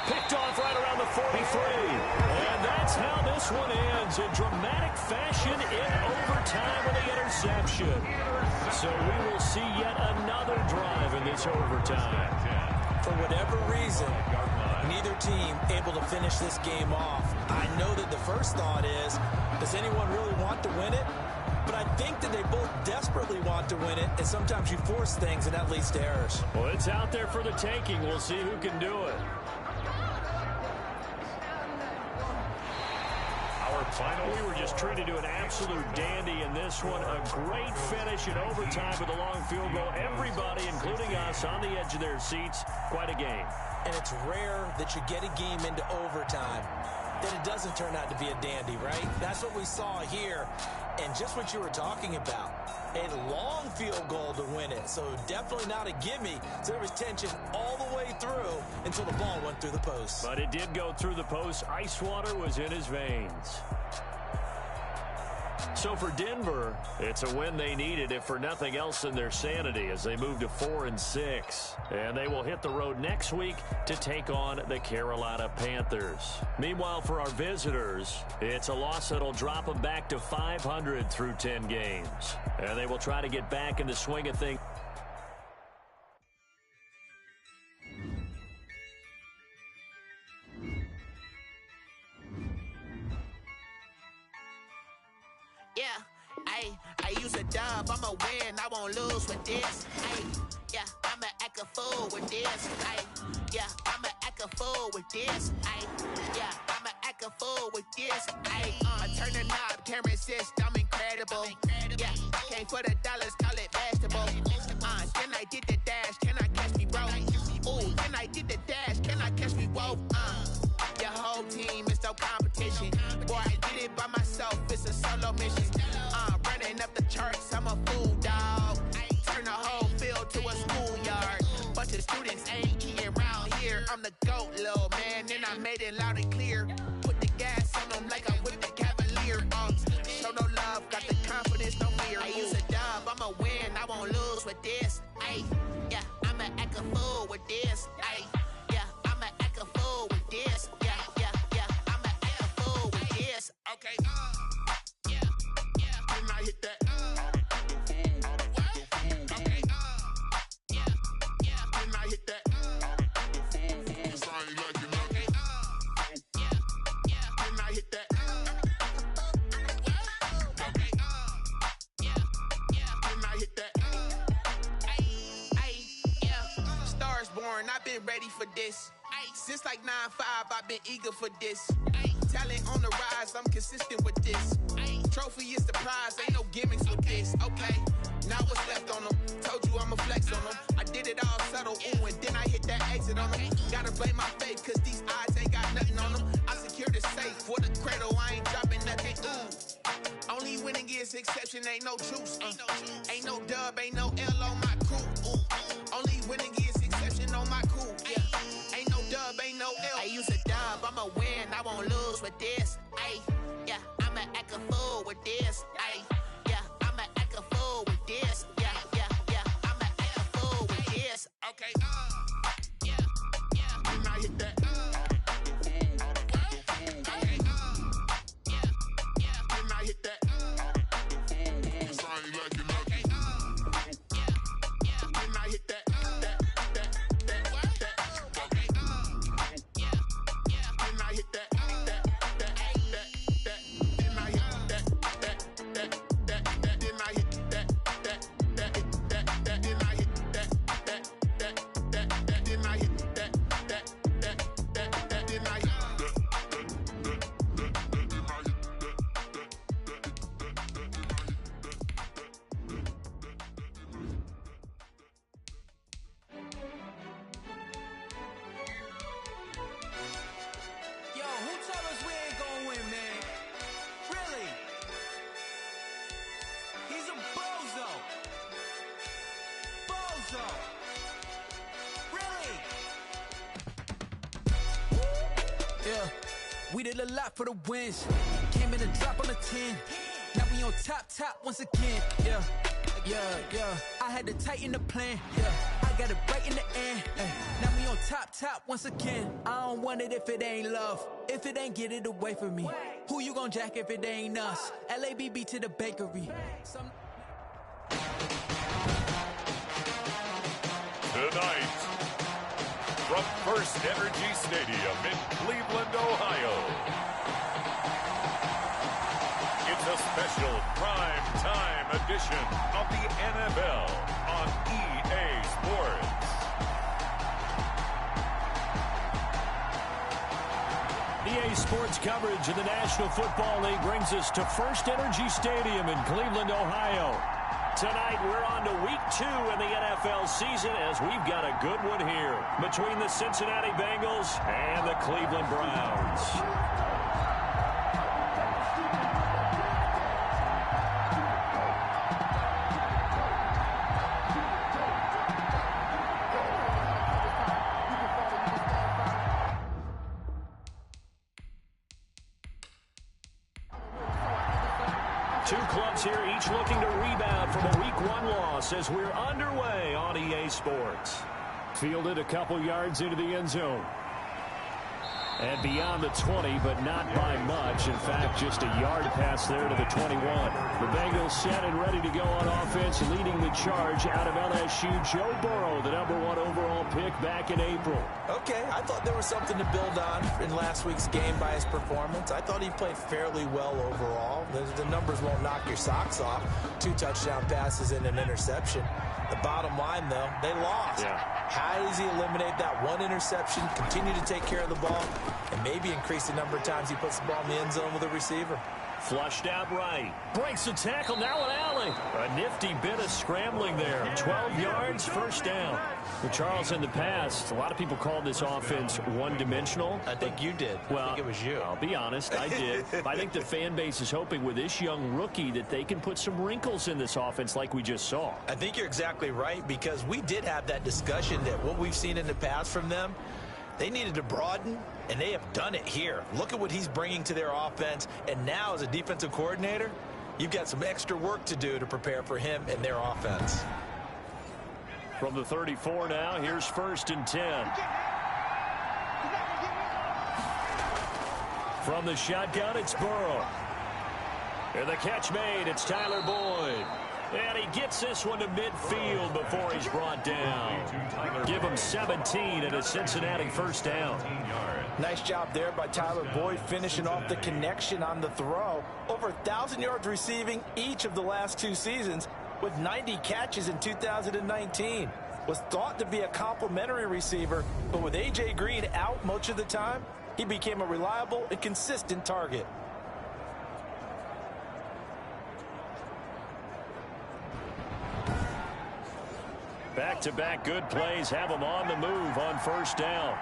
Picked off right around the 43. And that's how this one ends in dramatic fashion in overtime with the interception. So we will see yet another drive in this overtime. For whatever reason, neither team able to finish this game off. I know that the first thought is, does anyone really want to win it? But I think that they both desperately want to win it, and sometimes you force things, and that leads to errors. Well, it's out there for the taking. We'll see who can do it. We were just treated to an absolute dandy in this one. A great finish in overtime with a long field goal. Everybody, including us, on the edge of their seats. Quite a game. And it's rare that you get a game into overtime that it doesn't turn out to be a dandy, right? That's what we saw here. And just what you were talking about, a long field goal to win it. So definitely not a gimme. So there was tension all the way through until the ball went through the post. But it did go through the post. Ice water was in his veins. So for Denver, it's a win they needed, if for nothing else than their sanity, as they move to 4-6. And they will hit the road next week to take on the Carolina Panthers. Meanwhile, for our visitors, it's a loss that'll drop them back to 500 through 10 games. And they will try to get back in the swing of things. I use a dub, I'ma win, I won't lose with this. I'ma act a fool with this. I'ma act a fool with this. I'ma act a fool with this. I turn the knob, camera assist, I'm incredible. Came for the dollars, call it basketball. Then I did the dash, can I catch me, bro? Ooh, then I did the dash, can I catch me, whoa? Your whole team is no competition. Boy, I did it by myself, it's a solo mission. Running up the charts, I'm a fool, dog. Turn the whole field to a schoolyard. Bunch of students ain't eating around here. I'm the GOAT, little man, and I made it loud and clear. Put the gas on them like I'm with the Cavalier. Show no love, got the confidence, no fear. I use a dub, I'ma win, I won't lose with this. I'ma act a fool with this. I'ma act a fool with this. I'ma act a fool with this. Okay. Can I hit that? Okay. Can I hit that? Cause I ain't like it nothing. Can I hit that? Okay. Can I hit that? Stars born, I've been ready for this. Since like 9-5, I've been eager for this. Talent on the rise, I'm consistent with this. Trophy is the prize, ain't no gimmicks with this. Okay, now what's left on them? Told you I'ma flex on them. I did it all subtle, ooh, and then I hit that exit on them. Gotta blame my faith, cause these eyes ain't got nothing on them. I secured the safe for the cradle, I ain't dropping nothing, ooh. Only winning is exception, ain't no truce. Ain't no dub, ain't no L on my crew, ooh. Only winning is exception on my crew, yeah. Ain't no dub, ain't no L. I use a dub, I'ma win, I won't lose with this. I'ma act a fool with this. I'ma act a fool with this. I'ma act a fool with this. Okay. Can I hit that? Okay. Can I hit that? Cause I ain't like it nothing. Can I hit that? Okay. Can I hit that? We did a lot for the wins. Came in a drop on the 10. Now we on top once again. Yeah. I had to tighten the plan. Yeah. I got it right in the end. Now we on top once again. I don't want it if it ain't love. If it ain't, get it away from me. Who you gon' jack if it ain't us? LABB to the bakery. Tonight, from First Energy Stadium in Cleveland, Ohio, it's a special prime time edition of the NFL on EA Sports. EA Sports coverage of the National Football League brings us to First Energy Stadium in Cleveland, Ohio. Tonight, we're on to week 2 in the NFL season as we've got a good one here between the Cincinnati Bengals and the Cleveland Browns. Two clubs here, each looking to rebound from a Week 1 loss as we're underway on EA Sports. Fielded a couple yards into the end zone. And beyond the 20, but not by much. In fact, just a yard pass there to the 21. The Bengals set and ready to go on offense, leading the charge out of LSU. Joe Burrow, the #1 overall pick back in April. Okay, I thought there was something to build on in last week's game by his performance. I thought he played fairly well overall. The numbers won't knock your socks off. 2 touchdown passes and an interception. The bottom line, though, they lost. Yeah. How does he eliminate that 1 interception, continue to take care of the ball, and maybe increase the number of times he puts the ball in the end zone with a receiver? Flushed out right. Breaks the tackle. Now an alley. A nifty bit of scrambling there. 12 yards, first down. Well, Charles, in the past, a lot of people called this offense one-dimensional. I think you did. Well, I think it was you. I'll be honest, I did. I think the fan base is hoping with this young rookie that they can put some wrinkles in this offense like we just saw. I think you're exactly right, because we did have that discussion that what we've seen in the past from them, they needed to broaden, and they have done it here. Look at what he's bringing to their offense, and now as a defensive coordinator, you've got some extra work to do to prepare for him and their offense. From the 34 now, here's 1st and 10. From the shotgun, it's Burrow. And the catch made, it's Tyler Boyd. And he gets this one to midfield before he's brought down. Give him 17 and a Cincinnati first down. Nice job there by Tyler Boyd, finishing off the connection on the throw. Over 1,000 yards receiving each of the last 2 seasons, with 90 catches in 2019. Was thought to be a complimentary receiver, but with A.J. Green out much of the time, he became a reliable and consistent target. Back-to-back good plays have him on the move on first down.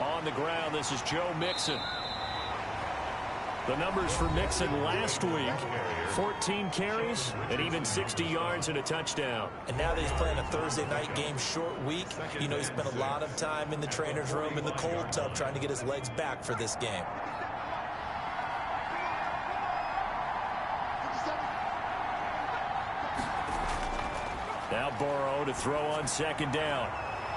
On the ground, this is Joe Mixon. The numbers for Mixon last week, 14 carries and even 60 yards and a touchdown. And now that he's playing a Thursday night game, short week, you know, he spent a lot of time in the trainer's room in the cold tub trying to get his legs back for this game. Now Burrow to throw on second down.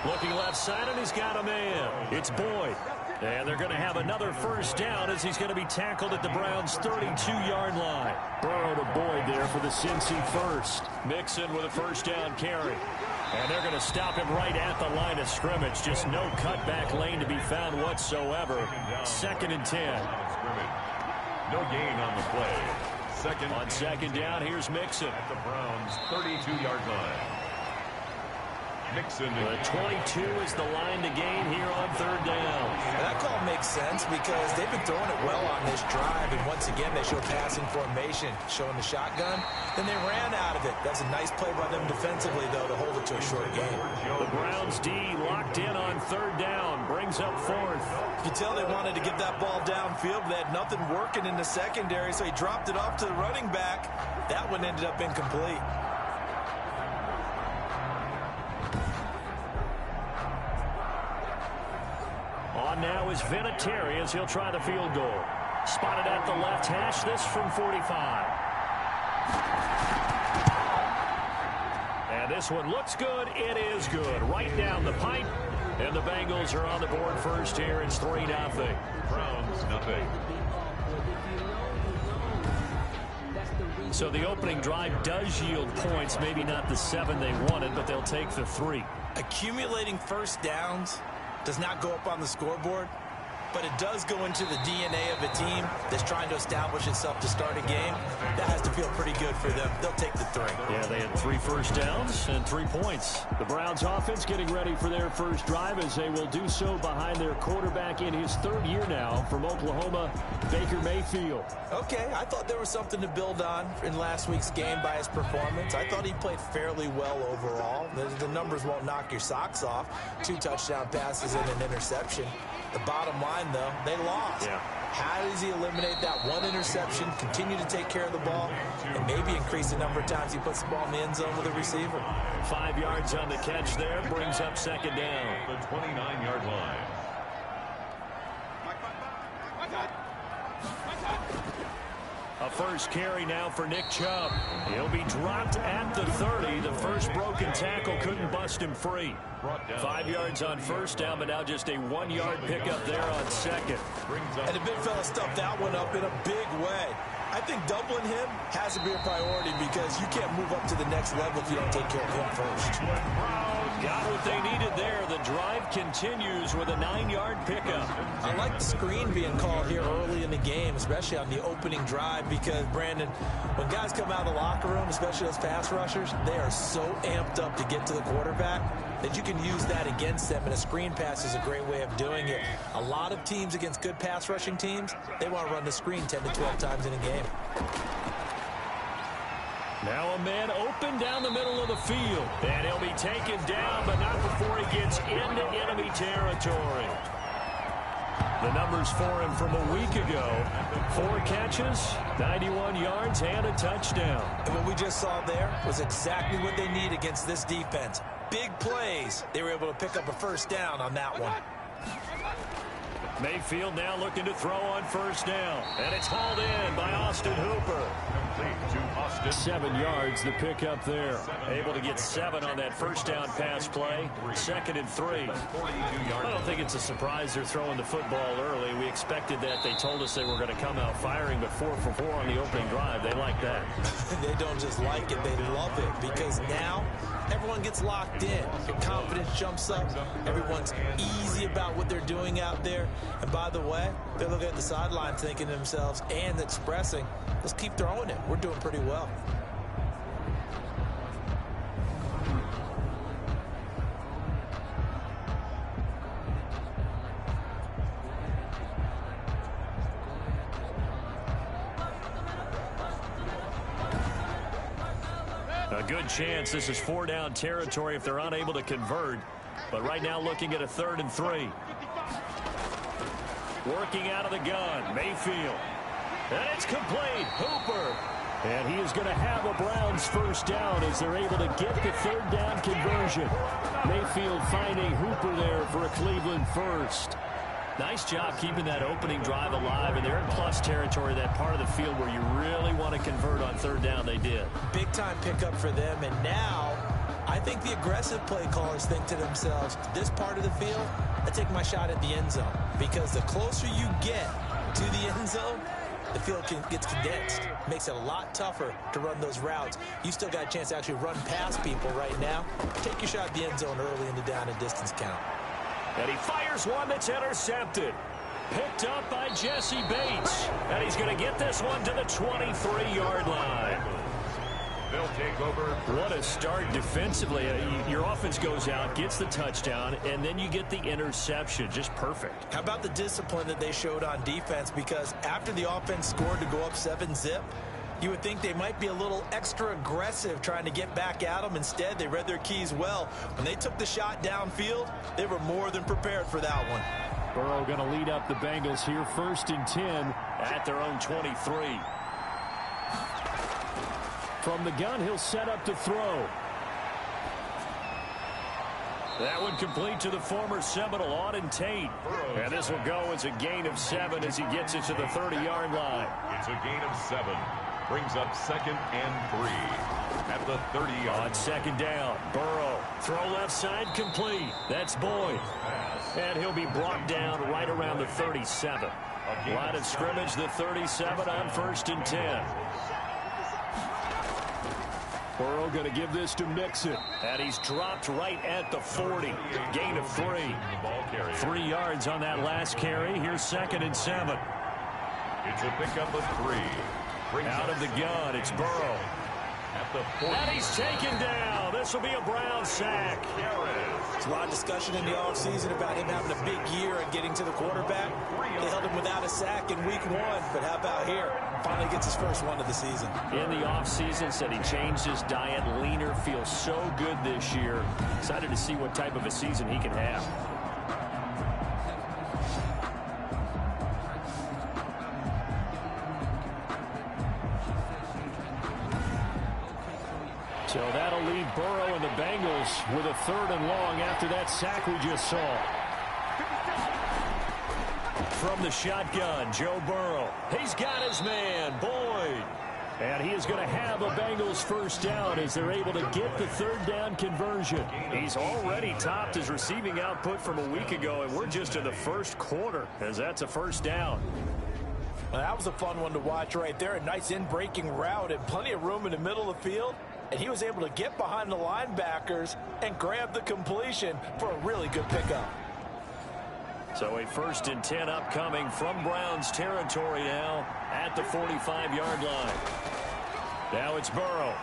Looking left side, and he's got a man. It's Boyd. And they're going to have another first down as he's going to be tackled at the Browns' 32-yard line. Burrow to Boyd there for the Cincy first. Mixon with a first down carry. And they're going to stop him right at the line of scrimmage. Just no cutback lane to be found whatsoever. 2nd and 10. No gain on the play. On second down, here's Mixon. At the Browns' 32-yard line. Mixon. The 22 is the line to gain here on third down. And that call makes sense because they've been throwing it well on this drive, and once again they show passing formation, showing the shotgun. Then they ran out of it. That's a nice play by them defensively, though, to hold it to a short game. The Browns D locked in on third down, brings up 4th. You can tell they wanted to get that ball downfield, but they had nothing working in the secondary, so he dropped it off to the running back. That one ended up incomplete. On now is Vinatieri as he'll try the field goal. Spotted at the left hash, this from 45. And this one looks good. It is good. Right down the pipe. And the Bengals are on the board first here. It's 3-0. Browns, nothing. So the opening drive does yield points. Maybe not the 7 they wanted, but they'll take the 3. Accumulating first downs does not go up on the scoreboard, but it does go into the DNA of a team that's trying to establish itself to start a game. That has to feel pretty good for them. They'll take the 3. Yeah, they had 3 first downs and 3 points. The Browns offense getting ready for their first drive as they will do so behind their quarterback in his 3rd year now from Oklahoma, Baker Mayfield. Okay, I thought there was something to build on in last week's game by his performance. I thought he played fairly well overall. The numbers won't knock your socks off. 2 touchdown passes and an interception. The bottom line, though, they lost. Yeah. How does he eliminate that 1 interception, continue to take care of the ball, and maybe increase the number of times he puts the ball in the end zone with a receiver? 5 yards on the catch there, brings up second down. The 29-yard line. A first carry now for Nick Chubb. He'll be dropped at the 30. The first broken tackle couldn't bust him free. 5 yards on first down, but now just a 1-yard pickup there on second. And the big fella stuffed that one up in a big way. I think doubling him has to be a priority because you can't move up to the next level if you don't take care of him first. Got what they needed there. The drive continues with a 9-yard pickup. I like the screen being called here early in the game, especially on the opening drive, because, Brandon, when guys come out of the locker room, especially those pass rushers, they are so amped up to get to the quarterback that you can use that against them, and a screen pass is a great way of doing it. A lot of teams against good pass rushing teams, they want to run the screen 10 to 12 times in a game. Now a man open down the middle of the field. And he'll be taken down, but not before he gets into enemy territory. The numbers for him from a week ago: 4 catches, 91 yards, and a touchdown. And what we just saw there was exactly what they need against this defense. Big plays. They were able to pick up a first down on that one. Mayfield now looking to throw on first down. And it's hauled in by Austin Hooper. 7 yards, the pickup there. Able to get 7 on that first down pass play. 2nd and 3. I don't think it's a surprise they're throwing the football early. We expected that. They told us they were going to come out firing, but 4 for 4 on the opening drive. They like that. They don't just like it, they love it, because now everyone gets locked in. Your confidence jumps up. Everyone's easy about what they're doing out there. And by the way, they're looking at the sideline thinking to themselves and expressing, let's keep throwing it. We're doing pretty well. A good chance this is 4-down territory if they're unable to convert. But right now looking at a 3rd and 3. Working out of the gun, Mayfield. And it's complete. Hooper. And he is going to have a Browns first down as they're able to get the 3rd down conversion. Mayfield finding Hooper there for a Cleveland first. Nice job keeping that opening drive alive, and they're in plus territory, that part of the field where you really want to convert on 3rd down. They did. Big time pickup for them, and now I think the aggressive play callers think to themselves, this part of the field, I take my shot at the end zone, because the closer you get to the end zone, the field gets condensed. Makes it a lot tougher to run those routes. You still got a chance to actually run past people right now. Take your shot at the end zone early in the down and distance count. And he fires one that's intercepted. Picked up by Jesse Bates. And he's going to get this one to the 23-yard line. They'll take over. What a start defensively. Your offense goes out, gets the touchdown, and then you get the interception. Just perfect. How about the discipline that they showed on defense? Because after the offense scored to go up 7-zip, you would think they might be a little extra aggressive trying to get back at them. Instead, they read their keys well. When they took the shot downfield, they were more than prepared for that one. Burrow going to lead up the Bengals here, 1st and 10 at their own 23. From the gun, he'll set up to throw. That one complete to the former Seminole, Auden Tate. And this will go as a gain of 7 as he gets it to the 30-yard line. It's a gain of 7. Brings up 2nd and 3 at the 30-yard. On 2nd down, Burrow. Throw left side complete. That's Boyd. And he'll be brought down right around the 37. Line of scrimmage, the 37 on 1st and 10. Burrow going to give this to Mixon. And he's dropped right at the 40. Gain of 3. 3 yards on that last carry. Here's 2nd and 7. It's a pickup of 3. Out of the gun, it's Burrow. And he's taken down. This will be a Brown sack. There's a lot of discussion in the offseason about him having a big year and getting to the quarterback. They held him without a sack in week 1, but how about here? Finally gets his first one of the season. In the offseason, said he changed his diet, leaner, feels so good this year. Excited to see what type of a season he can have. So that'll leave Burrow and the Bengals with a 3rd and long after that sack we just saw. From the shotgun, Joe Burrow. He's got his man, Boyd. And he is going to have a Bengals first down as they're able to get the third down conversion. He's already topped his receiving output from a week ago, and we're just in the first quarter as that's a first down. Well, that was a fun one to watch right there. A nice in-breaking route and plenty of room in the middle of the field. And he was able to get behind the linebackers and grab the completion for a really good pickup. So a 1st and 10 upcoming from Browns territory now at the 45-yard line. Now it's Burrow.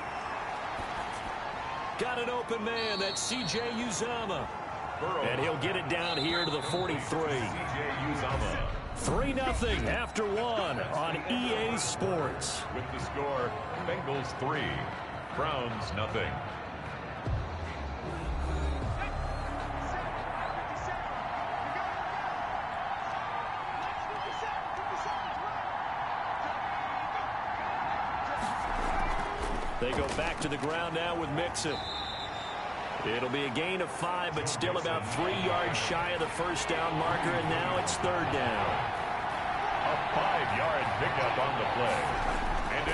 Got an open man. That's C.J. Uzomah. And he'll get it down here to the 43. C.J. Uzomah. 3-0 after one on EA Sports. With the score, Bengals 3, Browns 0. They go back to the ground now with Mixon. It'll be a gain of 5, but still about 3 yards shy of the first down marker, and now it's third down. A 5-yard pickup on the play. And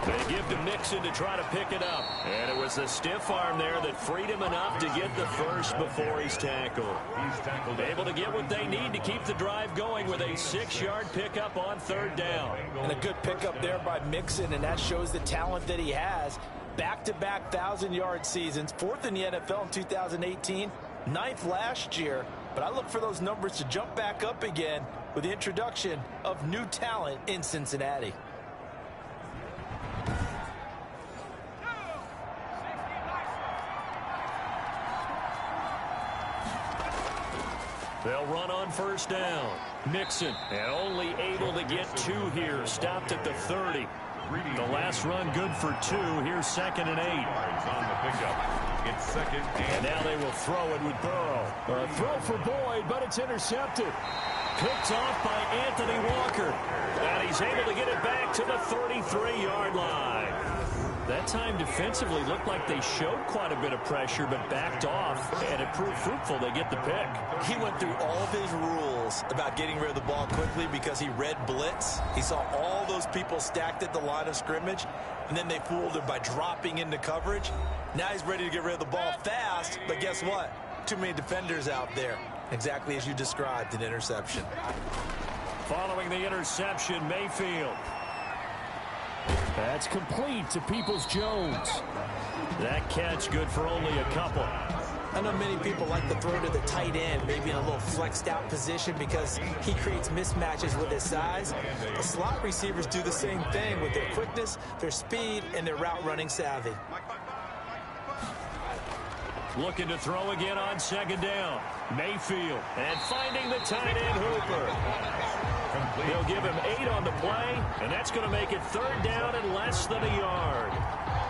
They give to Mixon to try to pick it up. And it was the stiff arm there that freed him enough to get the first before he's tackled. Able to get what they need to keep the drive going with a 6-yard pickup on third down. And a good pickup there by Mixon, and that shows the talent that he has. Back-to-back 1,000-yard seasons, 4th in the NFL in 2018, 9th last year. But I look for those numbers to jump back up again with the introduction of new talent in Cincinnati. They'll run on first down. Mixon, and only able to get 2 here. Stopped at the 30. The last run good for 2. Here's 2nd and 8. on the pickup. It's 2nd and now they will throw it with Burrow. A throw for Boyd, but it's intercepted. Picked off by Anthony Walker. And he's able to get it back to the 33-yard line. That time defensively looked like they showed quite a bit of pressure, but backed off, and it proved fruitful. They get the pick. He went through all of his rules about getting rid of the ball quickly because he read blitz. He saw all those people stacked at the line of scrimmage, and then they fooled him by dropping into coverage. Now he's ready to get rid of the ball fast, but guess what? Too many defenders out there. Exactly as you described, an interception. Following the interception, Mayfield. That's complete to Peoples-Jones. That catch good for only a couple. I know many people like to throw to the tight end, maybe in a little flexed out position because he creates mismatches with his size. The slot receivers do the same thing with their quickness, their speed, and their route running savvy. Looking to throw again on 2nd down. Mayfield, and finding the tight end Hooper. They'll give him 8 on the play, and that's going to make it 3rd down and less than a yard.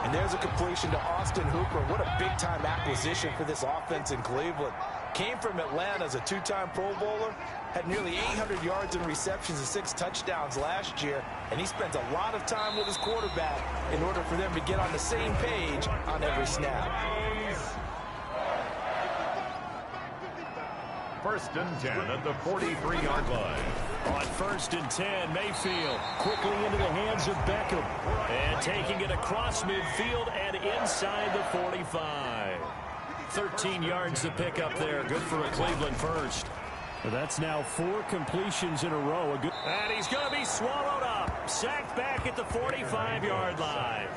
And there's a completion to Austin Hooper. What a big-time acquisition for this offense in Cleveland. Came from Atlanta as a 2-time Pro Bowler, had nearly 800 yards in receptions and 6 touchdowns last year, and he spends a lot of time with his quarterback in order for them to get on the same page on every snap. 1st and 10 at the 43-yard line. On 1st and 10, Mayfield quickly into the hands of Beckham. And taking it across midfield and inside the 45. 13 yards to pick up there. Good for a Cleveland first. Well, that's now 4 completions in a row. And he's going to be swallowed up. Sacked back at the 45-yard line.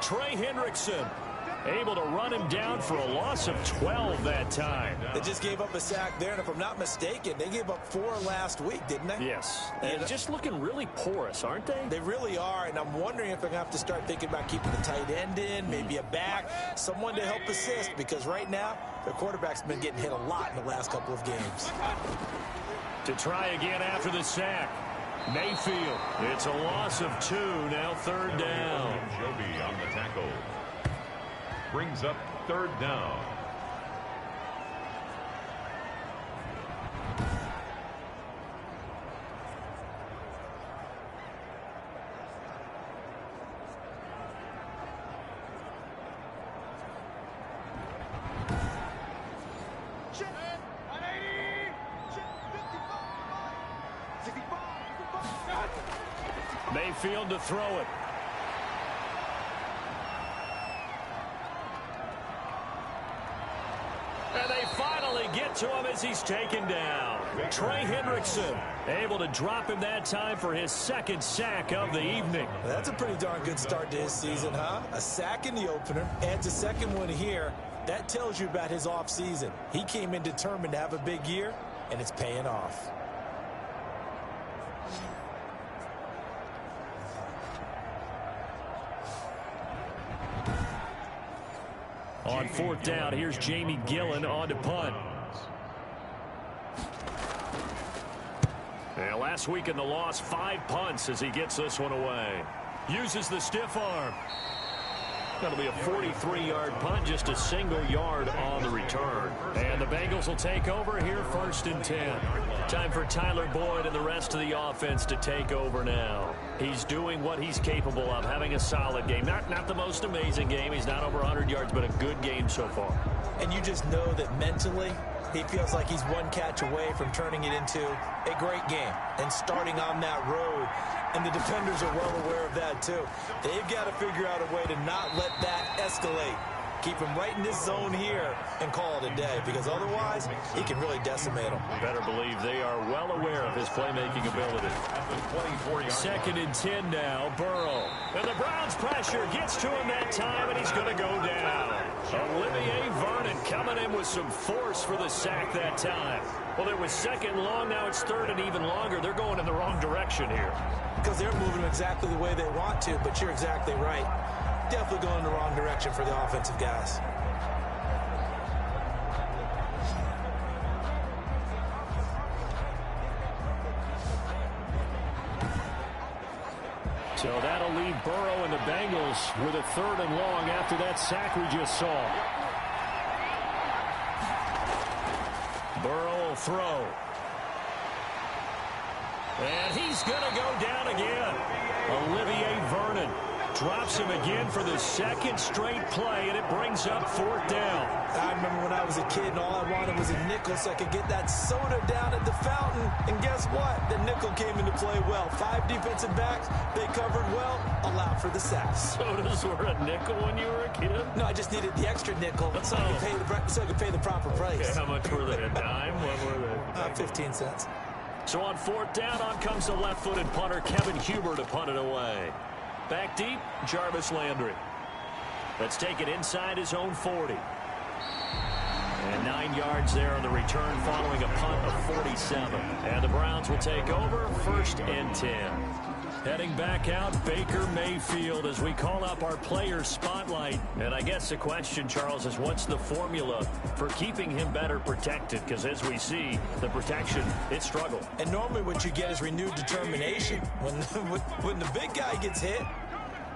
Trey Hendrickson able to run him down for a loss of 12 that time. They just gave up a sack there, and if I'm not mistaken, they gave up 4 last week, didn't they? Yes. And just looking really porous, aren't they? They really are, and I'm wondering if they're going to have to start thinking about keeping the tight end in, maybe a back, someone to help assist, because right now, their quarterback's been getting hit a lot in the last couple of games. To try again after the sack. Mayfield. It's a loss of 2, now 3rd down. Joby on the tackle. Brings up 3rd down. Mayfield to throw it. And they finally get to him as he's taken down. Trey Hendrickson able to drop him that time for his second sack of the evening. That's a pretty darn good start to his season, huh? A sack in the opener, adds a second one here. That tells you about his offseason. He came in determined to have a big year, and it's paying off. On fourth down, here's Jamie Gillen on to punt. And last week in the loss, 5 punts as he gets this one away. Uses the stiff arm. That'll be a 43-yard punt, just a single yard on the return. And the Bengals will take over here, 1st and 10. Time for Tyler Boyd and the rest of the offense to take over now. He's doing what he's capable of, having a solid game. Not the most amazing game. He's not over 100 yards, but a good game so far. And you just know that mentally, he feels like he's one catch away from turning it into a great game and starting on that road. And the defenders are well aware of that, too. They've got to figure out a way to not let that escalate. Keep him right in this zone here and call it a day, because otherwise he can really decimate them. Better believe they are well aware of his playmaking ability. 2nd and 10 now, Burrow. And the Browns pressure gets to him that time, and he's going to go down. Olivier Vernon coming in with some force for the sack that time. Well, it was 2nd and long, now it's 3rd and even longer. They're going in the wrong direction here. Because they're moving exactly the way they want to, but you're exactly right. Definitely going in the wrong direction for the offensive guys. So that'll leave Burrow and the Bengals with a 3rd and long after that sack we just saw. Burrow will throw. And he's going to go down again. Olivier Vernon drops him again for the 2nd straight play, and it brings up 4th down. I remember when I was a kid and all I wanted was a nickel so I could get that soda down at the fountain. And guess what? The nickel came into play well. 5 defensive backs, they covered well, allowed for the sacks. Sodas were a nickel when you were a kid? No, I just needed the extra nickel so I could pay the proper price. Okay, how much were they? A dime? What were they? 15 cents. So on 4th down, on comes the left-footed punter, Kevin Huber, to punt it away. Back deep, Jarvis Landry. Let's take it inside his own 40. And 9 yards there on the return following a punt of 47. And the Browns will take over, 1st and 10. Heading back out, Baker Mayfield as we call up our player spotlight. And I guess the question, Charles, is what's the formula for keeping him better protected? Because as we see, the protection, it struggled. And normally what you get is renewed determination. When the big guy gets hit,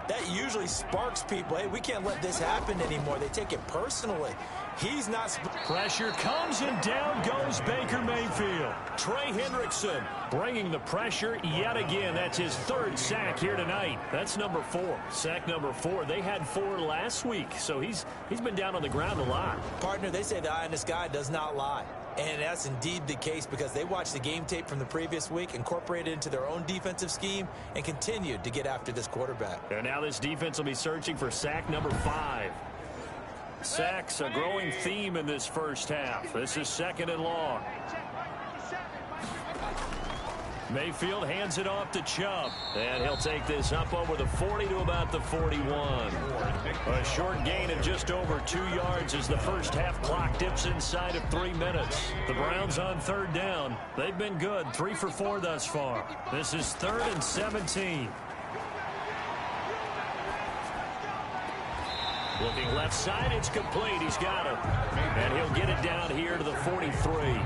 that usually sparks people. Hey, we can't let this happen anymore. They take it personally. He's not. Pressure comes and down goes Baker Mayfield. Trey Hendrickson bringing the pressure yet again. That's his 3rd sack here tonight. That's number 4. Sack number 4. They had 4 last week, so he's been down on the ground a lot. Partner, they say the eye in the sky does not lie. And that's indeed the case because they watched the game tape from the previous week, incorporated it into their own defensive scheme, and continued to get after this quarterback. And now this defense will be searching for sack number 5. Sacks, a growing theme in this first half. This is 2nd and long. Mayfield hands it off to Chubb. And he'll take this up over the 40 to about the 41. A short gain of just over 2 yards as the first half clock dips inside of 3 minutes. The Browns on 3rd down. They've been good, 3 for 4 thus far. This is 3rd and 17. Looking left side, it's complete. He's got it. And he'll get it down here to the 43.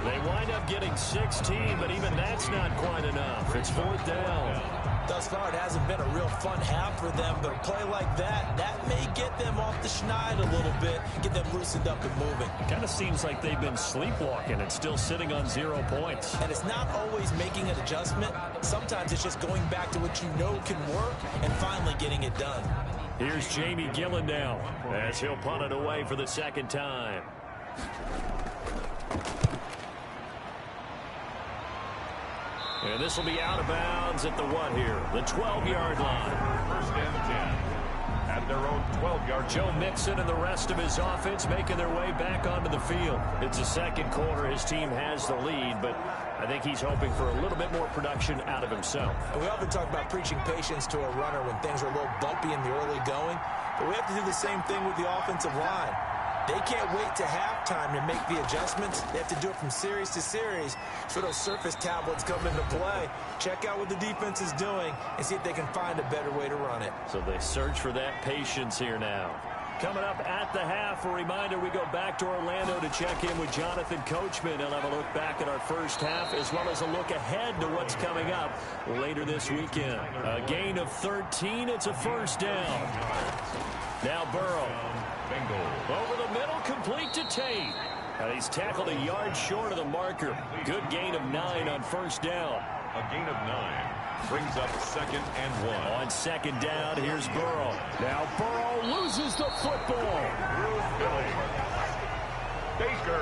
They wind up getting 16, but even that's not quite enough. It's 4th down. Thus far, it hasn't been a real fun half for them, but a play like that may get them off the schneid a little bit, get them loosened up and moving. Kind of seems like they've been sleepwalking and still sitting on 0 points. And it's not always making an adjustment. Sometimes it's just going back to what you know can work and finally getting it done. Here's Jamie Gillen now as he'll punt it away for the 2nd time. And this will be out of bounds at the what here? The 12-yard line. First and 10. At their own 12-yard. Joe Mixon and the rest of his offense making their way back onto the field. It's the second quarter. His team has the lead, but I think he's hoping for a little bit more production out of himself. We often talk about preaching patience to a runner when things are a little bumpy in the early going, but we have to do the same thing with the offensive line. They can't wait to halftime to make the adjustments. They have to do it from series to series so those surface tablets come into play. Check out what the defense is doing and see if they can find a better way to run it. So they search for that patience here now. Coming up at the half, a reminder, we go back to Orlando to check in with Jonathan Coachman. He'll have a look back at our first half as well as a look ahead to what's coming up later this weekend. A gain of 13. It's a first down. Now Burrow. Over the middle, complete to Tate. And he's tackled a yard short of the marker. Good gain of 9 on first down. A gain of 9 brings up 2nd and 1. On second down, here's Burrow. Now Burrow loses the football.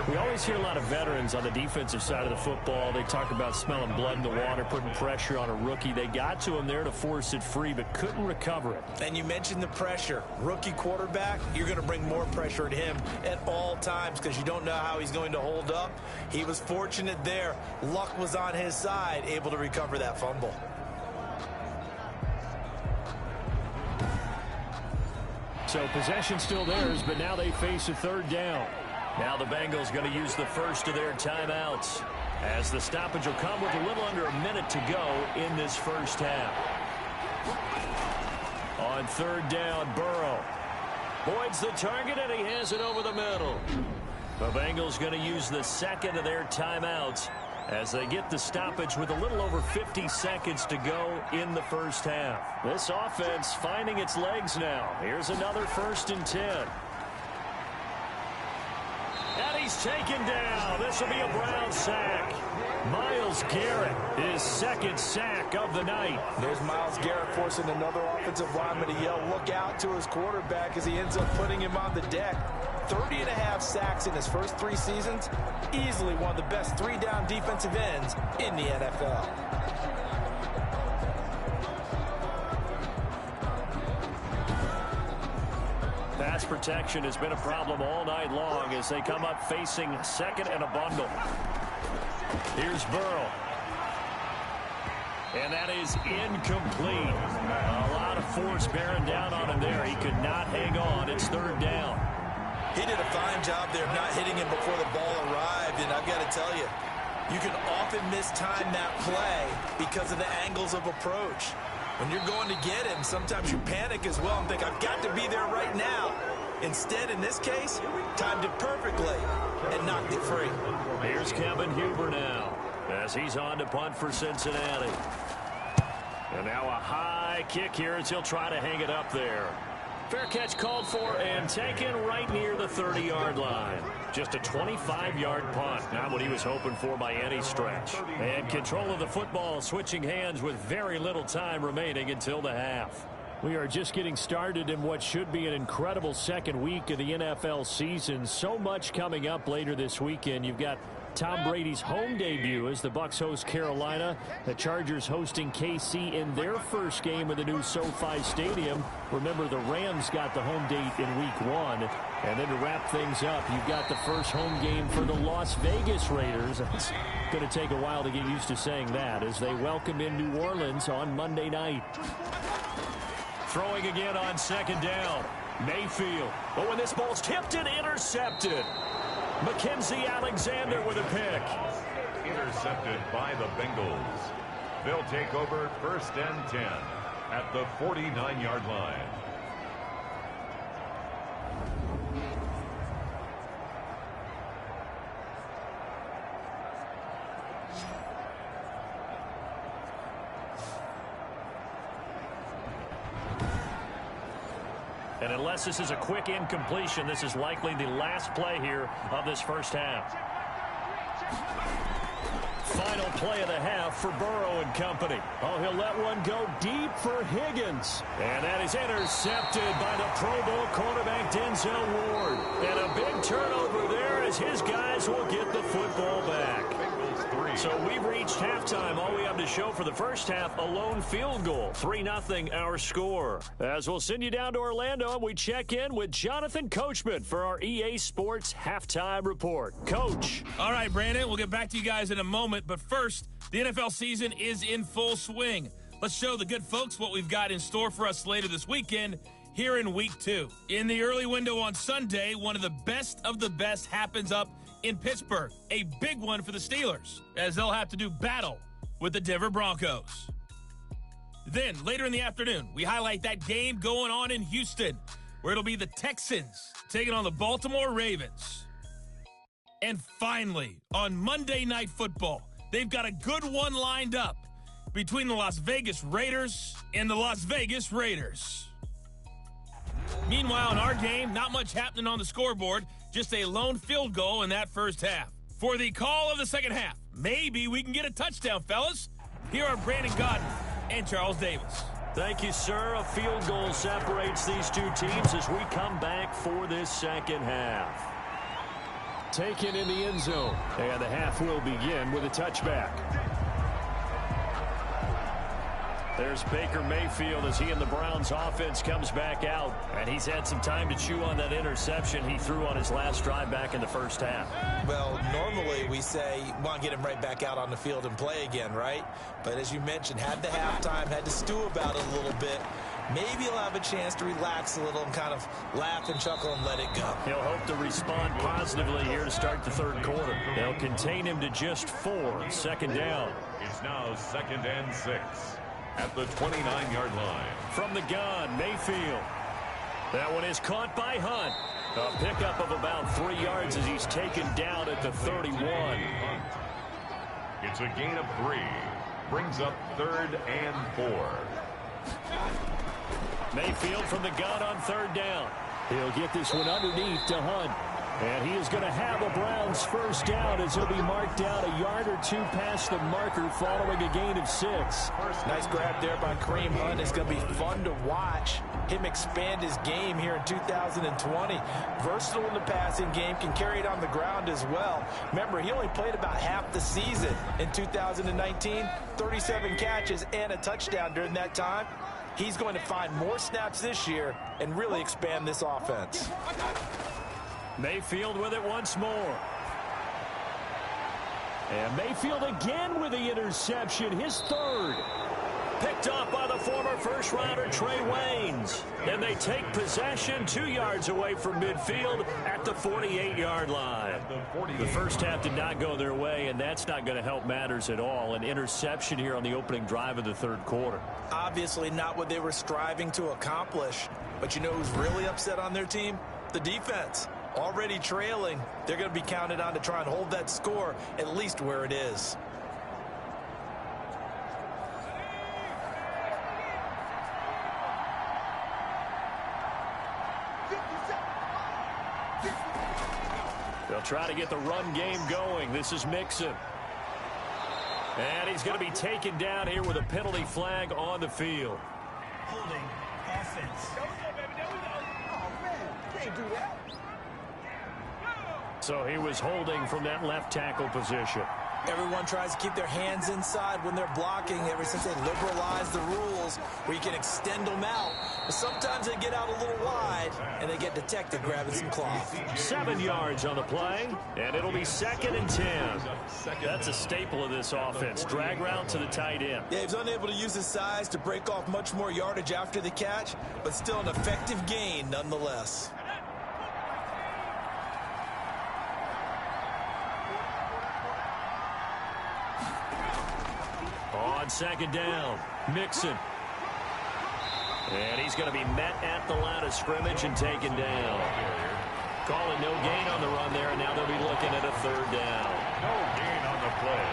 We always hear a lot of veterans on the defensive side of the football. They talk about smelling blood in the water, putting pressure on a rookie. They got to him there to force it free, but couldn't recover it. And you mentioned the pressure. Rookie quarterback, you're going to bring more pressure at him at all times because you don't know how he's going to hold up. He was fortunate there. Luck was on his side, able to recover that fumble. So possession still theirs, but now they face a third down. Now the Bengals going to use the first of their timeouts as the stoppage will come with a little under a minute to go in this first half. On third down, Burrow. Boyd's the target, and he has it over the middle. The Bengals going to use the second of their timeouts as they get the stoppage with a little over 50 seconds to go in the first half. This offense finding its legs now. Here's another 1st and 10. And he's taken down. This will be a Brown sack. Myles Garrett, his second sack of the night. There's Myles Garrett forcing another offensive lineman to yell, look out, to his quarterback as he ends up putting him on the deck. 30.5 sacks in his first 3 seasons. Easily one of the best 3-down defensive ends in the NFL. Pass protection has been a problem all night long as they come up facing second and a bundle. Here's Burrow. And that is incomplete. A lot of force bearing down on him there. He could not hang on. It's third down. He did a fine job there of not hitting him before the ball arrived, and I've got to tell you, you can often mistime that play because of the angles of approach. When you're going to get him, sometimes you panic as well and think, I've got to be there right now. Instead, in this case, timed it perfectly and knocked it free. Here's Kevin Huber now as he's on to punt for Cincinnati. And now a high kick here as he'll try to hang it up there. Fair catch called for and taken right near the 30-yard line. Just a 25-yard punt. Not what he was hoping for by any stretch. And control of the football switching hands with very little time remaining until the half. We are just getting started in what should be an incredible second week of the NFL season. So much coming up later this weekend. You've got Tom Brady's home debut as the Bucs host Carolina. The Chargers hosting KC in their first game of the new SoFi Stadium. Remember, the Rams got the home date in week 1. And then to wrap things up, you've got the first home game for the Las Vegas Raiders. It's going to take a while to get used to saying that as they welcome in New Orleans on Monday night. Throwing again on second down. Mayfield. But when this ball's tipped and intercepted. Mackenzie Alexander with a pick. Intercepted by the Bengals. They'll take over 1st and 10 at the 49-yard line. And unless this is a quick incompletion, this is likely the last play here of this first half. Final play of the half for Burrow and company. Oh, he'll let one go deep for Higgins. And that is intercepted by the Pro Bowl cornerback Denzel Ward. And a big turnover there as his guys will get the football back. Bengals 3, So we've reached halftime. All we have to show for the first half, a lone field goal. 3-0 our score. As we'll send you down to Orlando, and we check in with Jonathan Coachman for our EA Sports Halftime Report. Coach. All right, Brandon, we'll get back to you guys in a moment. But first, the NFL season is in full swing. Let's show the good folks what we've got in store for us later this weekend here in Week 2. In the early window on Sunday, one of the best happens up in Pittsburgh. A big one for the Steelers, as they'll have to do battle with the Denver Broncos. Then, later in the afternoon, we highlight that game going on in Houston, where it'll be the Texans taking on the Baltimore Ravens. And finally, on Monday Night Football, they've got a good one lined up between the Las Vegas Raiders and the Las Vegas Raiders. Meanwhile, in our game, not much happening on the scoreboard, just a lone field goal in that first half. For the call of the second half, maybe we can get a touchdown, fellas. Here are Brandon Gaudin and Charles Davis. Thank you, sir. A field goal separates these two teams as we come back for this second half. Taken in the end zone, and the half will begin with a touchback. There's Baker Mayfield as he and the Browns offense comes back out. And he's had some time to chew on that interception he threw on his last drive back in the first half. Well, normally we say, want to get him right back out on the field and play again, right? But as you mentioned, had the halftime, had to stew about it a little bit. Maybe he'll have a chance to relax a little and kind of laugh and chuckle and let it go. He'll hope to respond positively here to start the third quarter. They'll contain him to just 4. Second down. It's now 2nd and 6. At the 29-yard line. From the gun, Mayfield. That one is caught by Hunt. A pickup of about 3 yards as he's taken down at the 31. It's a gain of 3. Brings up 3rd and 4. Mayfield from the gun on 3rd down. He'll get this one underneath to Hunt. And he is going to have a Browns first down as he'll be marked down a yard or 2 past the marker following a gain of 6. Nice grab there by Kareem Hunt. It's going to be fun to watch him expand his game here in 2020. Versatile in the passing game, can carry it on the ground as well. Remember, he only played about half the season in 2019, 37 catches and a touchdown during that time. He's going to find more snaps this year and really expand this offense. Mayfield with it once more. And Mayfield again with the interception, his 3rd. Picked off by the former first-rounder Trey Waynes. And they take possession 2 yards away from midfield at the 48-yard line. The first half did not go their way, and that's not going to help matters at all. An interception here on the opening drive of the third quarter. Obviously not what they were striving to accomplish. But you know who's really upset on their team? The defense. Already trailing, they're going to be counted on to try and hold that score at least where it is. They'll try to get the run game going. This is Mixon. And he's going to be taken down here with a penalty flag on the field. Holding offense. Oh, man, can't do that. So he was holding from that left tackle position. Everyone tries to keep their hands inside when they're blocking ever since they liberalized the rules where you can extend them out. But sometimes they get out a little wide and they get detected grabbing some cloth. 7 yards on the play, and it'll be 2nd and 10. That's a staple of this offense. Drag route to the tight end. Yeah, he's unable to use his size to break off much more yardage after the catch, but still an effective gain nonetheless. On 2nd down, Mixon. And he's going to be met at the line of scrimmage and taken down. Calling no gain on the run there, and now they'll be looking at a 3rd down. No gain on the play.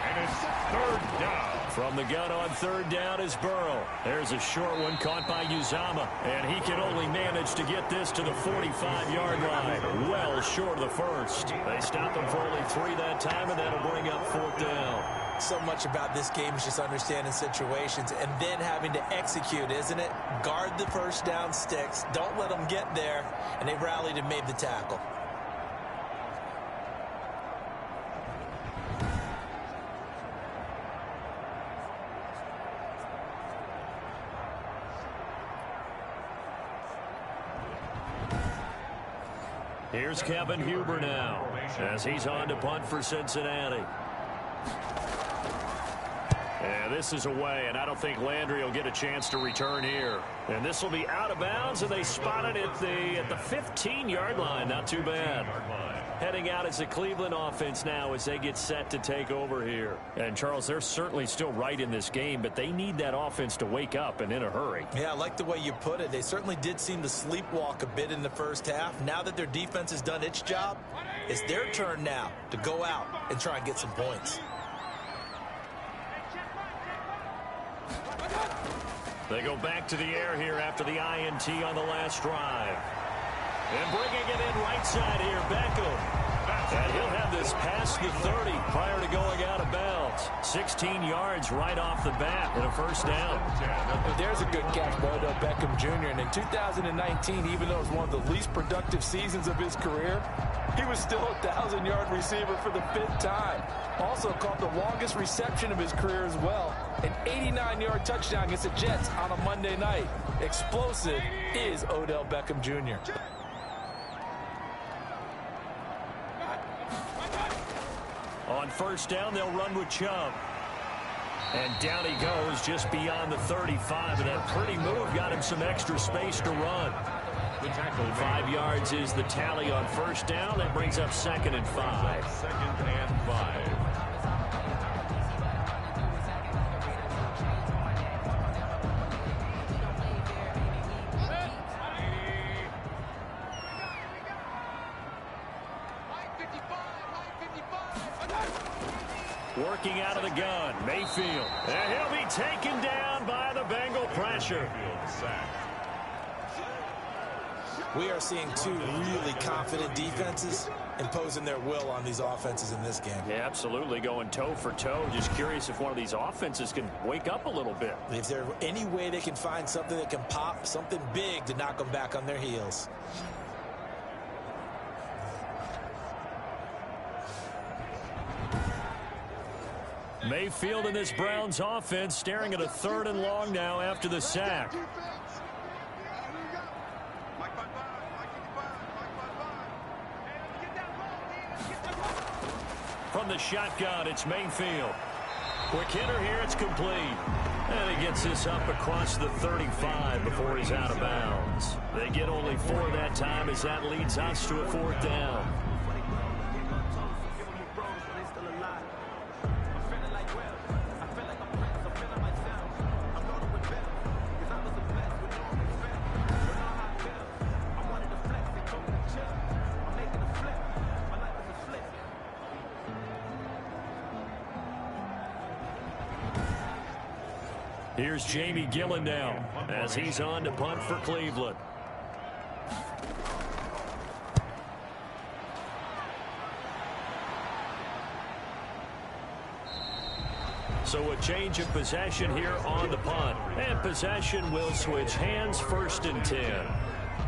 And it's 3rd down. From the gun on 3rd down is Burrow. There's a short one caught by Uzomah. And he can only manage to get this to the 45-yard line. Well short of the first. They stop him for only 3 that time, and that'll bring up 4th down. So much about this game is just understanding situations and then having to execute, isn't it? Guard the first down sticks. Don't let them get there. And they rallied and made the tackle. Here's Kevin Huber now as he's on to punt for Cincinnati. And this is away, and I don't think Landry will get a chance to return here. And this will be out of bounds, and they spot it at the 15-yard line. Not too bad. Heading out as a Cleveland offense now as they get set to take over here. And, Charles, they're certainly still right in this game, but they need that offense to wake up and in a hurry. Yeah, I like the way you put it. They certainly did seem to sleepwalk a bit in the first half. Now that their defense has done its job, it's their turn now to go out and try and get some points. They go back to the air here after the INT on the last drive. And bringing it in right side here, Beckham. And he'll have this past the 30 prior to going out of bounds. 16 yards right off the bat and a first down. There's a good catch by Odell Beckham Jr. And in 2019, even though it was one of the least productive seasons of his career, he was still a 1,000-yard receiver for the 5th time. Also caught the longest reception of his career as well. An 89-yard touchdown against the Jets on a Monday night. Explosive is Odell Beckham Jr. On first down, they'll run with Chubb. And down he goes just beyond the 35. And that pretty move got him some extra space to run. 5 yards is the tally on first down. That brings up 2nd and 5. 2nd and 5. Working out of the gun, Mayfield. And he'll be taken down by the Bengal pressure. We are seeing two really confident defenses imposing their will on these offenses in this game. Yeah, absolutely, going toe for toe. Just curious if one of these offenses can wake up a little bit. If there's any way they can find something that can pop, something big to knock them back on their heels. Mayfield in this Browns offense staring at a 3rd and long now after the sack. From the shotgun, it's Mayfield. Quick hitter here, it's complete. And he gets this up across the 35 before he's out of bounds. They get only 4 that time as that leads us to a 4th down. Here's Jamie Gillen now as he's on to punt for Cleveland. So a change of possession here on the punt. And possession will switch hands, 1st and 10.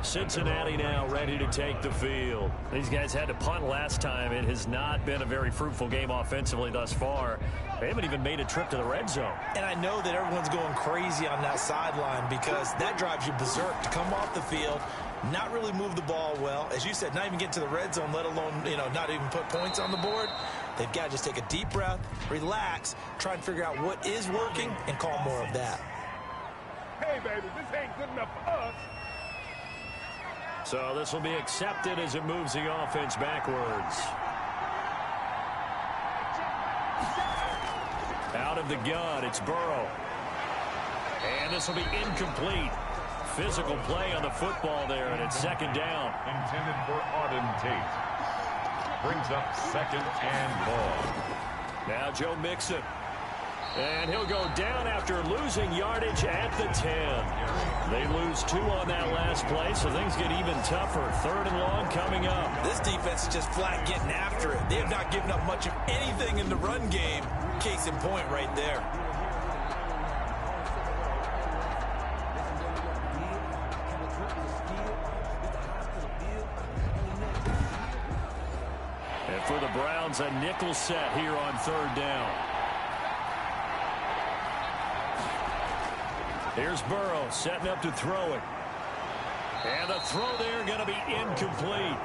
Cincinnati now ready to take the field. These guys had to punt last time. It has not been a very fruitful game offensively thus far. They haven't even made a trip to the red zone. And I know that everyone's going crazy on that sideline because that drives you berserk to come off the field, not really move the ball well. As you said, not even get to the red zone, let alone, not even put points on the board. They've got to just take a deep breath, relax, try and figure out what is working and call more of that. Hey, baby, this ain't good enough for us. So this will be accepted as it moves the offense backwards. Out of the gun, it's Burrow. And this will be incomplete. Physical play on the football there, and it's 2nd down. Intended for Auden Tate. Brings up 2nd and long. Now Joe Mixon. And he'll go down after losing yardage at the 10. They lose 2 on that last play, so things get even tougher. 3rd and long coming up. This defense is just flat getting after it. They have not given up much of anything in the run game. Case in point right there. And for the Browns, a nickel set here on 3rd down. Here's Burrow setting up to throw it. And the throw there going to be incomplete.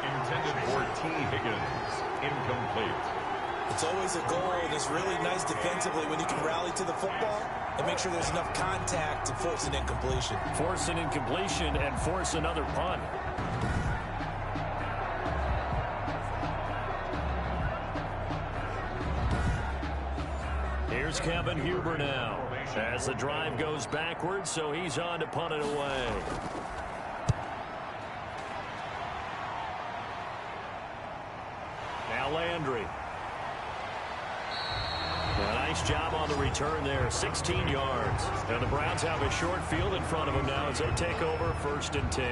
intended for T. Higgins. Incomplete. It's always a goal, and it's really nice defensively when you can rally to the football and make sure there's enough contact to force an incompletion. Force an incompletion and force another punt. Here's Kevin Huber now as the drive goes backwards, so he's on to punt it away. Now Landry. A nice job on the return there, 16 yards. And the Browns have a short field in front of them now as they take over 1st and 10.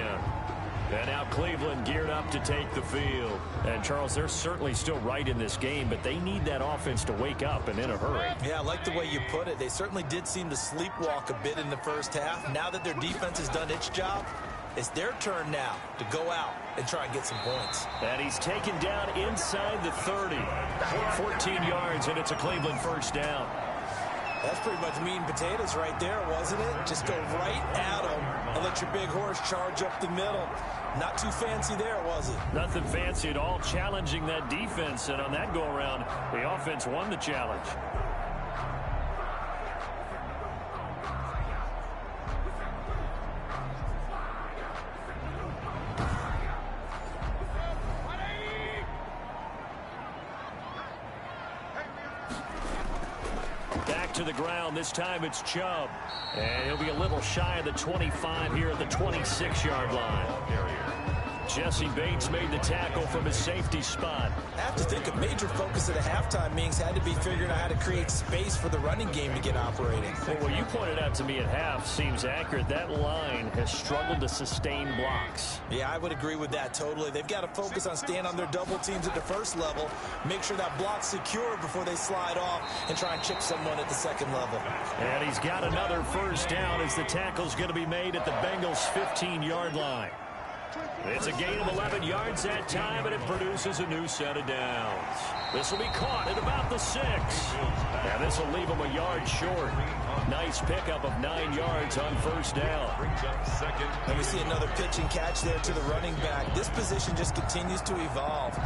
And now Cleveland geared up to take the field. And, Charles, they're certainly still right in this game, but they need that offense to wake up and in a hurry. Yeah, I like the way you put it. They certainly did seem to sleepwalk a bit in the first half. Now that their defense has done its job, it's their turn now to go out and try and get some points. And he's taken down inside the 30. 14 yards, and it's a Cleveland first down. That's pretty much meat and potatoes right there, wasn't it? Just go right at them and let your big horse charge up the middle. Not too fancy there, was it? Nothing fancy at all, challenging that defense. And on that go-around, the offense won the challenge. To the ground. This time it's Chubb. And he'll be a little shy of the 25 here at the 26-yard line. Jesse Bates made the tackle from his safety spot. I have to think a major focus of the halftime meetings had to be figuring out how to create space for the running game to get operating. Well, what you pointed out to me at half seems accurate. That line has struggled to sustain blocks. Yeah, I would agree with that totally. They've got to focus on staying on their double teams at the first level, make sure that block's secure before they slide off and try and chip someone at the second level. And he's got another first down as the tackle's going to be made at the Bengals' 15-yard line. It's a gain of 11 yards that time, and it produces a new set of downs. This will be caught at about the 6. And this will leave him a yard short. Nice pickup of 9 yards on first down. And we see another pitch and catch there to the running back. This position just continues to evolve.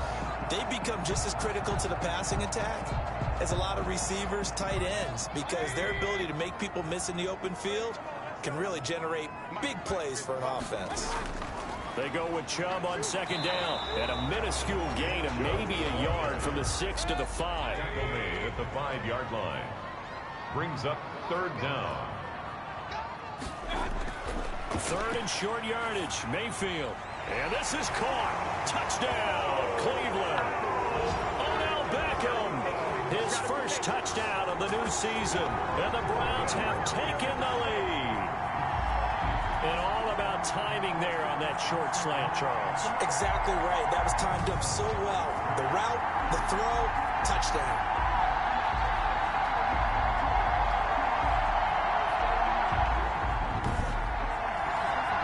They become just as critical to the passing attack as a lot of receivers, tight ends, because their ability to make people miss in the open field can really generate big plays for an offense. They go with Chubb on second down. And a minuscule gain of maybe a yard from the 6 to the 5. Tackle made at the 5-yard line. Brings up 3rd down. 3rd and short yardage. Mayfield. And this is caught. Touchdown, Cleveland. Odell Beckham. His first touchdown of the new season. And the Browns have taken the lead. And all about timing there on that short slant, Charles. Exactly right. That was timed up so well. The route, the throw, touchdown.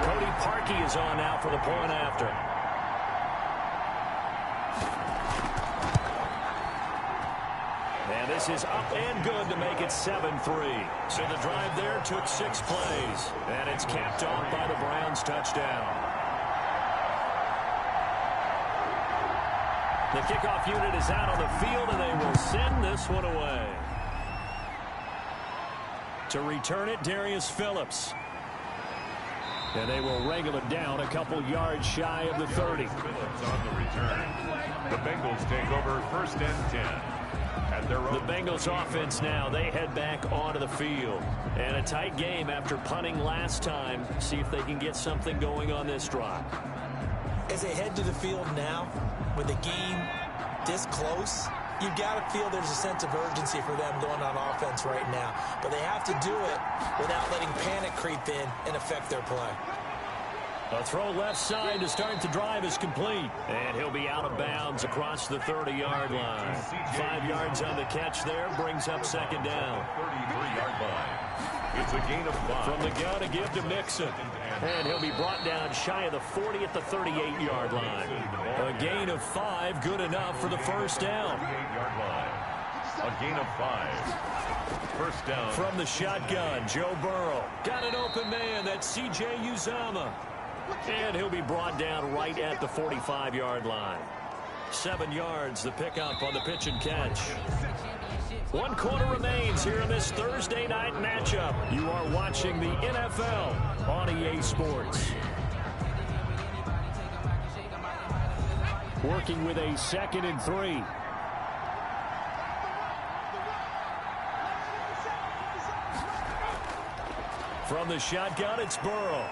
Cody Parkey is on now for the point after. And this is up and good to make it 7-3. So the drive there took 6 plays. And it's capped off by the Browns touchdown. The kickoff unit is out on the field, and they will send this one away. To return it, Darius Phillips. And they will wrangle it down a couple yards shy of the 30. Phillips on the return. The Bengals take over 1st and 10. The Bengals offense now, they head back onto the field. And a tight game after punting last time. See if they can get something going on this drive. As they head to the field now, with the game this close, you've got to feel there's a sense of urgency for them going on offense right now. But they have to do it without letting panic creep in and affect their play. A throw left side to start the drive is complete. And he'll be out of bounds across the 30-yard line. 5 yards on the catch there brings up second down. 33-yard line. It's a gain of 5. From the gun to give to Mixon. And he'll be brought down shy of the 40 at the 38-yard line. A gain of 5, good enough for the first down. 38-yard line. A gain of 5. First down. From the shotgun, Joe Burrow. Got an open man. That's C.J. Uzomah. And he'll be brought down right at the 45-yard line. 7 yards, the pickup on the pitch and catch. 1 quarter remains here in this Thursday night matchup. You are watching the NFL on EA Sports. Working with a 2nd and 3. From the shotgun, it's Burrow.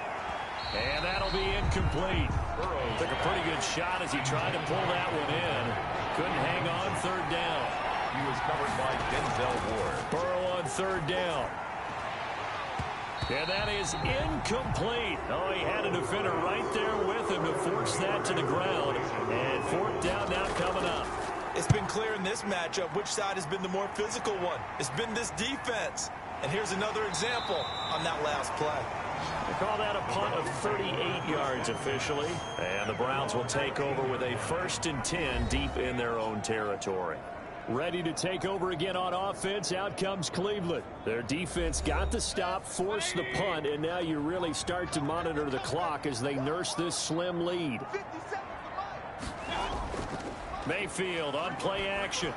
And that'll be incomplete. Burrow took a pretty good shot as he tried to pull that one in. Couldn't hang on 3rd down. He was covered by Denzel Ward. Burrow on 3rd down. And that is incomplete. Oh, he had a defender right there with him to force that to the ground. And 4th down now coming up. It's been clear in this matchup which side has been the more physical one. It's been this defense. And here's another example on that last play. They call that a punt of 38 yards officially. And the Browns will take over with a 1st and 10 deep in their own territory. Ready to take over again on offense. Out comes Cleveland. Their defense got the stop, forced the punt, and now you really start to monitor the clock as they nurse this slim lead. Mayfield on play action.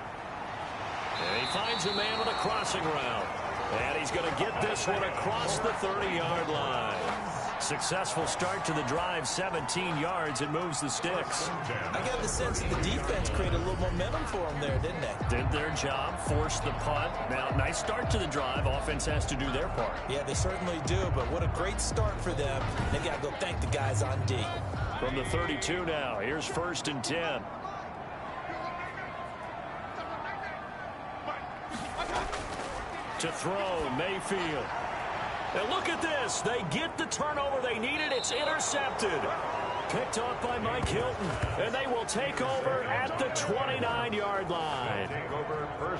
And he finds a man on a crossing route. And he's going to get this one across the 30-yard line. Successful start to the drive, 17 yards, and moves the sticks. I got the sense that the defense created a little momentum for them there, didn't they? Did their job, forced the punt. Now, nice start to the drive. Offense has to do their part. Yeah, they certainly do, but what a great start for them. They got to go thank the guys on D. From the 32 now, here's 1st and 10. To throw, Mayfield. And look at this. They get the turnover they needed. It's intercepted. Picked off by Mike Hilton. And they will take over at the 29-yard line.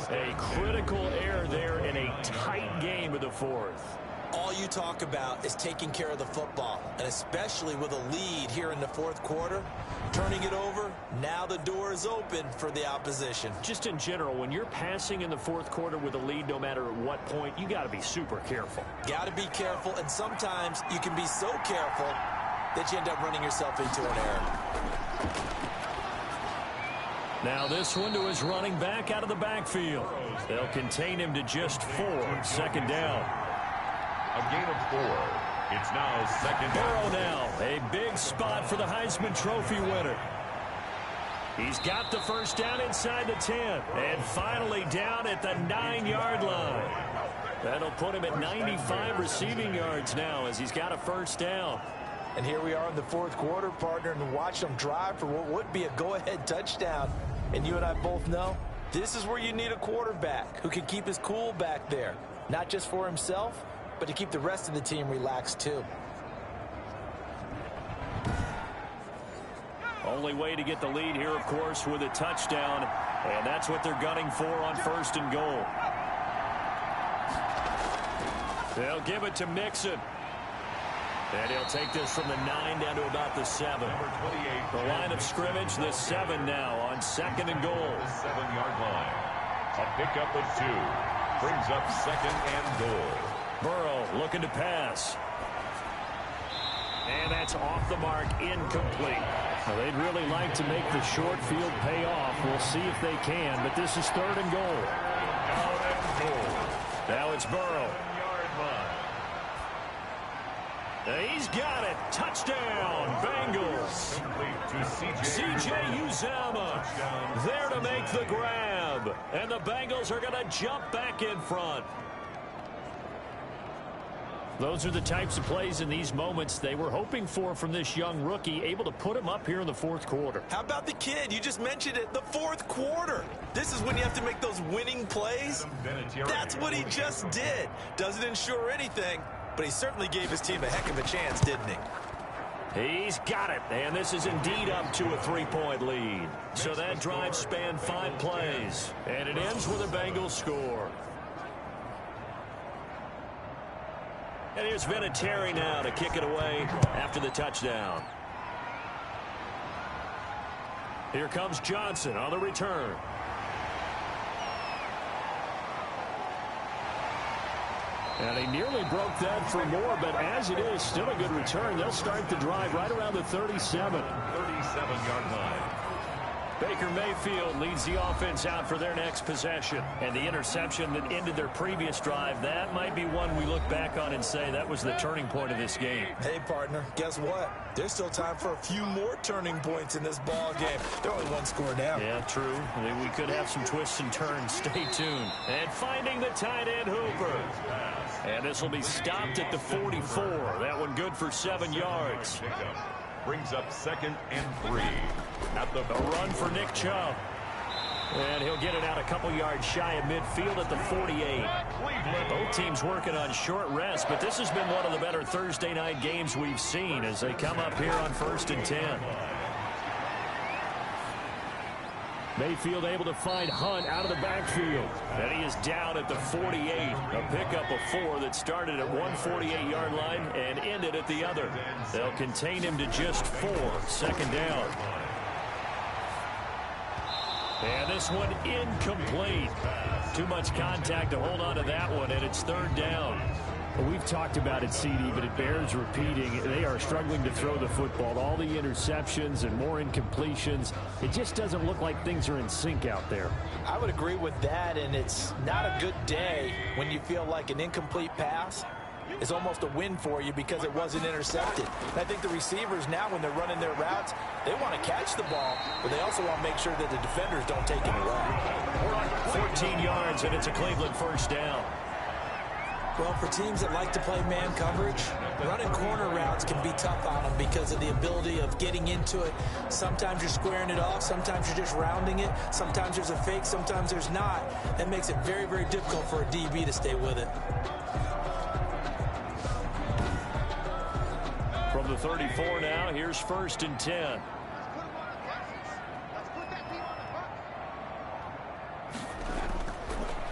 A critical error there in a tight game of the 4th. All you talk about is taking care of the football, and especially with a lead here in the 4th quarter, turning it over, now the door is open for the opposition. Just in general, when you're passing in the 4th quarter with a lead, no matter at what point, you got to be super careful. Got to be careful, and sometimes you can be so careful that you end up running yourself into an error. Now this one to his running back out of the backfield. They'll contain him to just 4, 2nd down. A gain of 4. It's now 2nd down. Burrow now, a big spot for the Heisman Trophy winner. He's got the 1st down inside the 10. And finally down at the 9-yard line. That'll put him at 95 receiving yards now as he's got a 1st down. And here we are in the 4th quarter, partner, and watch them drive for what would be a go-ahead touchdown. And you and I both know this is where you need a quarterback who can keep his cool back there. Not just for himself, but to keep the rest of the team relaxed too. Only way to get the lead here, of course, with a touchdown. And that's what they're gunning for on 1st and goal. They'll give it to Mixon. And he'll take this from the 9 down to about the 7. The line of scrimmage, the 7 now on 2nd and goal. 7-yard line. A pickup of 2. Brings up 2nd and goal. Burrow looking to pass. And that's off the mark, incomplete. Well, they'd really like to make the short field pay off. We'll see if they can, but this is 3rd and goal. Now it's Burrow. He's got it. Touchdown, Bengals. C.J. Uzomah there to make the grab. And the Bengals are going to jump back in front. Those are the types of plays in these moments they were hoping for from this young rookie, able to put him up here in the 4th quarter. How about the kid? You just mentioned it, the 4th quarter. This is when you have to make those winning plays. That's what he just did. Doesn't ensure anything, but he certainly gave his team a heck of a chance, didn't he? He's got it, and this is indeed up to a 3-point lead. So that drive spanned 5 plays, and it ends with a Bengals score. And here's Vinatieri now to kick it away after the touchdown. Here comes Johnson on the return. And he nearly broke that for more, but as it is, still a good return. They'll start the drive right around the 37. 37-yard line. Baker Mayfield leads the offense out for their next possession. And the interception that ended their previous drive, that might be one we look back on and say that was the turning point of this game. Hey, partner, guess what? There's still time for a few more turning points in this ball game. They're only one score down. Yeah, true. We could have some twists and turns. Stay tuned. And finding the tight end, Hooper. And this will be stopped at the 44. That one good for 7 yards. Brings up 2nd and 3. At the run for Nick Chubb. And he'll get it out a couple yards shy of midfield at the 48. Both teams working on short rest, but this has been one of the better Thursday night games we've seen as they come up here on 1st and 10. Mayfield able to find Hunt out of the backfield. And he is down at the 48. A pickup of 4 that started at one 48-yard line and ended at the other. They'll contain him to just 4. 2nd down. And this one incomplete. Too much contact to hold on to that one, and it's 3rd down. Well, we've talked about it, CD, but it bears repeating. They are struggling to throw the football. All the interceptions and more incompletions. It just doesn't look like things are in sync out there. I would agree with that, and it's not a good day when you feel like an incomplete pass is almost a win for you because it wasn't intercepted. And I think the receivers now, when they're running their routes, they want to catch the ball, but they also want to make sure that the defenders don't take it away. 14 yards, and it's a Cleveland 1st down. Well, for teams that like to play man coverage, running corner routes can be tough on them because of the ability of getting into it. Sometimes you're squaring it off. Sometimes you're just rounding it. Sometimes there's a fake. Sometimes there's not. That makes it very, very difficult for a DB to stay with it. From the 34 now, here's 1st and 10.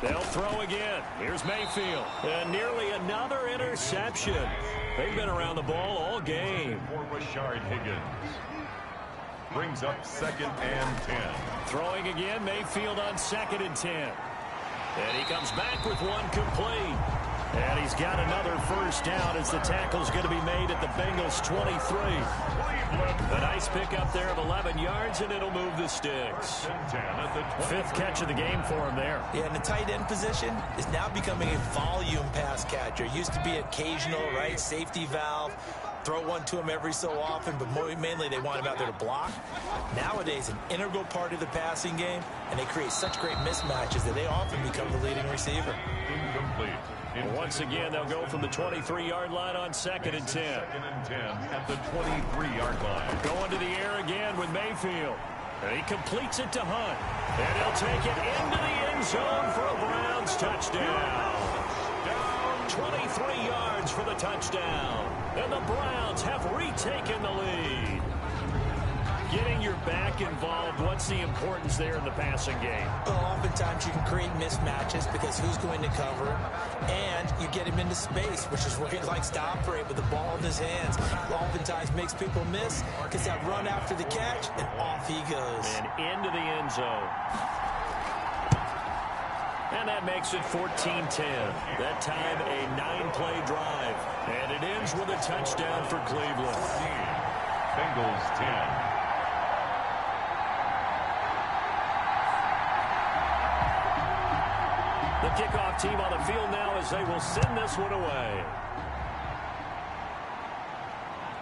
They'll throw again. Here's Mayfield. And nearly another interception. They've been around the ball all game. For Rashard Higgins. Brings up 2nd and 10. Throwing again, Mayfield on 2nd and 10. And he comes back with one complete. And he's got another 1st down as the tackle's going to be made at the Bengals 23. A nice pickup there of 11 yards, and it'll move the sticks. 5th catch of the game for him there. Yeah, and the tight end position is now becoming a volume pass catcher. It used to be occasional, right, safety valve. Throw one to him every so often, but mainly they want him out there to block. Nowadays, an integral part of the passing game, and they create such great mismatches that they often become the leading receiver. Incomplete. Once again, they'll go from the 23-yard line on 2nd and 10. 2nd and 10 at the 23-yard line. Going to the air again with Mayfield. And he completes it to Hunt. And he'll take it into the end zone for a Browns touchdown. 23 yards for the touchdown. And the Browns have retaken the lead. Getting your back involved, what's the importance there in the passing game? Well, oftentimes you can create mismatches because who's going to cover, and you get him into space, which is where he likes to operate with the ball in his hands. Oftentimes makes people miss because that run after the catch, and off he goes. And into the end zone. And that makes it 14-10. That time a 9-play drive. And it ends with a touchdown for Cleveland. Bengals 10. The kickoff team on the field now as they will send this one away.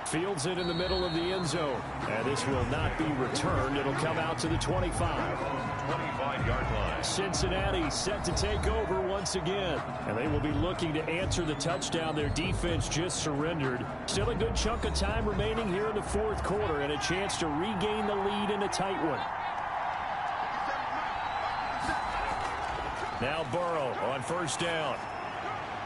Fields it in the middle of the end zone. And this will not be returned. It'll come out to the 25. 25-yard line. Cincinnati set to take over once again. And they will be looking to answer the touchdown their defense just surrendered. Still a good chunk of time remaining here in the 4th quarter and a chance to regain the lead in a tight one. Now Burrow on 1st down.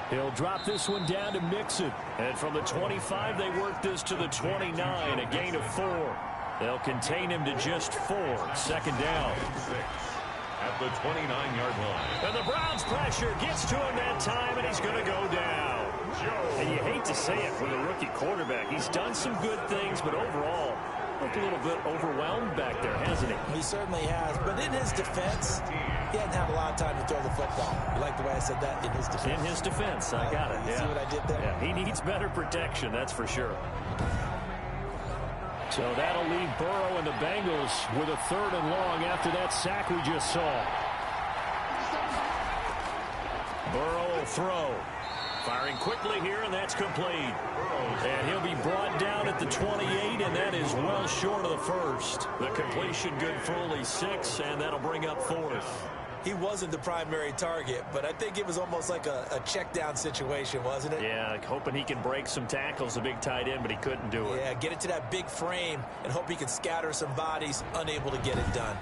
He'll drop this one down to Mixon. And from the 25, they work this to the 29, a gain of 4. They'll contain him to just 4. 2nd down. At the 29-yard line. And the Browns pressure gets to him that time, and he's going to go down. And you hate to say it for the rookie quarterback. He's done some good things, but overall, looked a little bit overwhelmed back there, hasn't he? He certainly has. But in his defense, he hadn't had a lot of time to throw the football. You like the way I said that? In his defense. In his defense. I got it. You see what I did there? Yeah, he needs better protection, that's for sure. So that'll leave Burrow and the Bengals with a 3rd and long after that sack we just saw. Burrow will throw. Firing quickly here, and that's complete. And he'll be brought down at the 28, and that is well short of the first. The completion good for only 6, and that'll bring up 4th. He wasn't the primary target, but I think it was almost like a check down situation, wasn't it? Yeah, hoping he can break some tackles, a big tight end, but he couldn't do it. Yeah, get it to that big frame and hope he can scatter some bodies, unable to get it done.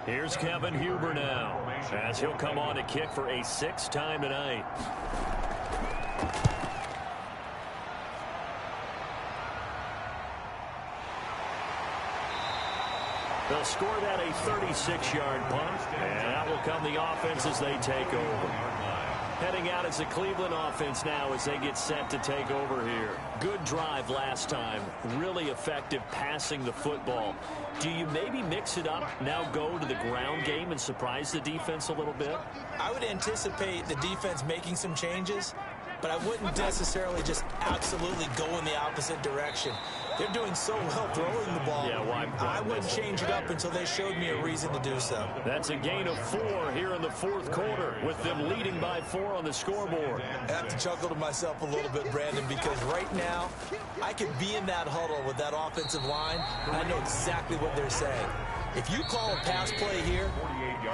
Here's Kevin Huber now, as he'll come on to kick for a 6th time tonight. They'll score that a 36-yard punt, and out will come the offense as they take over. Heading out as the Cleveland offense now as they get set to take over here. Good drive last time. Really effective passing the football. Do you maybe mix it up, now go to the ground game and surprise the defense a little bit? I would anticipate the defense making some changes, but I wouldn't necessarily just absolutely go in the opposite direction. They're doing so well throwing the ball. Yeah, why I wouldn't change it up until they showed me a reason to do so. That's a gain of 4 here in the 4th quarter, with them leading by 4 on the scoreboard. I have to chuckle to myself a little bit, Brandon, because right now I could be in that huddle with that offensive line, and I know exactly what they're saying. If you call a pass play here,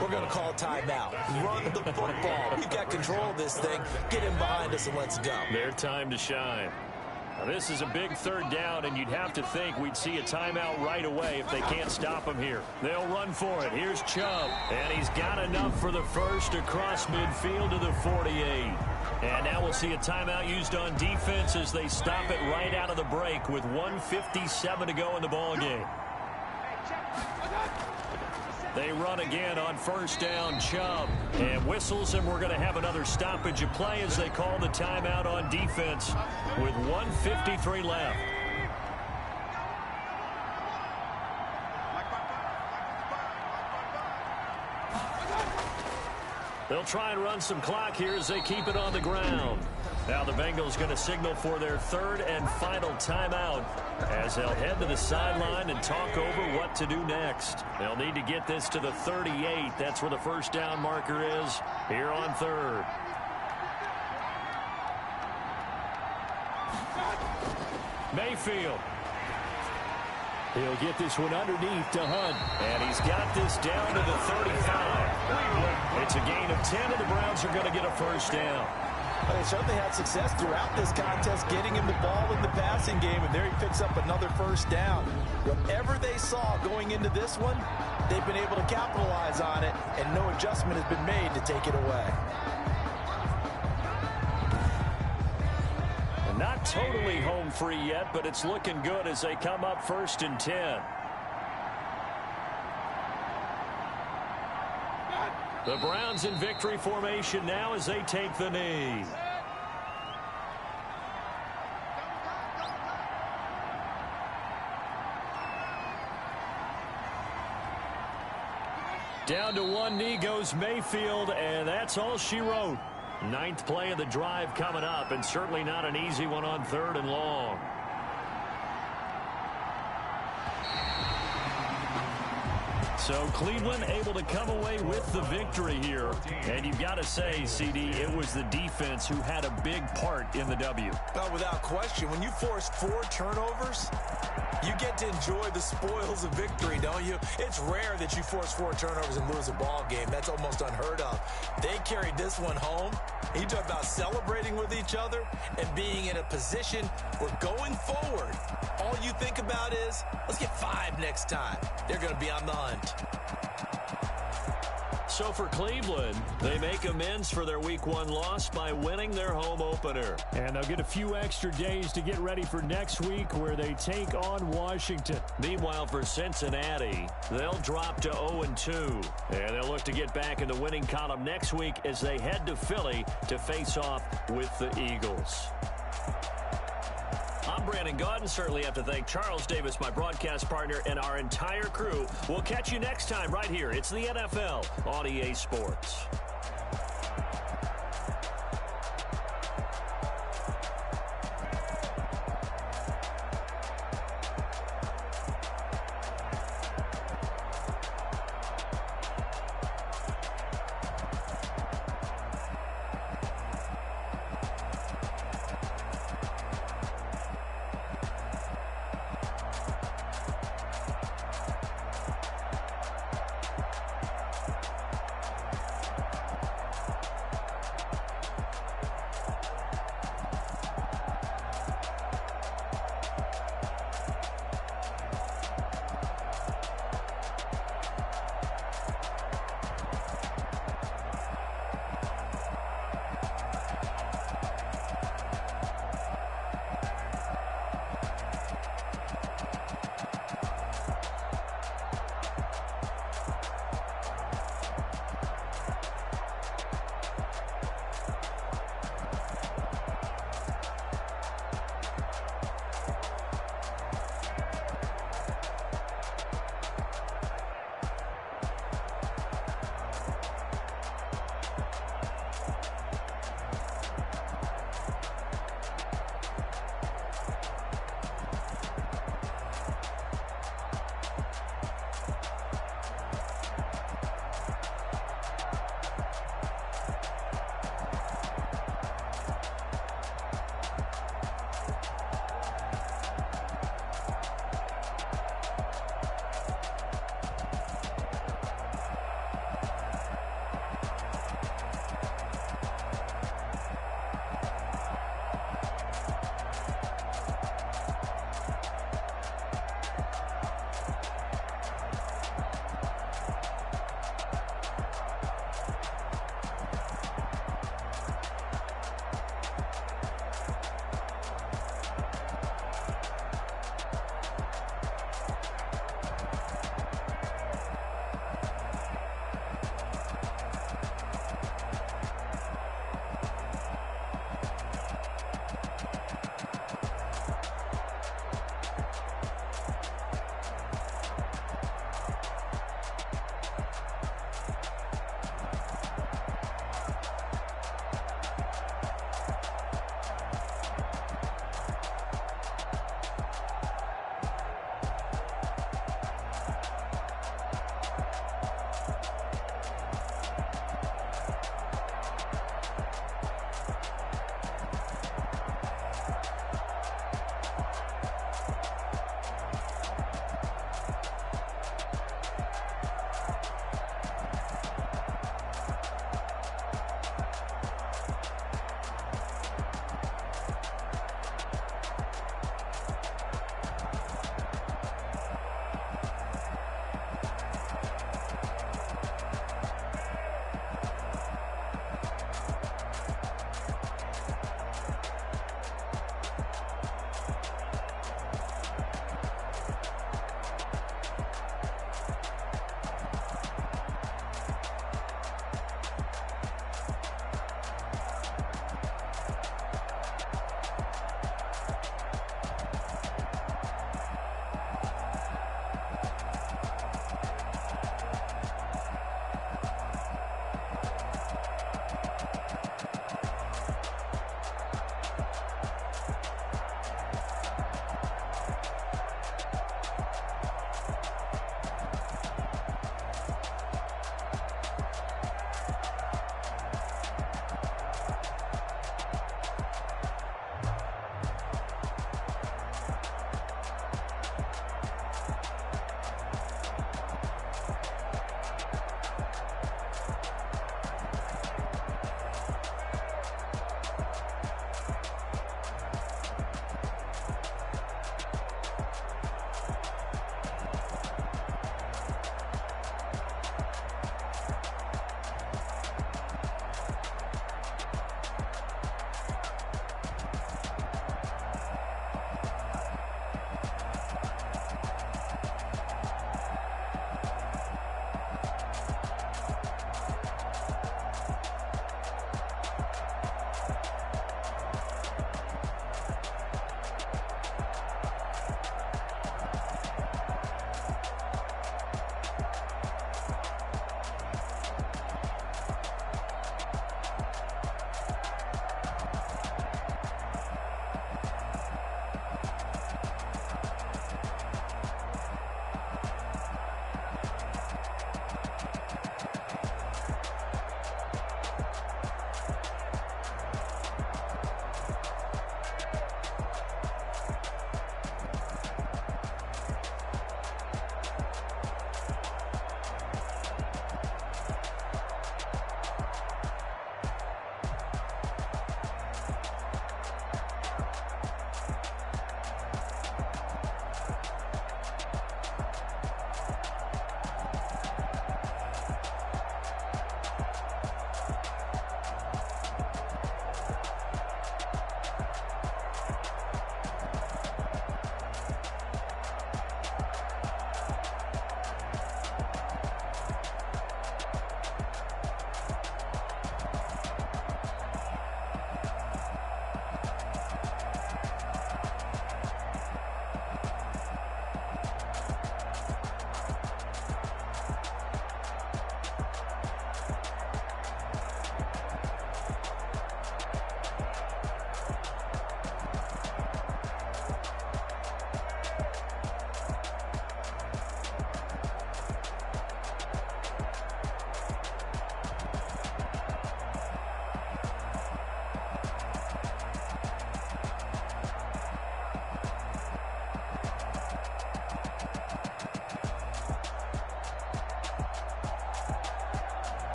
we're going to call a timeout. Run the football. We've got control of this thing. Get him behind us and let's go. Their time to shine. Now, this is a big 3rd down, and you'd have to think we'd see a timeout right away if they can't stop him here. They'll run for it. Here's Chubb, and he's got enough for the first across midfield to the 48. And now we'll see a timeout used on defense as they stop it right out of the break with 1:57 to go in the ballgame. They run again on 1st down, Chubb, and whistles, and we're going to have another stoppage of play as they call the timeout on defense with 1:53 left. They'll try and run some clock here as they keep it on the ground. Now the Bengals going to signal for their 3rd and final timeout as they'll head to the sideline and talk over what to do next. They'll need to get this to the 38. That's where the 1st down marker is here on 3rd. Mayfield. He'll get this one underneath to Hunt. And he's got this down to the 35. It's a gain of 10, and the Browns are going to get a 1st down. Well, they certainly had success throughout this contest getting him the ball in the passing game, and there he picks up another 1st down. Whatever they saw going into this one, they've been able to capitalize on it, and no adjustment has been made to take it away. Not totally home free yet, but it's looking good as they come up 1st and 10. The Browns in victory formation now as they take the knee. Down to one knee goes Mayfield, and that's all she wrote. 9th play of the drive coming up, and certainly not an easy one on 3rd and long. So Cleveland able to come away with the victory here. And you've got to say, CD, it was the defense who had a big part in the W. Well, without question, when you force 4 turnovers, you get to enjoy the spoils of victory, don't you? It's rare that you force 4 turnovers and lose a ball game. That's almost unheard of. They carried this one home. You talk about celebrating with each other and being in a position where going forward, all you think about is, let's get 5 next time. They're going to be on the hunt. So for Cleveland, they make amends for their Week 1 loss by winning their home opener. And they'll get a few extra days to get ready for next week where they take on Washington. Meanwhile, for Cincinnati, they'll drop to 0-2. And they'll look to get back in the winning column next week as they head to Philly to face off with the Eagles. I'm Brandon Gaudin. Certainly have to thank Charles Davis, my broadcast partner, and our entire crew. We'll catch you next time right here. It's the NFL on EA Sports.